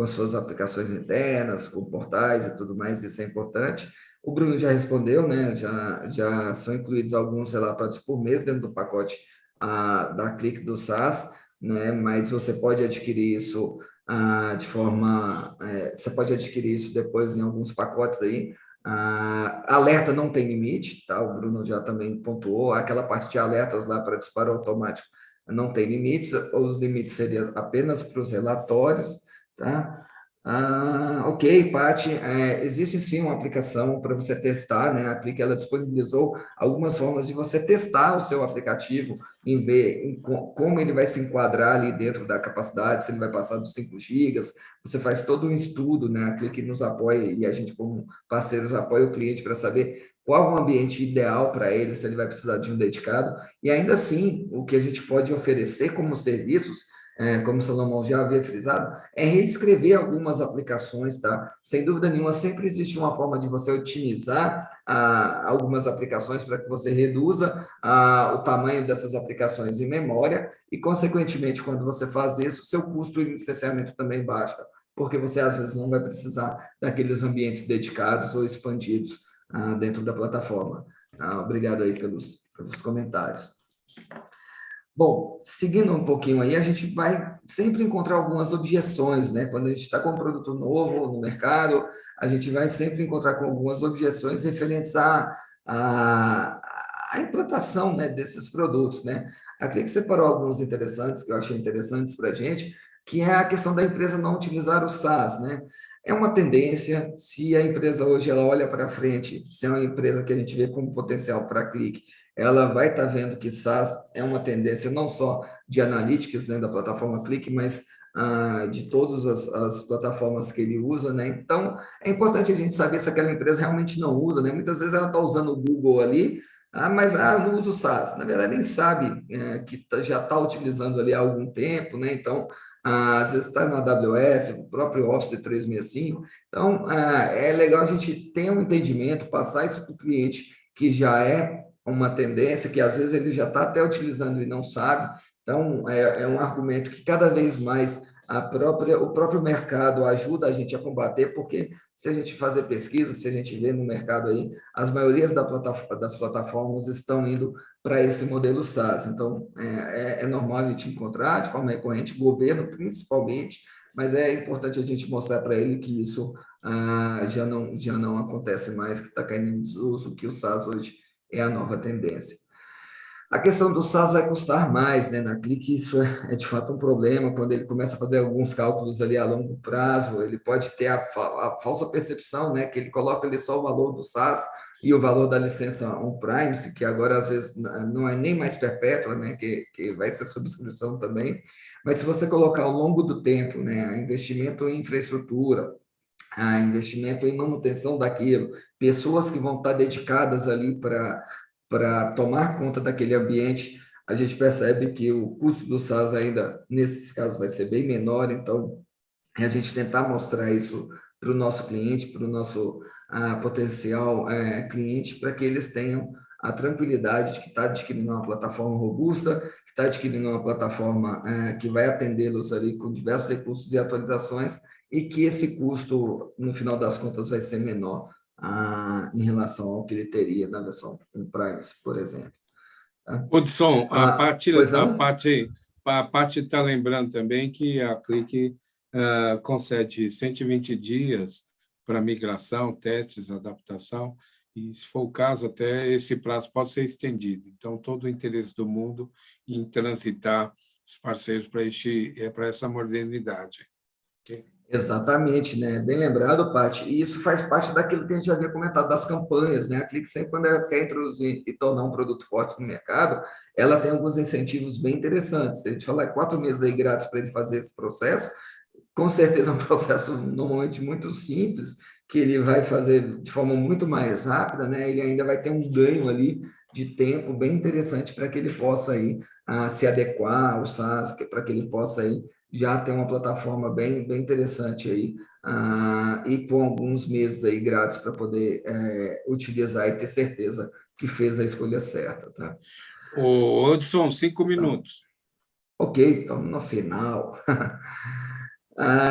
suas aplicações internas, com portais e tudo mais, isso é importante. O Bruno já respondeu, né, já são incluídos alguns relatórios por mês dentro do pacote da Clique do SaaS, né, mas você pode adquirir isso você pode adquirir isso depois em alguns pacotes aí. Alerta não tem limite, tá? O Bruno já também pontuou, aquela parte de alertas lá para disparo automático não tem limites, os limites seriam apenas para os relatórios, tá? Ok, Paty, existe sim uma aplicação para você testar, né? A Clique ela disponibilizou algumas formas de você testar o seu aplicativo, em ver como ele vai se enquadrar ali dentro da capacidade, se ele vai passar dos 5 gigas, você faz todo um estudo, né? A Clique nos apoia e a gente, como parceiros, apoia o cliente para saber qual o ambiente ideal para ele, se ele vai precisar de um dedicado, e ainda assim, o que a gente pode oferecer como serviços, como o Salomão já havia frisado, é reescrever algumas aplicações, tá? Sem dúvida nenhuma, sempre existe uma forma de você otimizar algumas aplicações para que você reduza o tamanho dessas aplicações em memória e, consequentemente, quando você faz isso, o seu custo de licenciamento também baixa, porque você, às vezes, não vai precisar daqueles ambientes dedicados ou expandidos dentro da plataforma. Obrigado aí pelos comentários. Bom, seguindo um pouquinho aí, a gente vai sempre encontrar algumas objeções, né? Quando a gente está com um produto novo no mercado, a gente vai sempre encontrar com algumas objeções referentes à implantação, né, desses produtos, né? Aqui que separou alguns interessantes, que eu achei interessantes para a gente, que é a questão da empresa não utilizar o SaaS, né? É uma tendência, se a empresa hoje ela olha para frente, se é uma empresa que a gente vê como potencial para clique, ela vai estar vendo que SaaS é uma tendência não só de analytics, né, da plataforma Clique, mas de todas as plataformas que ele usa, né? Então, é importante a gente saber se aquela empresa realmente não usa, né? Muitas vezes ela está usando o Google ali, mas eu não uso o SaaS. Na verdade, nem sabe que já está utilizando ali há algum tempo, né? Então, às vezes está na AWS, o próprio Office 365. Então, é legal a gente ter um entendimento, passar isso para o cliente, que já é uma tendência que às vezes ele já está até utilizando e não sabe. Então, é um argumento que cada vez mais o próprio mercado ajuda a gente a combater, porque se a gente fazer pesquisa, se a gente vê no mercado aí, as maiorias das plataformas estão indo para esse modelo SaaS. Então, é normal a gente encontrar de forma recorrente, governo principalmente, mas é importante a gente mostrar para ele que isso já não acontece mais, que está caindo em desuso, que o SaaS hoje é a nova tendência. A questão do SaaS vai custar mais, né? Na Clique isso é de fato um problema. Quando ele começa a fazer alguns cálculos ali a longo prazo, ele pode ter a falsa percepção, né? Que ele coloca ali só o valor do SaaS e o valor da licença on-premise, que agora às vezes não é nem mais perpétua, né? Que vai ser subscrição também. Mas se você colocar ao longo do tempo, né? Investimento em infraestrutura, investimento em manutenção daquilo, pessoas que vão estar dedicadas ali para tomar conta daquele ambiente, a gente percebe que o custo do SaaS ainda, nesses casos, vai ser bem menor, então, é a gente tentar mostrar isso para o nosso cliente, para o nosso potencial cliente, para que eles tenham a tranquilidade de que está adquirindo uma plataforma robusta, que está adquirindo uma plataforma que vai atendê-los ali com diversos recursos e atualizações, e que esse custo, no final das contas, vai ser menor em relação ao que ele teria na versão on-premise, por exemplo. Tá? Hudson, Pois não? a parte está lembrando também que a Clique concede 120 dias para migração, testes, adaptação, e, se for o caso, até esse prazo pode ser estendido. Então, todo o interesse do mundo em transitar os parceiros para essa modernidade. Okay? Exatamente, né? Bem lembrado, Paty. E isso faz parte daquilo que a gente já havia comentado das campanhas, né? A Clique sempre, quando ela quer introduzir e tornar um produto forte no mercado, ela tem alguns incentivos bem interessantes. Se a gente falar 4 meses aí grátis para ele fazer esse processo, com certeza é um processo normalmente muito simples, que ele vai fazer de forma muito mais rápida, né? Ele ainda vai ter um ganho ali de tempo bem interessante para que ele possa aí se adequar ao SaaS, para que ele possa aí já ter uma plataforma bem interessante aí e com alguns meses aí grátis para poder utilizar e ter certeza que fez a escolha certa, tá? Ô, Hudson, 5 minutos. Ok, estamos no final.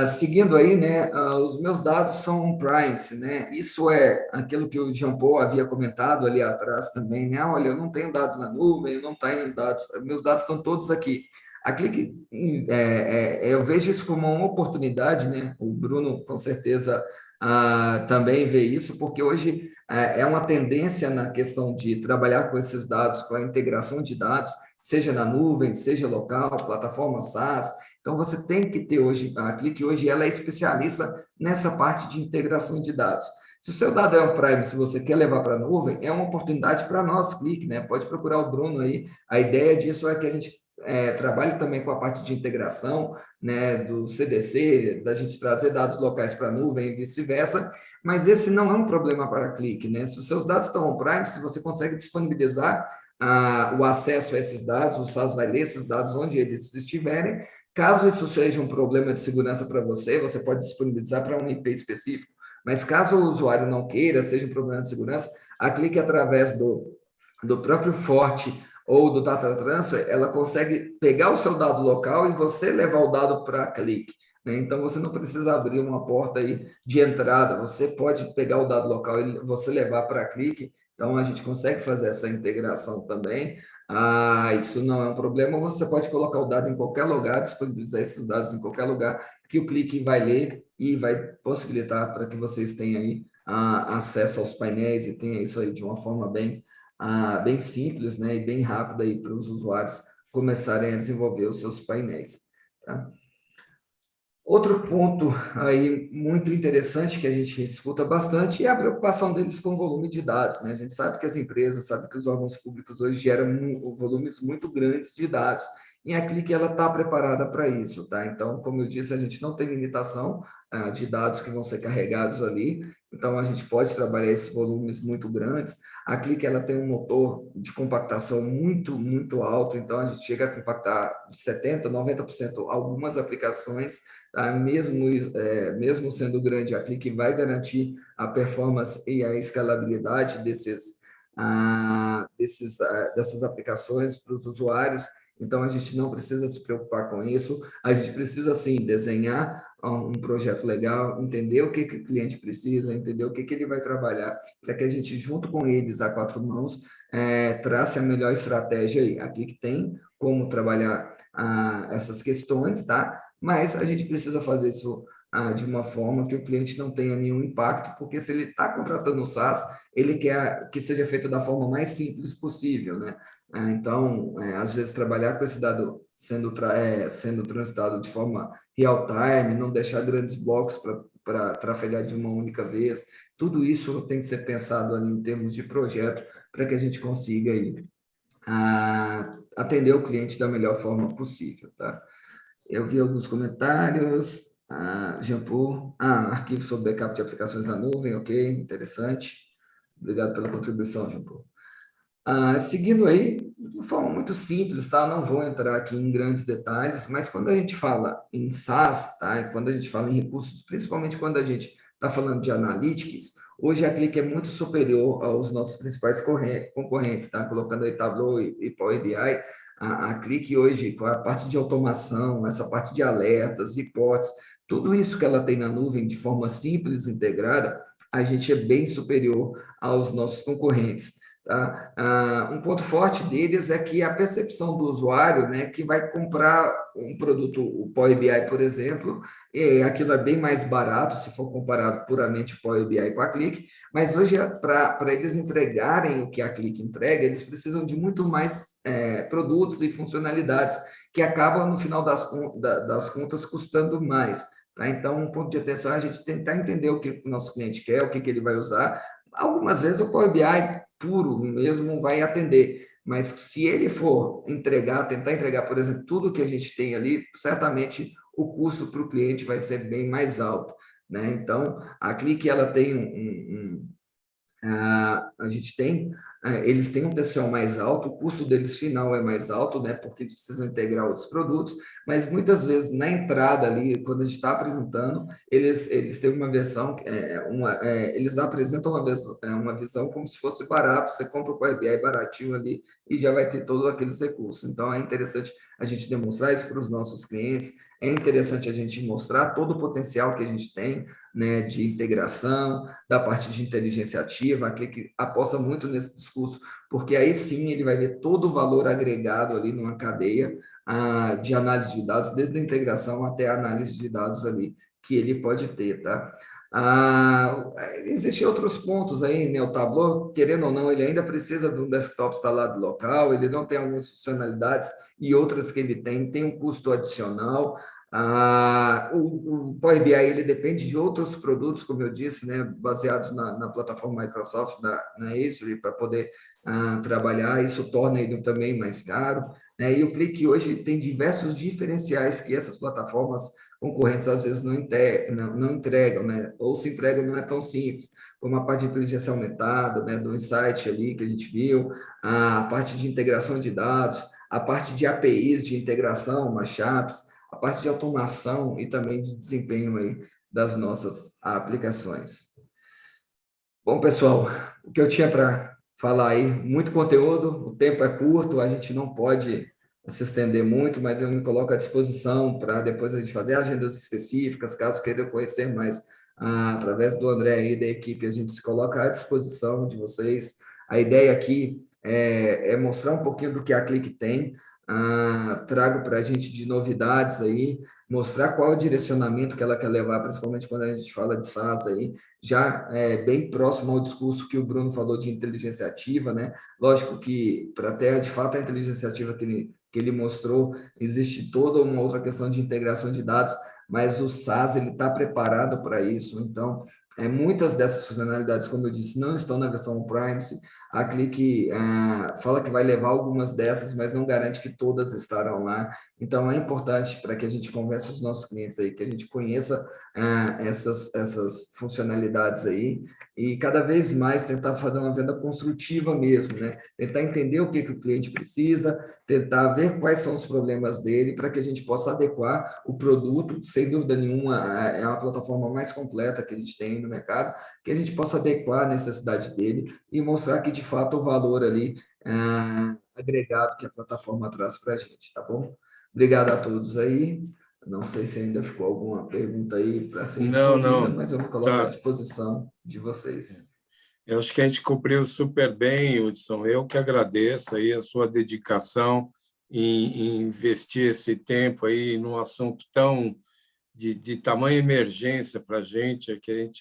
Seguindo aí, né, os meus dados são on-premise, né? Isso é aquilo que o Jean Paul havia comentado ali atrás também, né? Olha, eu não tenho dados na nuvem, eu não tenho dados, meus dados estão todos aqui. A Clique, eu vejo isso como uma oportunidade, né? O Bruno, com certeza, também vê isso, porque hoje é uma tendência na questão de trabalhar com esses dados, com a integração de dados, seja na nuvem, seja local, plataforma SaaS. Então, você tem que ter hoje, a Clique hoje ela é especialista nessa parte de integração de dados. Se o seu dado é on-premise, se você quer levar para a nuvem, é uma oportunidade para nós, Clique, né? Pode procurar o Bruno aí. A ideia disso é que a gente trabalhe também com a parte de integração, né, do CDC, da gente trazer dados locais para a nuvem e vice-versa, mas esse não é um problema para a Clique, né? Se os seus dados estão on-premise, se você consegue disponibilizar o acesso a esses dados, o SaaS vai ler esses dados onde eles estiverem. Caso isso seja um problema de segurança para você, você pode disponibilizar para um IP específico, mas caso o usuário não queira, seja um problema de segurança, a Clique, através do próprio Forte ou do Data Transfer, ela consegue pegar o seu dado local e você levar o dado para a Clique. Né? Então, você não precisa abrir uma porta aí de entrada, você pode pegar o dado local e você levar para a Clique. Então, a gente consegue fazer essa integração também. Isso não é um problema, você pode colocar o dado em qualquer lugar, disponibilizar esses dados em qualquer lugar, que o Clique vai ler e vai possibilitar para que vocês tenham aí acesso aos painéis e tenham isso aí de uma forma bem simples, né, e bem rápida aí para os usuários começarem a desenvolver os seus painéis. Tá? Outro ponto aí muito interessante que a gente escuta bastante é a preocupação deles com o volume de dados, né? A gente sabe que as empresas, sabe que os órgãos públicos hoje geram volumes muito grandes de dados, e a Clique ela está preparada para isso, tá? Então, como eu disse, a gente não tem limitação de dados que vão ser carregados ali, então a gente pode trabalhar esses volumes muito grandes. A Clique ela tem um motor de compactação muito alto, então a gente chega a compactar de 70%, 90% algumas aplicações. Mesmo sendo grande, a Clique vai garantir a performance e a escalabilidade dessas aplicações para os usuários. Então, a gente não precisa se preocupar com isso. A gente precisa, sim, desenhar um projeto legal, entender o que o cliente precisa, entender o que ele vai trabalhar, para que a gente, junto com eles, a 4 mãos, trace a melhor estratégia aí. A Clique tem como trabalhar essas questões, tá? Mas a gente precisa fazer isso de uma forma que o cliente não tenha nenhum impacto, porque se ele está contratando o SaaS, ele quer que seja feito da forma mais simples possível, né? Então, às vezes, trabalhar com esse dado sendo transitado de forma real-time, não deixar grandes blocos para trafegar de uma única vez, tudo isso tem que ser pensado ali em termos de projeto para que a gente consiga aí, atender o cliente da melhor forma possível, tá? Eu vi alguns comentários. Jean Paul, arquivo sobre backup de aplicações na nuvem, ok, interessante. Obrigado pela contribuição, Jean Paul. Seguindo aí, de forma muito simples, tá? Não vou entrar aqui em grandes detalhes, mas quando a gente fala em SaaS, tá? E quando a gente fala em recursos, principalmente quando a gente está falando de analytics, hoje a Click é muito superior aos nossos principais concorrentes, tá? Colocando aí Tableau e Power BI, a Click hoje, com a parte de automação, essa parte de alertas, reports, tudo isso que ela tem na nuvem de forma simples, integrada, a gente é bem superior aos nossos concorrentes. Tá? Um ponto forte deles é que a percepção do usuário, né, que vai comprar um produto, o Power BI, por exemplo, aquilo é bem mais barato se for comparado puramente o Power BI com a Click, mas hoje, para eles entregarem o que a Click entrega, eles precisam de muito mais produtos e funcionalidades que acabam, no final das contas, custando mais. Tá? Então, um ponto de atenção é a gente tentar entender o que o nosso cliente quer, o que ele vai usar. Algumas vezes o Power BI puro mesmo vai atender, mas se ele for tentar entregar, por exemplo, tudo que a gente tem ali, certamente o custo para o cliente vai ser bem mais alto, né? Então, a Click, ela tem a gente tem, eles têm um TCO mais alto, o custo deles final é mais alto, né, porque eles precisam integrar outros produtos, mas muitas vezes na entrada ali, quando a gente está apresentando, eles têm uma versão, eles apresentam uma visão como se fosse barato, você compra o Power BI baratinho ali e já vai ter todos aqueles recursos. Então, é interessante a gente demonstrar isso para os nossos clientes, é interessante a gente mostrar todo o potencial que a gente tem, né, de integração, da parte de inteligência ativa, que aposta muito nesse discurso, porque aí sim ele vai ver todo o valor agregado ali numa cadeia de análise de dados, desde a integração até a análise de dados ali que ele pode ter, tá? Existem outros pontos aí, né? O Tableau, querendo ou não, ele ainda precisa de um desktop instalado local, ele não tem algumas funcionalidades e outras que ele tem um custo adicional. O Power BI ele depende de outros produtos, como eu disse, né, baseados na plataforma Microsoft, na Azure, para poder trabalhar. Isso torna ele também mais caro, né? E o Click hoje tem diversos diferenciais que essas plataformas concorrentes às vezes não entregam, né? Ou se entregam não é tão simples, como a parte de inteligência aumentada, né, do Insight ali que a gente viu, a parte de integração de dados, a parte de APIs de integração, Mashups, a parte de automação e também de desempenho aí das nossas aplicações. Bom, pessoal, o que eu tinha para falar aí, muito conteúdo, o tempo é curto, a gente não pode se estender muito, mas eu me coloco à disposição para depois a gente fazer agendas específicas, caso queira conhecer mais, através do André e da equipe, a gente se coloca à disposição de vocês. A ideia aqui é mostrar um pouquinho do que a Click tem, trago para a gente de novidades aí, mostrar qual é o direcionamento que ela quer levar, principalmente quando a gente fala de SaaS aí, já bem próximo ao discurso que o Bruno falou de inteligência ativa, né? Lógico que, para ter, de fato, a inteligência ativa que ele mostrou, existe toda uma outra questão de integração de dados, mas o SaaS ele está preparado para isso. Então, muitas dessas funcionalidades, como eu disse, não estão na versão on-premise. A Click fala que vai levar algumas dessas, mas não garante que todas estarão lá. Então, é importante para que a gente converse os nossos clientes aí, que a gente conheça essas funcionalidades aí e cada vez mais tentar fazer uma venda construtiva mesmo, né? Tentar entender o que o cliente precisa, tentar ver quais são os problemas dele para que a gente possa adequar o produto, sem dúvida nenhuma, é a plataforma mais completa que a gente tem no mercado, que a gente possa adequar a necessidade dele e mostrar que, de fato, o valor ali agregado que a plataforma traz para a gente, tá bom? Obrigado a todos aí. Não sei se ainda ficou alguma pergunta aí para ser respondida, mas eu me coloco à disposição de vocês. Eu acho que a gente cumpriu super bem, Hudson. Eu que agradeço aí a sua dedicação em investir esse tempo aí num assunto tão de tamanha emergência para a gente,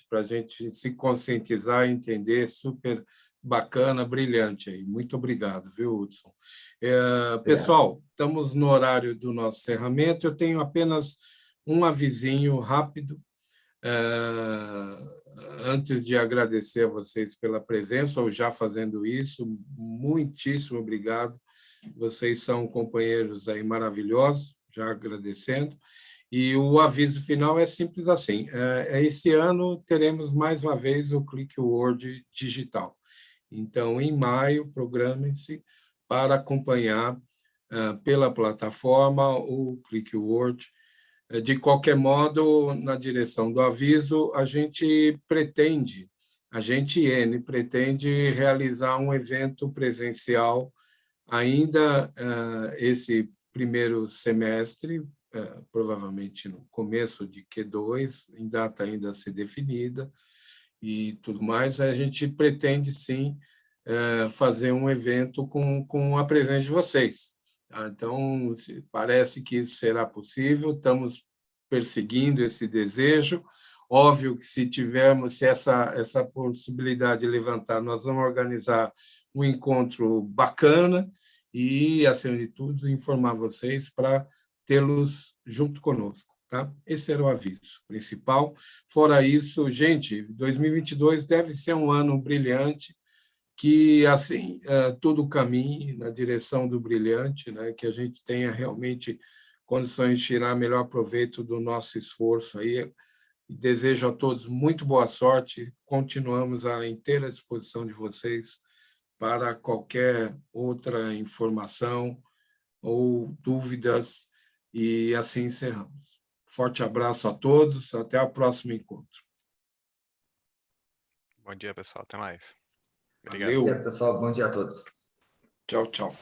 para a gente se conscientizar e entender, super bacana, brilhante aí. Muito obrigado, viu, Hudson? Pessoal, estamos no horário do nosso encerramento. Eu tenho apenas um avisinho rápido, antes de agradecer a vocês pela presença, ou já fazendo isso, muitíssimo obrigado. Vocês são companheiros aí maravilhosos, já agradecendo. E o aviso final é simples assim: esse ano teremos mais uma vez o Click Word digital. Então, em maio, programem-se para acompanhar pela plataforma o Click Word. De qualquer modo, na direção do aviso, a gente pretende realizar um evento presencial ainda esse primeiro semestre, provavelmente no começo de Q2, em data ainda a ser definida e tudo mais. A gente pretende, sim, fazer um evento com a presença de vocês. Então, parece que isso será possível, estamos perseguindo esse desejo. Óbvio que se essa possibilidade levantar, nós vamos organizar um encontro bacana e, acima de tudo, informar vocês para tê-los junto conosco. Tá? Esse era o aviso principal. Fora isso, gente, 2022 deve ser um ano brilhante, que assim tudo caminhe na direção do brilhante, né? Que a gente tenha realmente condições de tirar melhor proveito do nosso esforço aí. Desejo a todos muito boa sorte. Continuamos à inteira disposição de vocês para qualquer outra informação ou dúvidas, e assim encerramos. Forte abraço a todos, até o próximo encontro. Bom dia, pessoal. Até mais. Obrigado. Valeu. Bom dia, pessoal. Bom dia a todos. Tchau, tchau.